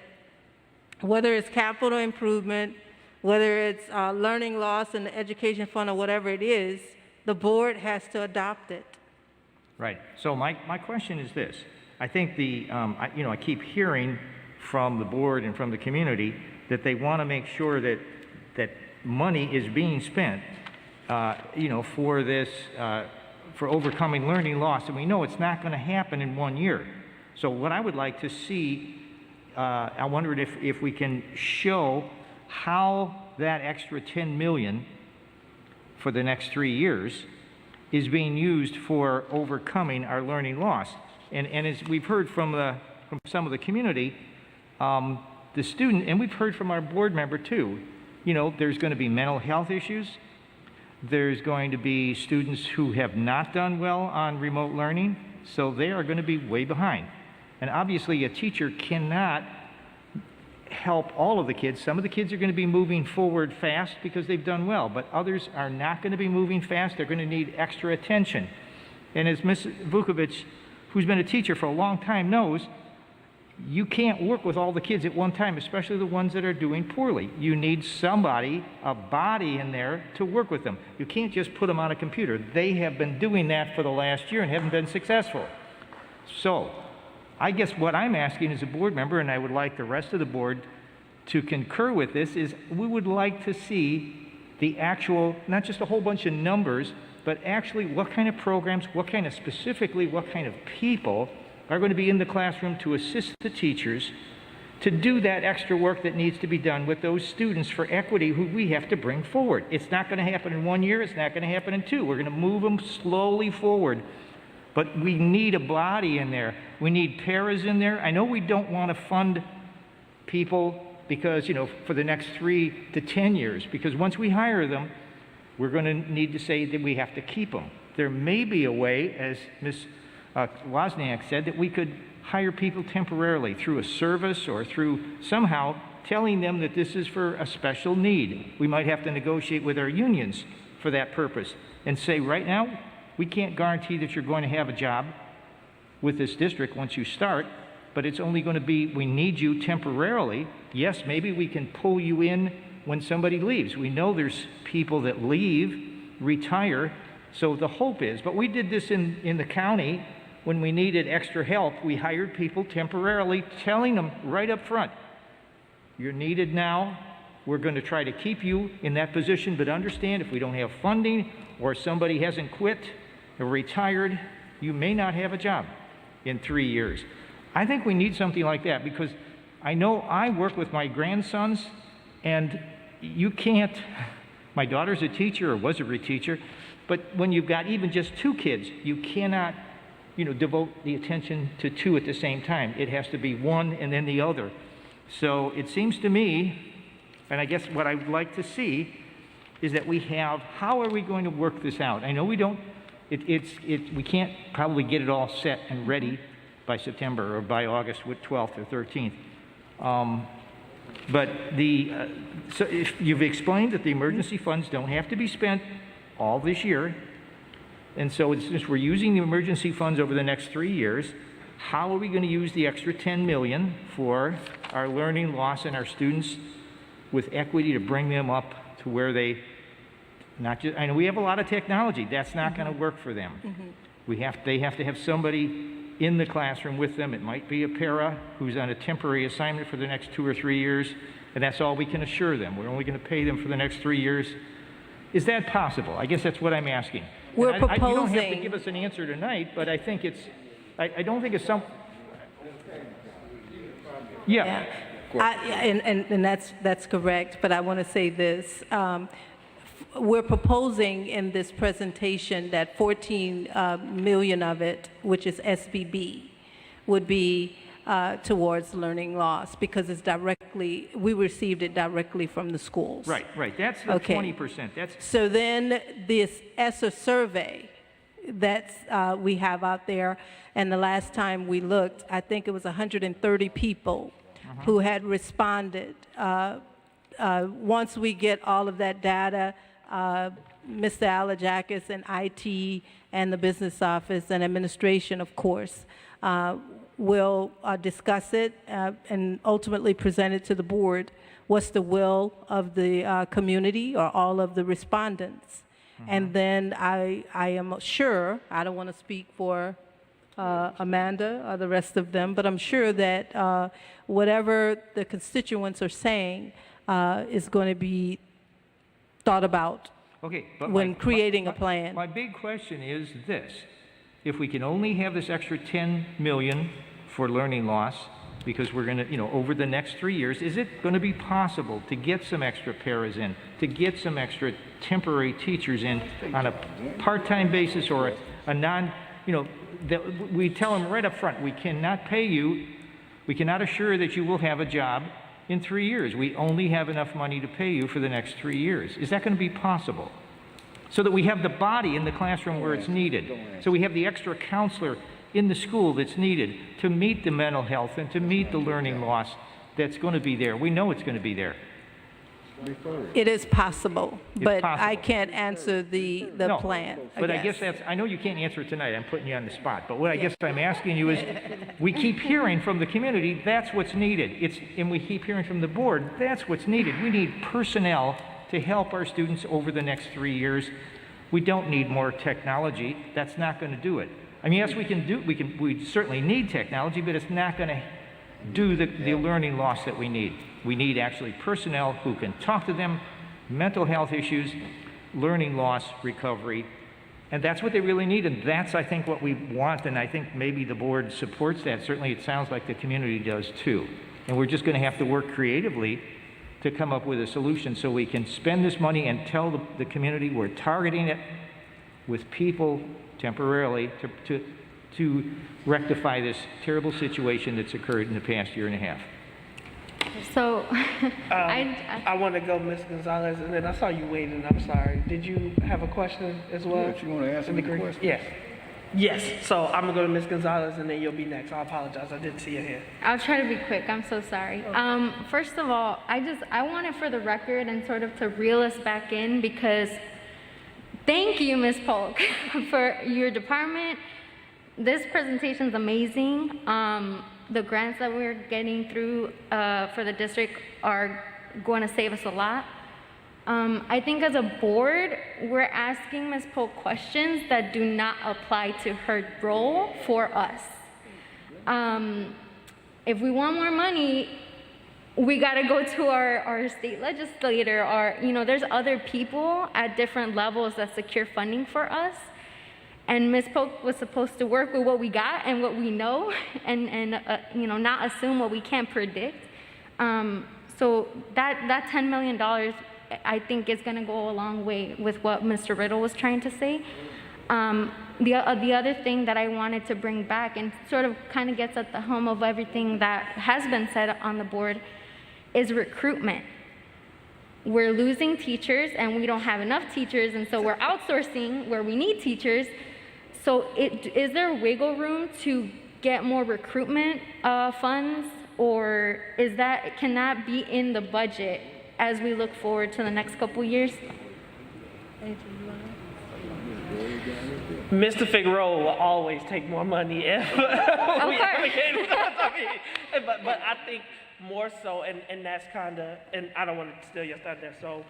whether it's capital improvement, whether it's learning loss in the education fund or whatever it is, the board has to adopt it. Right. So my question is this. I think I keep hearing from the board and from the community that they want to make sure that money is being spent, for this, for overcoming learning loss. And we know it's not going to happen in 1 year. So what I would like to see, I wondered if we can show how that extra $10 million for the next 3 years is being used for overcoming our learning loss. And as we've heard from some of the community, the student, and we've heard from our board member too, there's going to be mental health issues. There's going to be students who have not done well on remote learning, so they are going to be way behind. And obviously a teacher cannot help all of the kids. Some of the kids are going to be moving forward fast because they've done well, but others are not going to be moving fast. They're going to need extra attention. And as Ms. Vukovic, who's been a teacher for a long time, knows, you can't work with all the kids at one time, especially the ones that are doing poorly. You need somebody, a body in there to work with them. You can't just put them on a computer. They have been doing that for the last year and haven't been successful. So I guess what I'm asking as a board member, and I would like the rest of the board to concur with this, is we would like to see the actual, not just a whole bunch of numbers, but actually what kind of programs, what kind of people are going to be in the classroom to assist the teachers to do that extra work that needs to be done with those students for equity who we have to bring forward. It's not going to happen in 1 year. It's not going to happen in 2. We're going to move them slowly forward. But we need a body in there. We need paras in there. I know we don't want to fund people because, for the next 3 to 10 years, because once we hire them, we're going to need to say that we have to keep them. There may be a way, as Ms. Wozniak said, that we could hire people temporarily through a service or through somehow telling them that this is for a special need. We might have to negotiate with our unions for that purpose and say, right now, we can't guarantee that you're going to have a job with this district once you start, but it's only going to be, we need you temporarily. Yes, maybe we can pull you in when somebody leaves. We know there's people that leave, retire, so the hope is, but we did this in the county when we needed extra help. We hired people temporarily, telling them right up front, you're needed now. We're going to try to keep you in that position, but understand if we don't have funding or somebody hasn't quit or retired, you may not have a job in 3 years. I think we need something like that because I know I work with my grandsons and you can't, my daughter's a teacher or was a teacher, but when you've got even just 2 kids, you cannot, devote the attention to 2 at the same time. It has to be one and then the other. So it seems to me, and I guess what I would like to see is that we have, how are we going to work this out? I know we don't, we can't probably get it all set and ready by September or by August 12th or 13th. But so if you've explained that the emergency funds don't have to be spent all this year, and so since we're using the emergency funds over the next 3 years, how are we going to use the extra $10 million for our learning loss and our students with equity to bring them up to where they, not just, I know we have a lot of technology, that's not going to work for them. They have to have somebody in the classroom with them. It might be a para who's on a temporary assignment for the next 2 or 3 years, and that's all we can assure them. We're only going to pay them for the next 3 years. Is that possible? I guess that's what I'm asking. We're you don't have to proposing- give us an answer tonight, but I think it's, I don't think it's some, yeah. And that's correct, but I want to say this. We're proposing in this presentation that 14 million of it, which is SBB, would be towards learning loss because it's directly, we received it directly from the schools. Right. That's the Okay. 20%. That's So then this ESSA survey that we have out there, and the last time we looked, I think it was 130 people who had responded. Once we get all of that data, Mr. Alajakis and IT and the business office and administration, of course, will discuss it and ultimately present it to the board. What's the will of the community or all of the respondents? And then I am sure, I don't want to speak for Amanda or the rest of them, but I'm sure that whatever the constituents are saying is going to be thought about okay, but when creating a plan. My big question is this. If we can only have this extra 10 million for learning loss, because we're going to, over the next 3 years, is it going to be possible to get some extra paras in, to get some extra temporary teachers in on a part-time basis or a non, that we tell them right up front, we cannot pay you, we cannot assure that you will have a job in 3 years. We only have enough money to pay you for the next 3 years. Is that going to be possible? So that we have the body in the classroom where it's needed. So we have the extra counselor in the school that's needed to meet the mental health and to meet the learning loss that's going to be there. We know it's going to be there. It is possible, but I possible. can't answer the No, plan. but I guess that's, I know you can't answer it tonight, I'm putting you on the spot, but what I guess I'm asking you is, we keep hearing from the community, that's what's needed. And we keep hearing from the board, that's what's needed. We need personnel to help our students over the next 3 years. We don't need more technology, that's not going to do it. I mean, yes, we certainly need technology, but it's not going to do the learning loss that we need. We need actually personnel who can talk to them, mental health issues, learning loss, recovery, and that's what they really need, and that's, I think, what we want, and I think maybe the board supports that. Certainly, it sounds like the community does too. And we're just going to have to work creatively to come up with a solution so we can spend this money and tell the community we're targeting it with people temporarily to rectify this terrible situation that's occurred in the past year and a half. So, I want to go, Ms. Gonzalez, and then I saw you waiting. I'm sorry. Did you have a question as well? Yes, you want to ask me the question? Yes. Yes. So I'm going to go to Ms. Gonzalez, and then you'll be next. I apologize. I didn't see your hand. I'll try to be quick. I'm so sorry. First of all, I wanted for the record and sort of to reel us back in, because thank you, Ms. Polk, for your department. This presentation is amazing. The grants that we're getting through for the district are going to save us a lot. I think as a board, we're asking Ms. Polk questions that do not apply to her role for us. If we want more money, we got to go to our state legislator, or, there's other people at different levels that secure funding for us. And Ms. Polk was supposed to work with what we got and what we know, and not assume what we can't predict. So that $10 million, I think, is going to go a long way with what Mr. Riddle was trying to say. The other thing that I wanted to bring back, and sort of kind of gets at the home of everything that has been said on the board, is recruitment. We're losing teachers, and we don't have enough teachers, and so we're outsourcing where we need teachers. So is there wiggle room to get more recruitment funds, or can that be in the budget as we look forward to the next couple years? Mr. Figueroa will always take more money if we allocate. But I think more so, and that's kind of, and I don't want to steal your thunder, so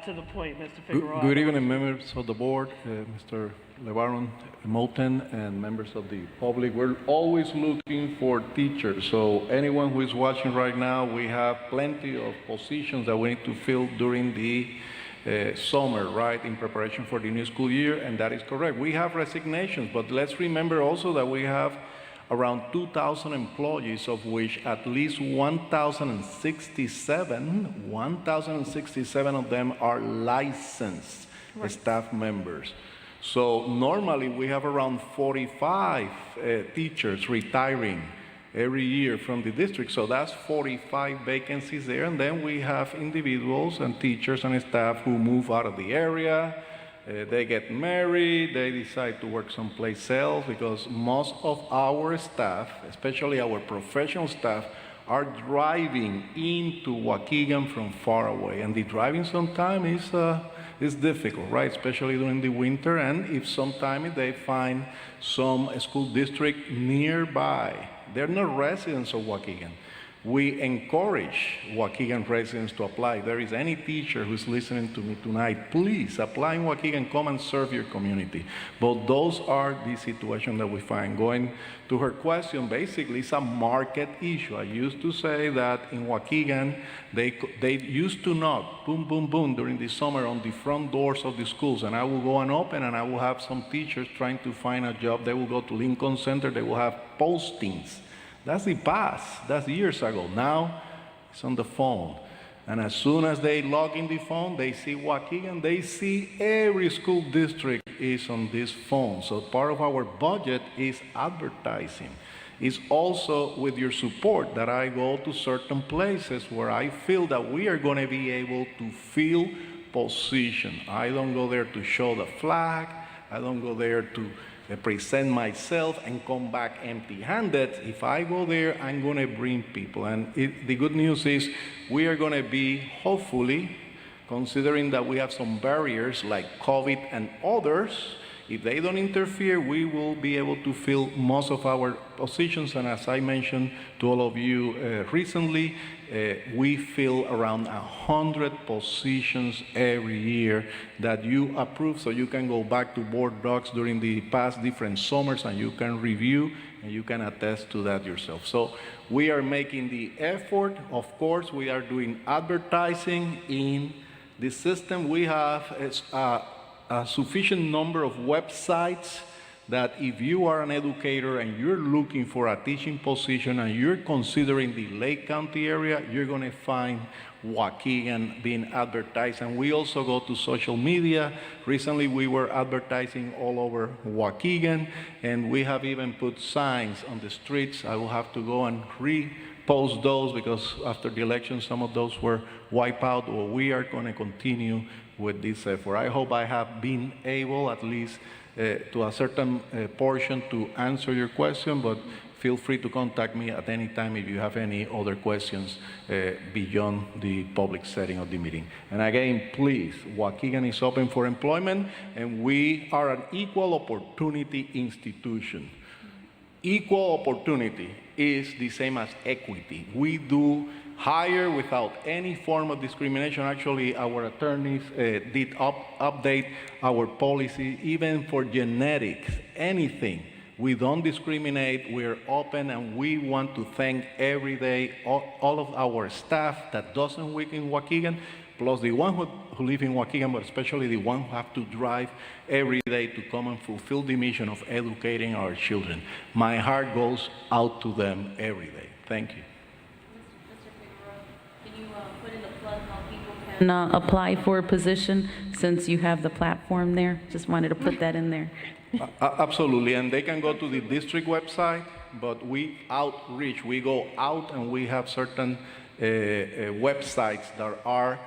to the point, Mr. Figueroa. Good evening, members of the board, Mr. LeBaron, Moulton, and members of the public. We're always looking for teachers, so anyone who is watching right now, we have plenty of positions that we need to fill during the summer, right, in preparation for the new school year, and that is correct. We have resignations, but let's remember also that we have around 2,000 employees, of which at least 1,067 of them are licensed staff members. So normally we have around 45 teachers retiring every year from the district. So that's 45 vacancies there. And then we have individuals and teachers and staff who move out of the area. They get married, they decide to work someplace else, because most of our staff, especially our professional staff, are driving into Waukegan from far away. And the driving sometimes is difficult, right? Especially during the winter, and if sometimes they find some school district nearby. They're not residents of Waukegan. We encourage Waukegan residents to apply. If there is any teacher who's listening to me tonight, please apply in Waukegan, come and serve your community. But those are the situations that we find. Going to her question, basically it's a market issue. I used to say that in Waukegan, they used to knock, boom, boom, boom, during the summer on the front doors of the schools, and I will go and open, and I will have some teachers trying to find a job. They will go to Lincoln Center, they will have postings. That's the past. That's years ago. Now, it's on the phone. And as soon as they log in the phone, they see Waukegan, they see every school district is on this phone. So part of our budget is advertising. It's also with your support that I go to certain places where I feel that we are going to be able to fill position. I don't go there to show the flag. I don't go there to present myself and come back empty-handed. If I go there, I'm going to bring people. And the good news is we are going to be, hopefully, considering that we have some barriers like COVID and others. If they don't interfere, we will be able to fill most of our positions. And as I mentioned to all of you recently, we fill around 100 positions every year that you approve, so you can go back to board docs during the past different summers and you can review and you can attest to that yourself. So we are making the effort. Of course, we are doing advertising in the system. We have a sufficient number of websites that if you are an educator and you're looking for a teaching position and you're considering the Lake County area, you're going to find Waukegan being advertised. And we also go to social media. Recently, we were advertising all over Waukegan, and we have even put signs on the streets. I will have to go and repost those because after the election, some of those were wiped out. Well, we are going to continue with this effort. I hope I have been able, at least to a certain portion, to answer your question, but feel free to contact me at any time if you have any other questions beyond the public setting of the meeting. And again, please, Waukegan is open for employment, and we are an equal opportunity institution. Equal opportunity is the same as equity. We do hire without any form of discrimination. Actually, our attorneys did update our policy, even for genetics, anything. We don't discriminate, we're open, and we want to thank every day all of our staff that doesn't work in Waukegan, plus the one who live in Waukegan, but especially the one who have to drive every day to come and fulfill the mission of educating our children. My heart goes out to them every day. Thank you. And apply for a position since you have the platform there? Just wanted to put that in there. Absolutely, and they can go to the district website, but we outreach. We go out and we have certain websites that are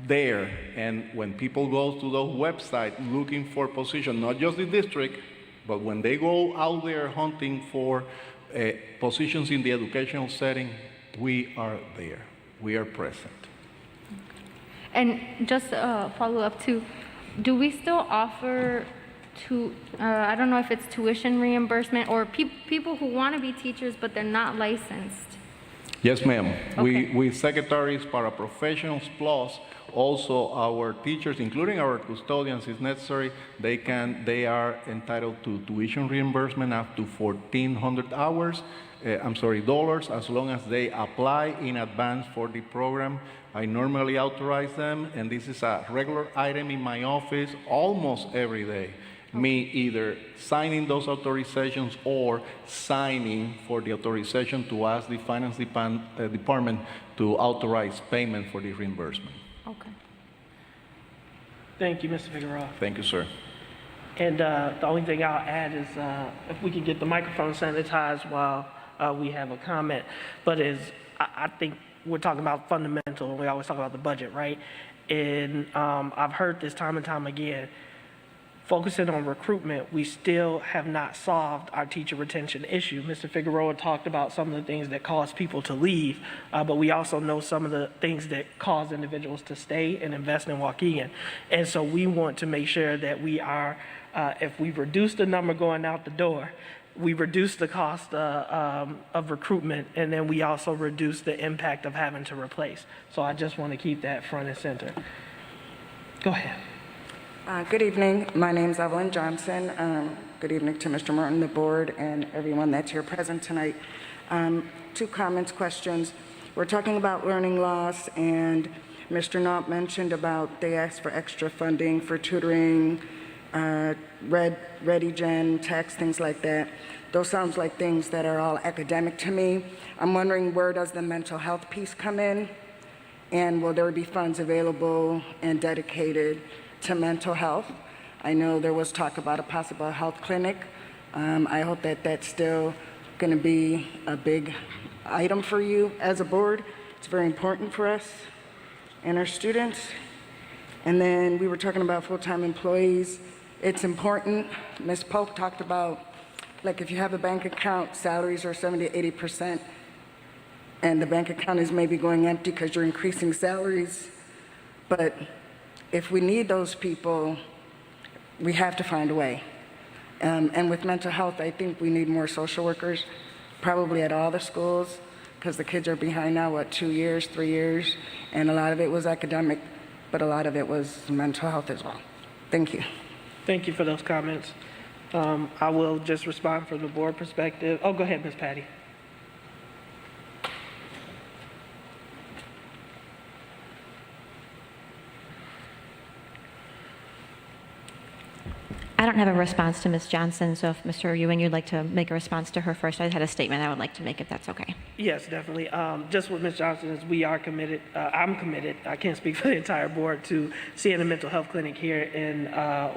there, and when people go to those websites looking for position, not just the district, but when they go out there hunting for positions in the educational setting, we are there. We are present. And just a follow-up too, do we still offer I don't know if it's tuition reimbursement or people who want to be teachers but they're not licensed? Yes, ma'am. Okay. We secretaries, paraprofessionals, plus also our teachers, including our custodians, if necessary, they are entitled to tuition reimbursement up to $1,400. dollars, as long as they apply in advance for the program. I normally authorize them, and this is a regular item in my office almost every day. Me either signing those authorizations or signing for the authorization to ask the finance department to authorize payment for the reimbursement. Okay. Thank you, Mr. Figueroa. Thank you, sir. And the only thing I'll add is if we could get the microphone sanitized while we have a comment. But I think we're talking about fundamental, and we always talk about the budget, right? And I've heard this time and time again, focusing on recruitment, we still have not solved our teacher retention issue. Mr. Figueroa talked about some of the things that cause people to leave, but we also know some of the things that cause individuals to stay and invest in Waukegan. And so we want to make sure that we are, if we reduce the number going out the door, we reduce the cost of recruitment, and then we also reduce the impact of having to replace. So I just want to keep that front and center. Go ahead. Good evening. My name is Evelyn Johnson. Good evening to Mr. Martin, the board, and everyone that's here present tonight. 2 comments, questions. We're talking about learning loss, and Mr. Knaupp mentioned about they asked for extra funding for tutoring, ReadyGen, text, things like that. Those sounds like things that are all academic to me. I'm wondering, where does the mental health piece come in? And will there be funds available and dedicated to mental health? I know there was talk about a possible health clinic. I hope that that's still going to be a big item for you as a board. It's very important for us and our students. And then we were talking about full-time employees. It's important. Ms. Polk talked about, like, if you have a bank account, salaries are 70 to 80%, and the bank account is maybe going empty because you're increasing salaries, but if we need those people, we have to find a way. And with mental health, I think we need more social workers, probably at all the schools, because the kids are behind now, 2 years, 3 years, and a lot of it was academic, but a lot of it was mental health as well. Thank you. Thank you for those comments. I will just respond from the board perspective. Oh, go ahead, Ms. Patty. I don't have a response to Ms. Johnson, so if Mr. Ewing, you'd like to make a response to her first, I had a statement I would like to make if that's okay. Yes, definitely. Just with Ms. Johnson is we are committed, I'm committed, I can't speak for the entire board, to seeing a mental health clinic here in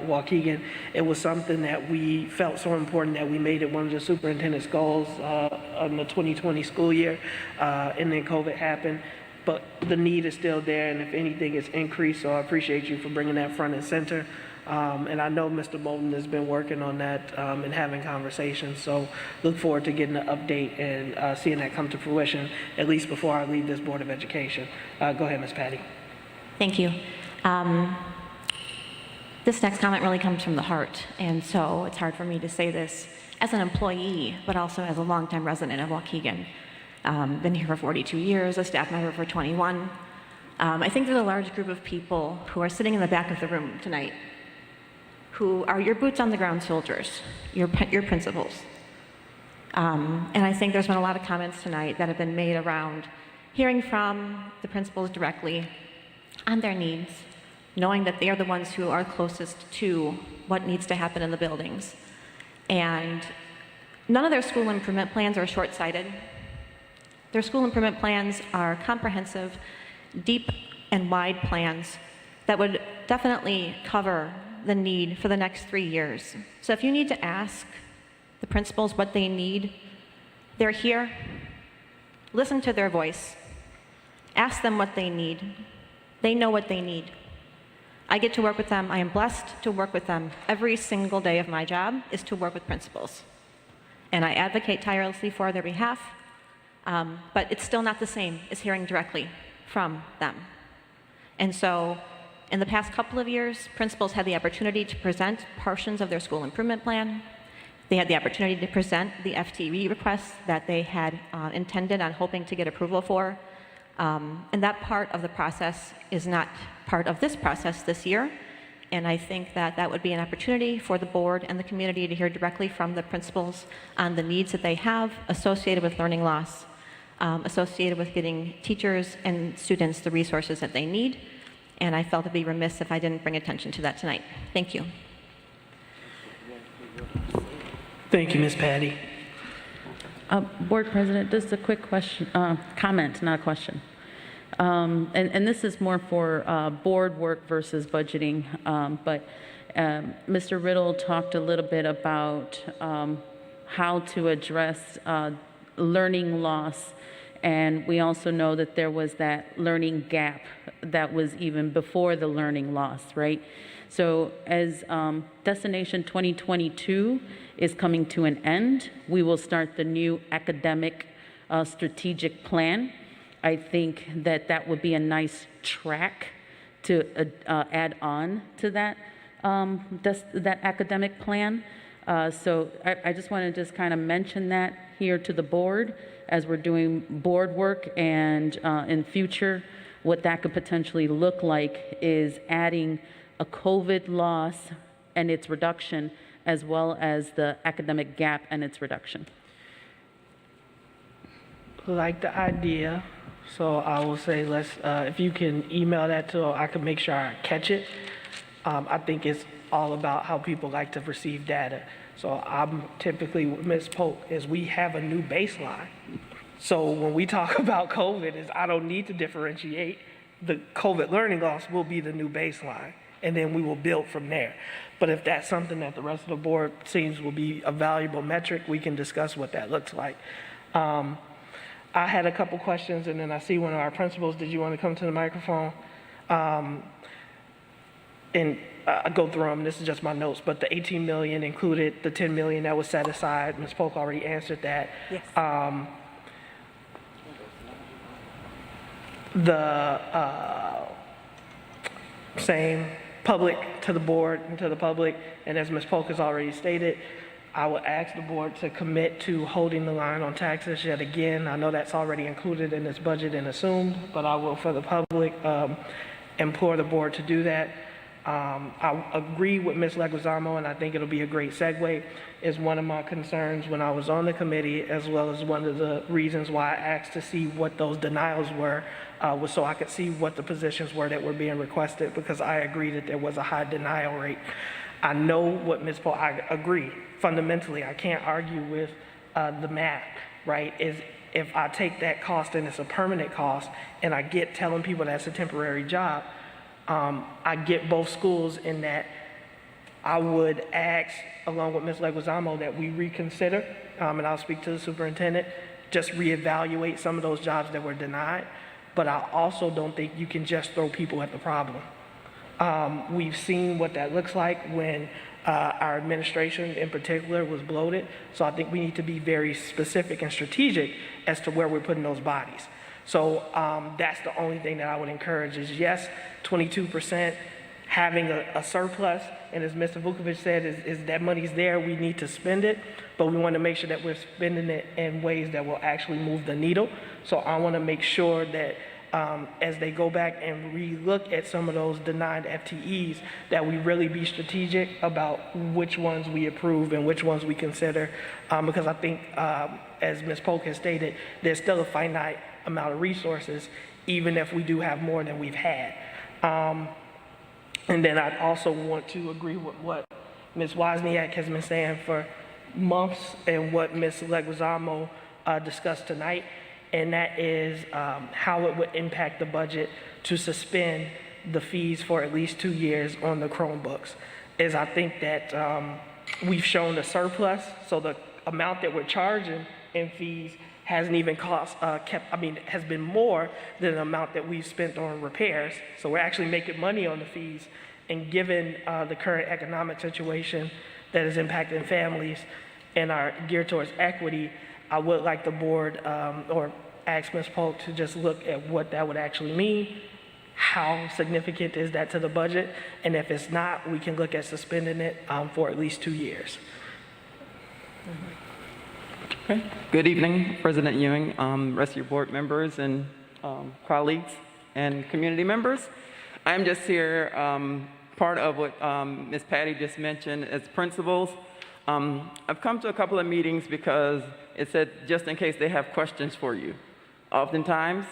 Waukegan. It was something that we felt so important that we made it one of the superintendent's goals in the 2020 school year, and then COVID happened. But the need is still there, and if anything, it's increased, so I appreciate you for bringing that front and center. And I know Mr. Bolden has been working on that and having conversations, so look forward to getting an update and seeing that come to fruition, at least before I leave this Board of Education. Go ahead, Ms. Patty. Thank you. This next comment really comes from the heart, and so it's hard for me to say this as an employee, but also as a longtime resident of Waukegan. Been here for 42 years, a staff member for 21. I think there's a large group of people who are sitting in the back of the room tonight who are your boots on the ground soldiers, your principals. And I think there's been a lot of comments tonight that have been made around hearing from the principals directly on their needs, knowing that they are the ones who are closest to what needs to happen in the buildings. And none of their school improvement plans are short-sighted. Their school improvement plans are comprehensive, deep and wide plans that would definitely cover the need for the next 3 years. So if you need to ask the principals what they need, they're here. Listen to their voice. Ask them what they need. They know what they need. I get to work with them. I am blessed to work with them. Every single day of my job is to work with principals. And I advocate tirelessly for their behalf, but it's still not the same as hearing directly from them. And so in the past couple of years, principals had the opportunity to present portions of their school improvement plan. They had the opportunity to present the FTE requests that they had intended on hoping to get approval for. And that part of the process is not part of this process this year. And I think that that would be an opportunity for the board and the community to hear directly from the principals on the needs that they have associated with learning loss, associated with getting teachers and students the resources that they need. And I felt it'd be remiss if I didn't bring attention to that tonight. Thank you. Thank you, Ms. Patty. Board President, just a quick question, comment, not a question. And this is more for board work versus budgeting, but Mr. Riddle talked a little bit about how to address learning loss, and we also know that there was that learning gap that was even before the learning loss, right? So as Destination 2022 is coming to an end, we will start the new academic strategic plan. I think that that would be a nice track to add on to that, that academic plan. So I just want to just kind of mention that here to the board as we're doing board work, and in future, what that could potentially look like is adding a COVID loss and its reduction, as well as the academic gap and its reduction. Like the idea, so I will say let's, if you can email that to, I can make sure I catch it. I think it's all about how people like to receive data. So I'm typically with Ms. Polk is we have a new baseline. So when we talk about COVID is I don't need to differentiate. The COVID learning loss will be the new baseline, and then we will build from there. But if that's something that the rest of the board seems will be a valuable metric, we can discuss what that looks like. I had a couple questions, and then I see one of our principals. Did you want to come to the microphone? And I'll go through them. This is just my notes, but the 18 million included the 10 million that was set aside. Ms. Polk already answered that. Yes. same, public to the board and to the public. And as Ms. Polk has already stated, I would ask the board to commit to holding the line on taxes yet again. I know that's already included in this budget and assumed, but I will, for the public, implore the board to do that. I agree with Ms. Leguizamo, and I think it'll be a great segue, is one of my concerns when I was on the committee, as well as one of the reasons why I asked to see what those denials were, was so I could see what the positions were that were being requested, because I agree that there was a high denial rate. I know what Ms. Polk, I agree, fundamentally, I can't argue with the math, right? Is if I take that cost and it's a permanent cost, and I get telling people that's a temporary job, I get both schools in that I would ask, along with Ms. Leguizamo, that we reconsider, and I'll speak to the superintendent, just reevaluate some of those jobs that were denied. But I also don't think you can just throw people at the problem. We've seen what that looks like when our administration in particular was bloated. So I think we need to be very specific and strategic as to where we're putting those bodies. So that's the only thing that I would encourage is, yes, 22% having a surplus, and as Mr. Vukovic said, is that money's there, we need to spend it, but we want to make sure that we're spending it in ways that will actually move the needle. So I want to make sure that as they go back and re-look at some of those denied FTEs, that we really be strategic about which ones we approve and which ones we consider, because I think, as Ms. Polk has stated, there's still a finite amount of resources, even if we do have more than we've had. And then I'd also want to agree with what Ms. Wozniak has been saying for months and what Ms. Leguizamo discussed tonight, and that is how it would impact the budget to suspend the fees for at least 2 years on the Chromebooks. Is I think that we've shown a surplus, so the amount that we're charging in fees hasn't even has been more than the amount that we've spent on repairs. So we're actually making money on the fees. And given the current economic situation that is impacting families and are geared towards equity, I would like the board or ask Ms. Polk to just look at what that would actually mean. How significant is that to the budget? And if it's not, we can look at suspending it for at least 2 years. Okay. Good evening, President Ewing, rest of your board members and colleagues and community members. I'm just here, part of what Ms. Patty just mentioned as principals. I've come to a couple of meetings because it said just in case they have questions for you. Oftentimes,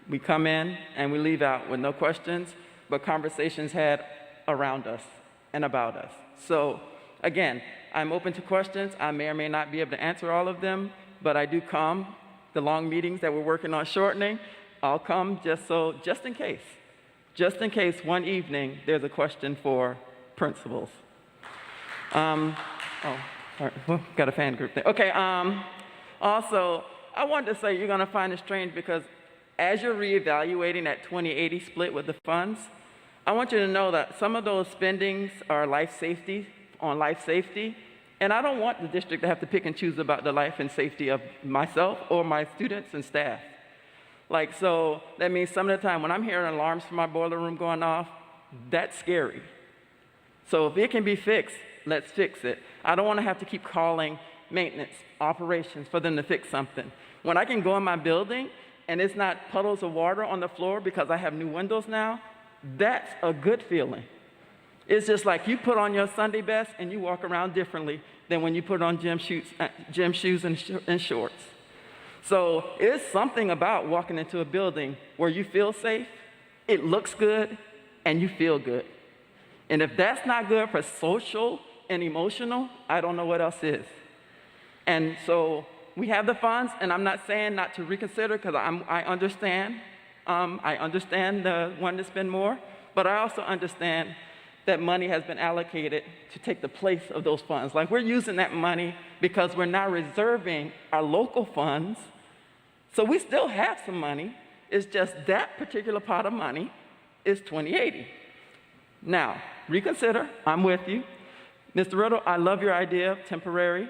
we come in and we leave out with no questions, but conversations had around us and about us. So again, I'm open to questions. I may or may not be able to answer all of them, but I do come. The long meetings that we're working on shortening, I'll come just in case. Just in case one evening there's a question for principals. Got a fan group there. Okay, also, I wanted to say you're gonna find it strange because as you're reevaluating that 20/80 split with the funds, I want you to know that some of those spendings are life safety, and I don't want the district to have to pick and choose about the life and safety of myself or my students and staff. Like, so that means some of the time when I'm hearing alarms from my boiler room going off, that's scary. So if it can be fixed, let's fix it. I don't want to have to keep calling maintenance, operations for them to fix something. When I can go in my building and it's not puddles of water on the floor because I have new windows now, that's a good feeling. It's just like you put on your Sunday best and you walk around differently than when you put on gym shoes and shorts. So it's something about walking into a building where you feel safe, it looks good, and you feel good. And if that's not good for social and emotional, I don't know what else is. And so we have the funds, and I'm not saying not to reconsider because I understand. I understand the one to spend more, but I also understand that money has been allocated to take the place of those funds. Like, we're using that money because we're now reserving our local funds. So we still have some money. It's just that particular pot of money is 20/80. Now, reconsider. I'm with you. Mr. Riddle, I love your idea of temporary.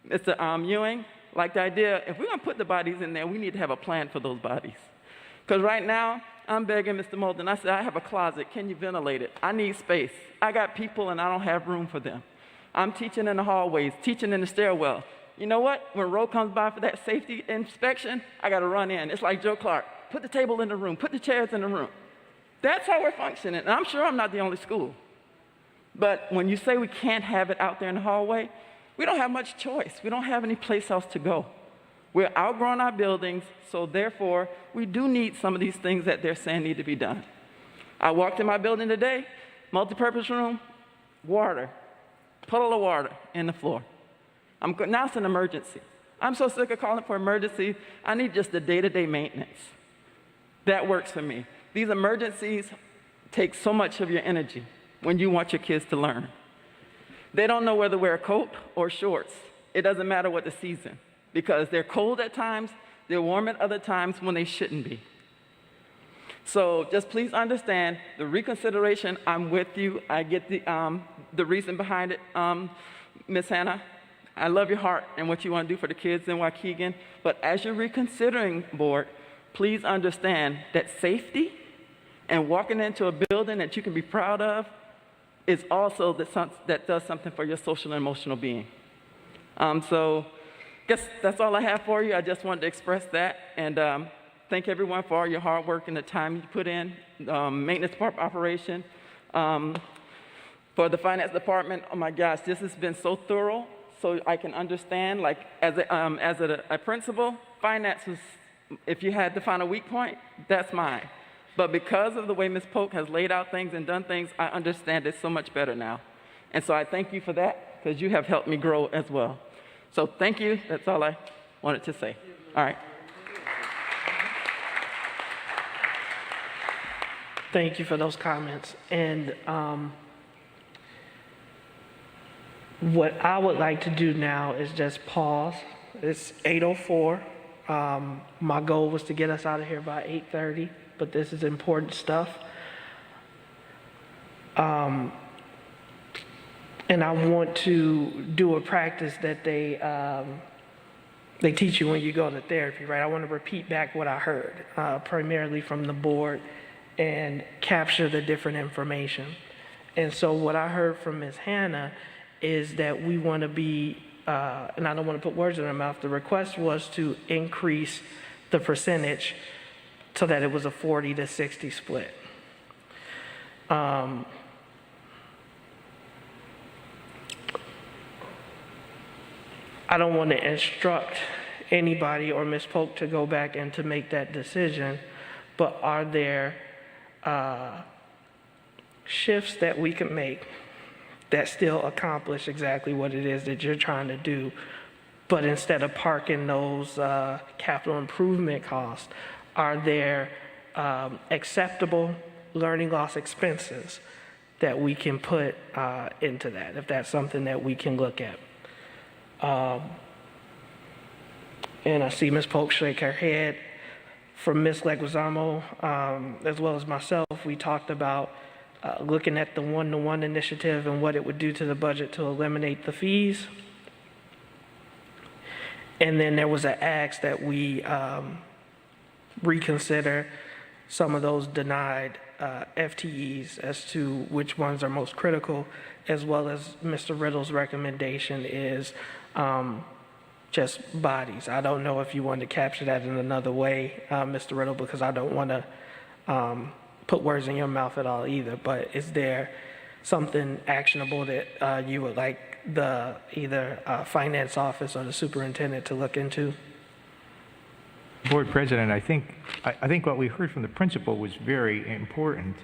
Mr. Ewing, like the idea, if we're going to put the bodies in there, we need to have a plan for those bodies. Because right now, I'm begging Mr. Molden. I said, I have a closet. Can you ventilate it? I need space. I got people and I don't have room for them. I'm teaching in the hallways, teaching in the stairwell. You know what? When roll comes by for that safety inspection, I got to run in. It's like Joe Clark. Put the table in the room. Put the chairs in the room. That's how we're functioning. And I'm sure I'm not the only school. But when you say we can't have it out there in the hallway, we don't have much choice. We don't have any place else to go. We're outgrowing our buildings, so therefore, we do need some of these things that they're saying need to be done. I walked in my building today, multipurpose room, water, puddle of water in the floor. Now it's an emergency. I'm so sick of calling for emergencies. I need just the day-to-day maintenance. That works for me. These emergencies take so much of your energy when you want your kids to learn. They don't know whether to wear a coat or shorts. It doesn't matter what the season, because they're cold at times, they're warm at other times when they shouldn't be. So just please understand the reconsideration. I'm with you. I get the reason behind it, Ms. Hannah. I love your heart and what you want to do for the kids in Waukegan. But as you're reconsidering, board, please understand that safety and walking into a building that you can be proud of is also that does something for your social and emotional being. So I guess that's all I have for you. I just wanted to express that. And thank everyone for all your hard work and the time you put in. Maintenance department operation. For the finance department, oh my gosh, this has been so thorough. So I can understand, like, as a principal, finance was, if you had to find a weak point, that's mine. But because of the way Ms. Polk has laid out things and done things, I understand it so much better now. And so I thank you for that, because you have helped me grow as well. So thank you. That's all I wanted to say. All right. Thank you for those comments. And what I would like to do now is just pause. It's 8:04. My goal was to get us out of here by 8:30, but this is important stuff. And I want to do a practice that they teach you when you go to therapy, right? I want to repeat back what I heard, primarily from the board, and capture the different information. And so what I heard from Ms. Hannah is that we want to be, and I don't want to put words in her mouth, the request was to increase the percentage so that it was a 40-60 split. I don't want to instruct anybody or Ms. Polk to go back and to make that decision, but are there shifts that we can make that still accomplish exactly what it is that you're trying to do, but instead of parking those capital improvement costs, are there acceptable learning loss expenses that we can put into that, if that's something that we can look at? And I see Ms. Polk shake her head. From Ms. Leguizamo, as well as myself, we talked about looking at the one-to-one initiative and what it would do to the budget to eliminate the fees. And then there was an ask that we reconsider some of those denied FTEs as to which ones are most critical, as well as Mr. Riddle's recommendation is just bodies. I don't know if you want to capture that in another way, Mr. Riddle, because I don't want to put words in your mouth at all either, but is there something actionable that you would like the either finance office or the superintendent to look into? Board President, I think what we heard from the principal was very important,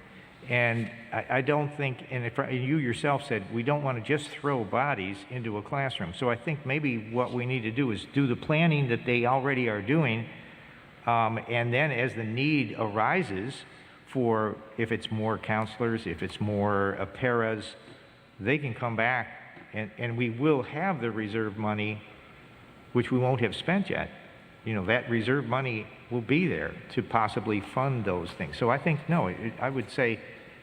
and I don't think, and if you yourself said, we don't want to just throw bodies into a classroom. So I think maybe what we need to do is do the planning that they already are doing, and then as the need arises for, if it's more counselors, if it's more paras, they can come back, and we will have the reserve money, which we won't have spent yet. You know, that reserve money will be there to possibly fund those things. So I think, no, I would say,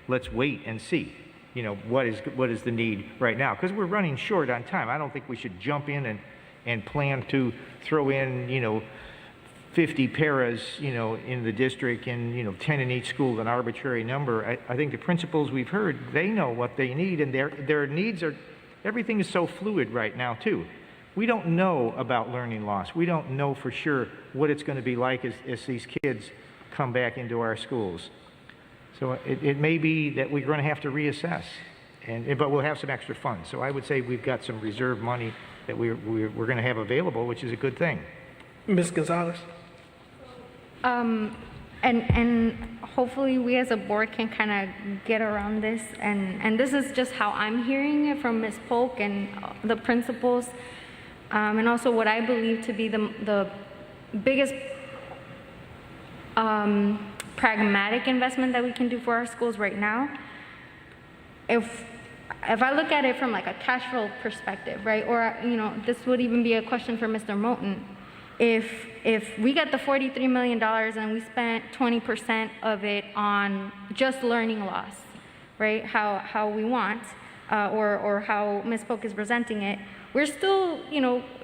let's wait and see, you know, what is the need right now? Because we're running short on time. I don't think we should jump in and plan to throw in, you know, 50 paras, in the district and, 10 in each school, an arbitrary number. I think the principals we've heard, they know what they need, and their needs are, everything is so fluid right now too. We don't know about learning loss. We don't know for sure what it's going to be like as these kids come back into our schools. So it may be that we're going to have to reassess, but we'll have some extra funds. So I would say we've got some reserve money that we're going to have available, which is a good thing. Ms. Gonzalez? And hopefully we as a board can kind of get around this. And this is just how I'm hearing it from Ms. Polk and the principals. And also what I believe to be the biggest pragmatic investment that we can do for our schools right now. If I look at it from like a cash flow perspective, right? Or, this would even be a question for Mr. Moten. If we get the $43 million and we spent 20% of it on just learning loss, right? How we want, or how Ms. Polk is presenting it, we're still,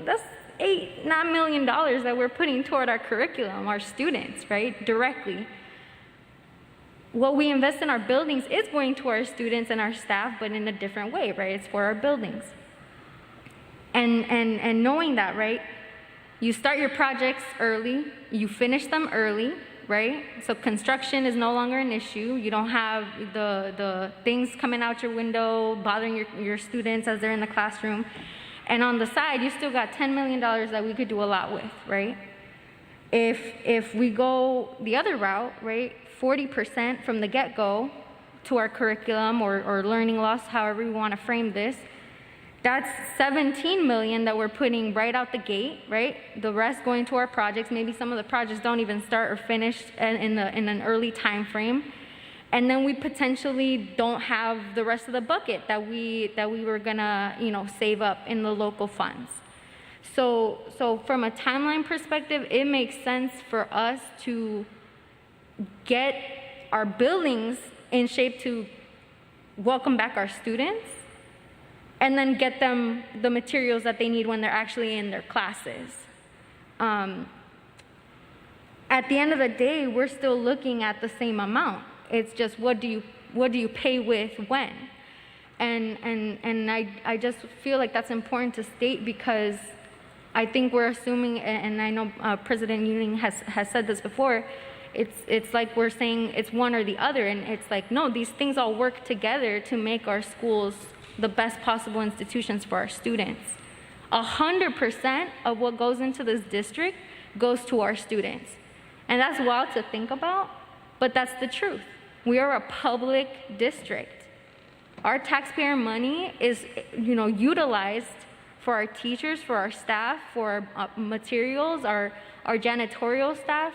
that's $9 million that we're putting toward our curriculum, our students, right? Directly. What we invest in our buildings is going to our students and our staff, but in a different way, right? It's for our buildings. And knowing that, right? You start your projects early, you finish them early, right? So construction is no longer an issue. You don't have the things coming out your window, bothering your students as they're in the classroom. And on the side, you still got $10 million that we could do a lot with, right? If we go the other route, right, 40% from the get-go to our curriculum or learning loss, however we want to frame this, that's $17 million that we're putting right out the gate, right? The rest going to our projects. Maybe some of the projects don't even start or finish in an early time frame. And then we potentially don't have the rest of the bucket that we were gonna, save up in the local funds. So from a timeline perspective, it makes sense for us to get our buildings in shape to welcome back our students, and then get them the materials that they need when they're actually in their classes. At the end of the day, we're still looking at the same amount. It's just what do you pay with when? And I just feel like that's important to state, because I think we're assuming, and I know President Ewing has said this before, it's like we're saying it's one or the other, and it's like, no, these things all work together to make our schools the best possible institutions for our students. 100% of what goes into this district goes to our students. And that's wild to think about, but that's the truth. We are a public district. Our taxpayer money is, utilized for our teachers, for our staff, for our materials, our janitorial staff.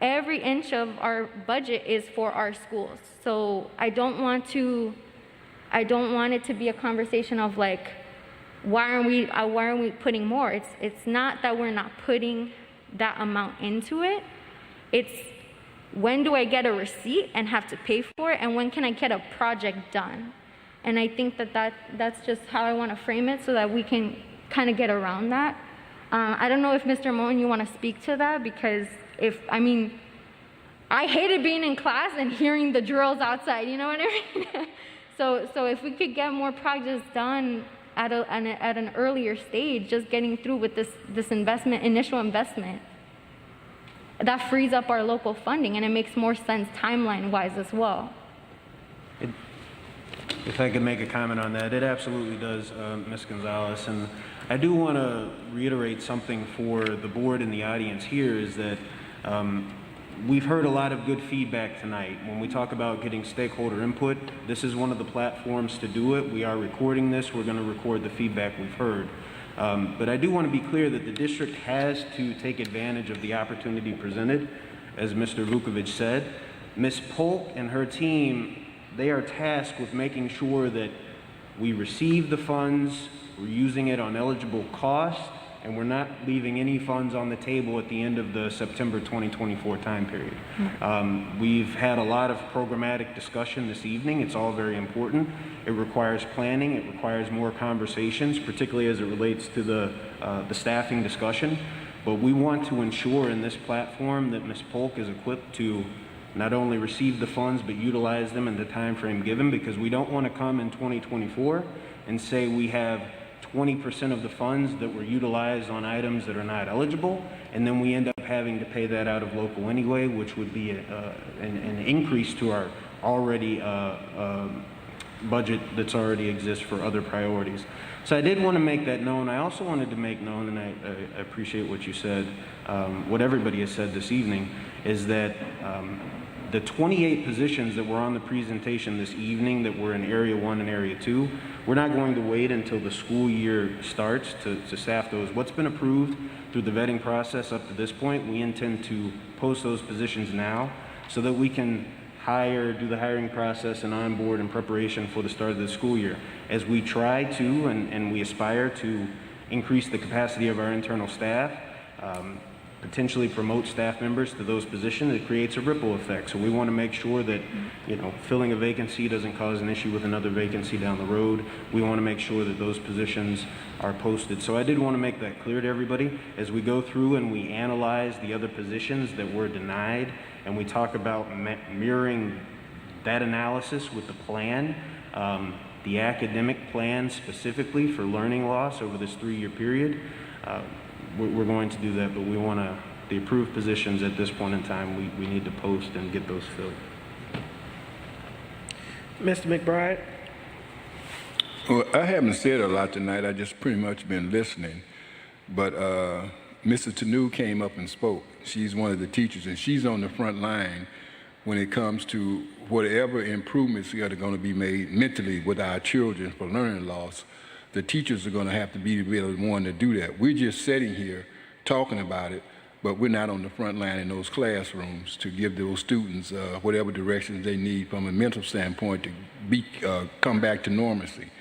Every inch of our budget is for our schools. So I don't want it to be a conversation of like, why aren't we putting more? It's not that we're not putting that amount into it. It's when do I get a receipt and have to pay for it, and when can I get a project done? And I think that's just how I want to frame it, so that we can kind of get around that. I don't know if Mr. Moten, you want to speak to that, because I hated being in class and hearing the drills outside, you know what I mean? So if we could get more projects done at an earlier stage, just getting through with this initial investment, that frees up our local funding, and it makes more sense timeline-wise as well. If I could make a comment on that, it absolutely does, Ms. Gonzalez. And I do want to reiterate something for the board and the audience here, is that we've heard a lot of good feedback tonight. When we talk about getting stakeholder input, this is one of the platforms to do it. We are recording this. We're going to record the feedback we've heard. But I do want to be clear that the district has to take advantage of the opportunity presented, as Mr. Vukovic said. Ms. Polk and her team, they are tasked with making sure that we receive the funds, we're using it on eligible costs, and we're not leaving any funds on the table at the end of the September 2024 time period. We've had a lot of programmatic discussion this evening. It's all very important. It requires planning. It requires more conversations, particularly as it relates to the staffing discussion. But we want to ensure in this platform that Ms. Polk is equipped to not only receive the funds, but utilize them in the time frame given, because we don't want to come in 2024 and say we have 20% of the funds that were utilized on items that are not eligible, and then we end up having to pay that out of local anyway, which would be an increase to our already budget that's already exists for other priorities. So I did want to make that known. I also wanted to make known, and I appreciate what you said, what everybody has said this evening, is that the 28 positions that were on the presentation this evening that were in Area 1 and Area 2, we're not going to wait until the school year starts to staff those. What's been approved through the vetting process up to this point, we intend to post those positions now so that we can do the hiring process and onboard in preparation for the start of the school year. As we try to and we aspire to increase the capacity of our internal staff, potentially promote staff members to those positions, it creates a ripple effect. So we want to make sure that, filling a vacancy doesn't cause an issue with another vacancy down the road. We want to make sure that those positions are posted. So I did want to make that clear to everybody as we go through and we analyze the other positions that were denied, and we talk about mirroring that analysis with the plan, the academic plan specifically for learning loss over this 3-year period. We're going to do that, but we want to, the approved positions at this point in time, we need to post and get those filled. Mr. McBride? Well, I haven't said a lot tonight. I just pretty much been listening. But Mrs. Tanu came up and spoke. She's one of the teachers, and she's on the front line when it comes to whatever improvements are going to be made mentally with our children for learning loss. The teachers are going to have to be the one to do that. We're just sitting here talking about it, but we're not on the front line in those classrooms to give those students whatever directions they need from a mental standpoint to come back to normalcy.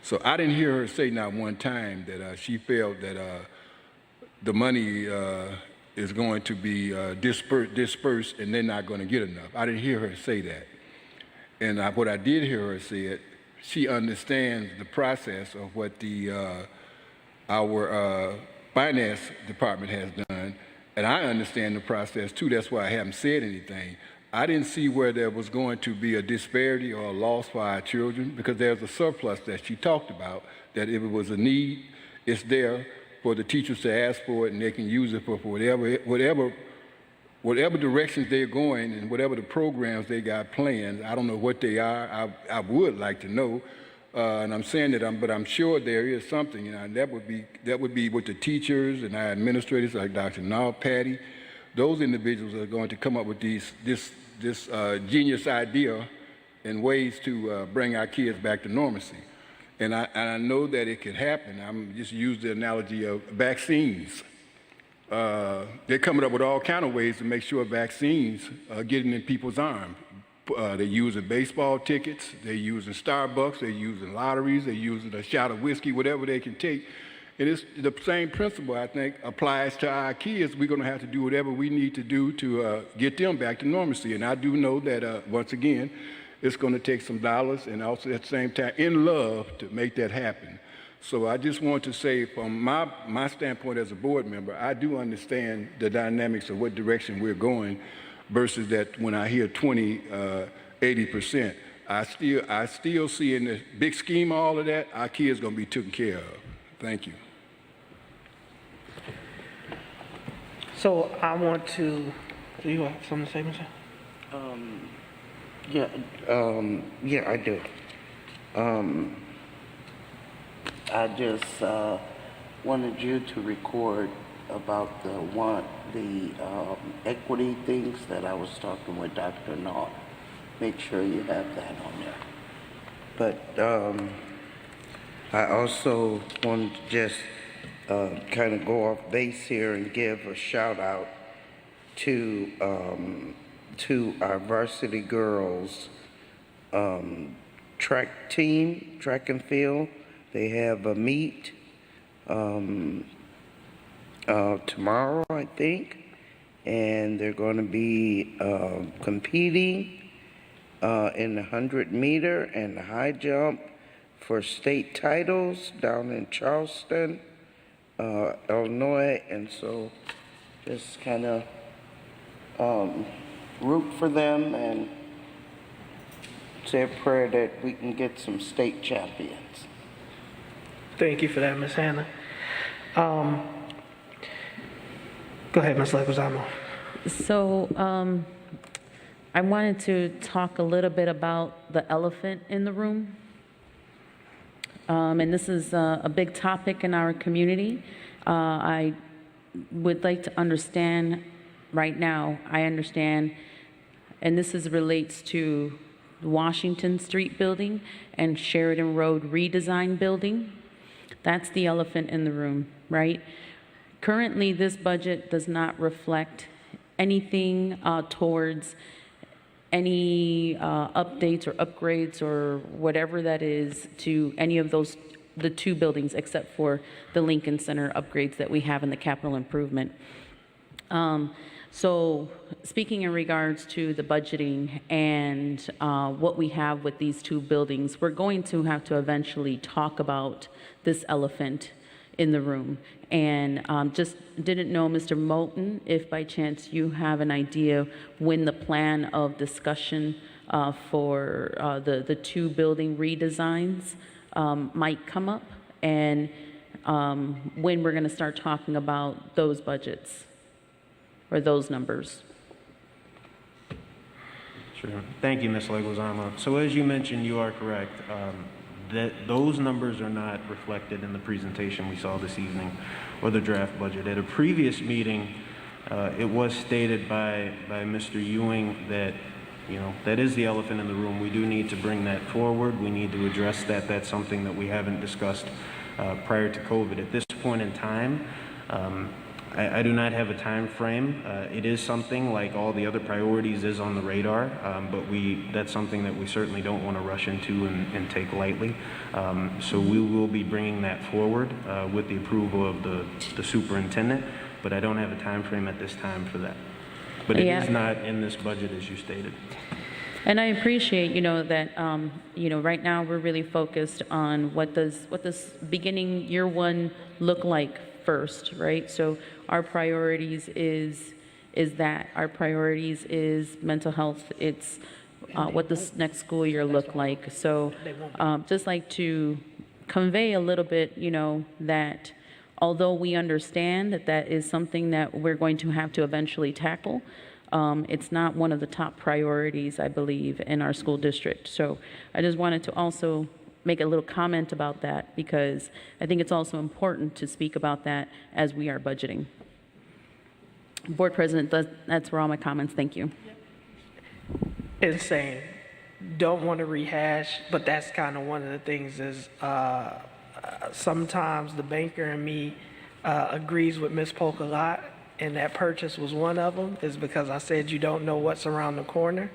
So I didn't hear her say not one time that she felt that the money is going to be dispersed and they're not going to get enough. I didn't hear her say that. And what I did hear her say, she understands the process of what our finance department has done, and I understand the process too. That's why I haven't said anything. I didn't see where there was going to be a disparity or a loss for our children, because there's a surplus that she talked about, that if it was a need, it's there for the teachers to ask for it, and they can use it for whatever directions they're going and whatever the programs they got planned. I don't know what they are. I would like to know, and I'm saying that, but I'm sure there is something. And that would be with the teachers and our administrators like Dr. Nall, Patty. Those individuals are going to come up with this genius idea and ways to bring our kids back to normalcy. And I know that it could happen. I'm just use the analogy of vaccines. They're coming up with all kind of ways to make sure vaccines are getting in people's arms. They're using baseball tickets, they're using Starbucks, they're using lotteries, they're using a shot of whiskey, whatever they can take. And it's the same principle, I think, applies to our kids. We're going to have to do whatever we need to do to get them back to normalcy. And I do know that, once again, it's going to take some dollars and also at the same time in love to make that happen. So I just want to say, from my standpoint as a board member, I do understand the dynamics of what direction we're going versus that when I hear 80%. I still see in the big scheme of all of that, our kids going to be taken care of. Thank you. So I want to, do you have something to say, Mr.? Yeah, I do. I just wanted you to record about the equity things that I was talking with Dr. Nall. Make sure you have that on there. But I also wanted to just kind of go off base here and give a shout out to our varsity girls track team, track and field. They have a meet tomorrow, I think, and they're going to be competing in the 100-meter and the high jump for state titles down in Charleston Illinois, and so just kind of root for them and say a prayer that we can get some state champions. Thank you for that, Ms. Hannah. Go ahead, Ms. Leguizamo. So I wanted to talk a little bit about the elephant in the room. And this is a big topic in our community. I would like to understand right now, I understand, and this relates to the Washington Street building and Sheridan Road redesign building. That's the elephant in the room, right? Currently, this budget does not reflect anything towards any updates or upgrades or whatever that is to any of those, the two buildings, except for the Lincoln Center upgrades that we have in the capital improvement. So speaking in regards to the budgeting and what we have with these two buildings, we're going to have to eventually talk about this elephant in the room. And just didn't know, Mr. Moulton, if by chance you have an idea when the plan of discussion for the two building redesigns might come up, and when we're going to start talking about those budgets or those numbers. Sure. Thank you, Ms. Leguizamo. So as you mentioned, you are correct. That those numbers are not reflected in the presentation we saw this evening or the draft budget. At a previous meeting, it was stated by Mr. Ewing that, you know, that is the elephant in the room. We do need to bring that forward. We need to address that. That's something that we haven't discussed prior to COVID. At this point in time, I do not have a time frame. It is something, like all the other priorities, is on the radar, but that's something that we certainly don't want to rush into and take lightly. So we will be bringing that forward with the approval of the superintendent, but I don't have a time frame at this time for that. But it is not in this budget, as you stated. And I appreciate, you know, that, you know, right now we're really focused on what does beginning year one look like first, right? So our priorities is that. Our priorities is mental health. It's what this next school year look like. So just like to convey a little bit, you know, that although we understand that that is something that we're going to have to eventually tackle, it's not one of the top priorities, I believe, in our school district. So I just wanted to also make a little comment about that, because I think it's also important to speak about that as we are budgeting. Board President, that's where all my comments. Thank you. Insane. Don't want to rehash, but that's kind of one of the things is sometimes the banker and me agrees with Ms. Polk a lot, and that purchase was one of them, is because I said you don't know what's around the corner.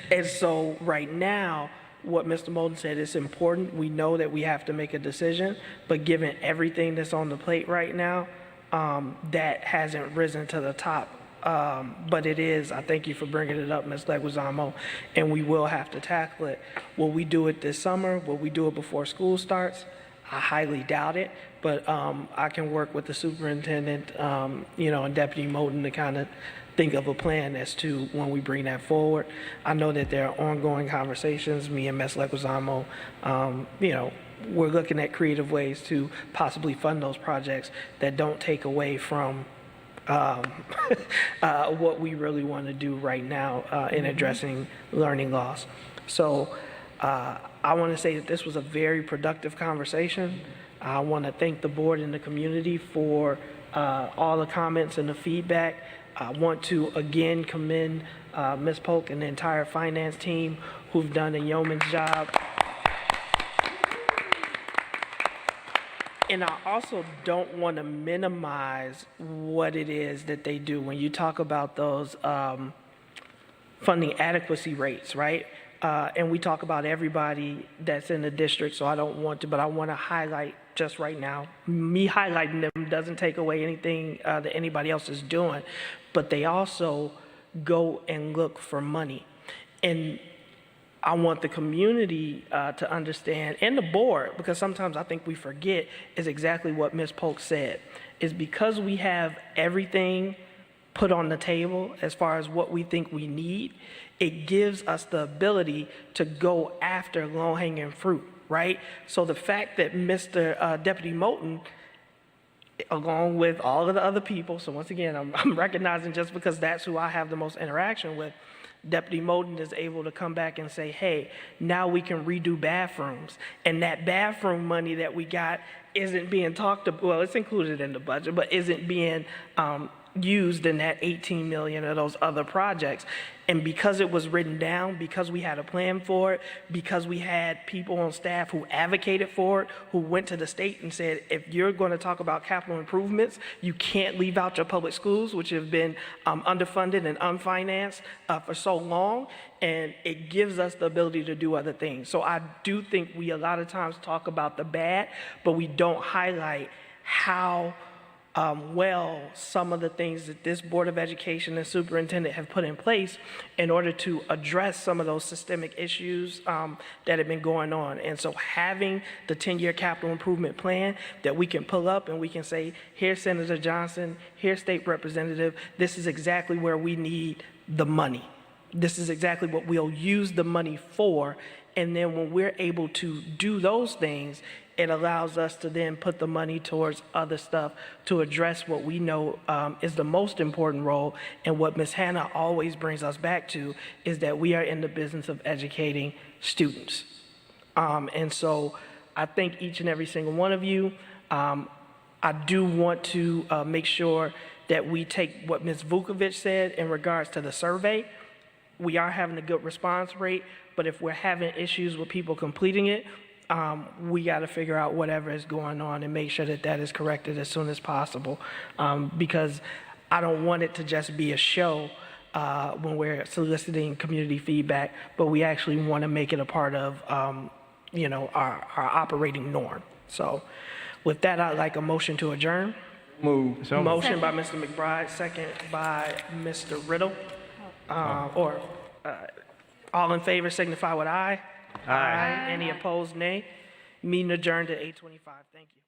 And so right now, what Mr. Moulton said is important. We know that we have to make a decision, but given everything that's on the plate right now, that hasn't risen to the top. But it is, I thank you for bringing it up, Ms. Leguizamo, and we will have to tackle it. Will we do it this summer? Will we do it before school starts? I highly doubt it, but I can work with the superintendent, you know, and Deputy Moulton to kind of think of a plan as to when we bring that forward. I know that there are ongoing conversations, me and Ms. Leguizamo, you know, we're looking at creative ways to possibly fund those projects that don't take away from what we really want to do right now in addressing learning loss. So I want to say that this was a very productive conversation. I want to thank the board and the community for all the comments and the feedback. I want to again commend Ms. Polk and the entire finance team who've done a yeoman's job. And I also don't want to minimize what it is that they do. When you talk about those funding adequacy rates, right? And we talk about everybody that's in the district, so I don't want to, but I want to highlight just right now, me highlighting them doesn't take away anything that anybody else is doing, but they also go and look for money. And I want the community to understand, and the board, because sometimes I think we forget, is exactly what Ms. Polk said, is because we have everything put on the table as far as what we think we need, it gives us the ability to go after low-hanging fruit, right? So the fact that Mr. Deputy Moulton, along with all of the other people, so once again, I'm recognizing just because that's who I have the most interaction with, Deputy Moulton is able to come back and say, hey, now we can redo bathrooms. And that bathroom money that we got isn't being talked about, well, it's included in the budget, but isn't being used in that 18 million of those other projects. And because it was written down, because we had a plan for it, because we had people on staff who advocated for it, who went to the state and said, if you're going to talk about capital improvements, you can't leave out your public schools, which have been underfunded and unfinanced for so long, and it gives us the ability to do other things. So I do think we a lot of times talk about the bad, but we don't highlight how well some of the things that this Board of Education and Superintendent have put in place in order to address some of those systemic issues that have been going on. And so having the 10-year capital improvement plan that we can pull up and we can say, here's Senator Johnson, here's State Representative, this is exactly where we need the money. This is exactly what we'll use the money for. And then when we're able to do those things, it allows us to then put the money towards other stuff to address what we know is the most important role. And what Ms. Hannah always brings us back to is that we are in the business of educating students. And so I thank each and every single one of you. I do want to make sure that we take what Ms. Vukovic said in regards to the survey. We are having a good response rate, but if we're having issues with people completing it, we got to figure out whatever is going on and make sure that that is corrected as soon as possible, because I don't want it to just be a show when we're soliciting community feedback, but we actually want to make it a part of our operating norm. So with that, I'd like a motion to adjourn. Move. So Motion by Mr. McBride, second by Mr. Riddle. All in favor signify with aye. Aye. Any opposed, nay. Meeting adjourned at 8:25. Thank you.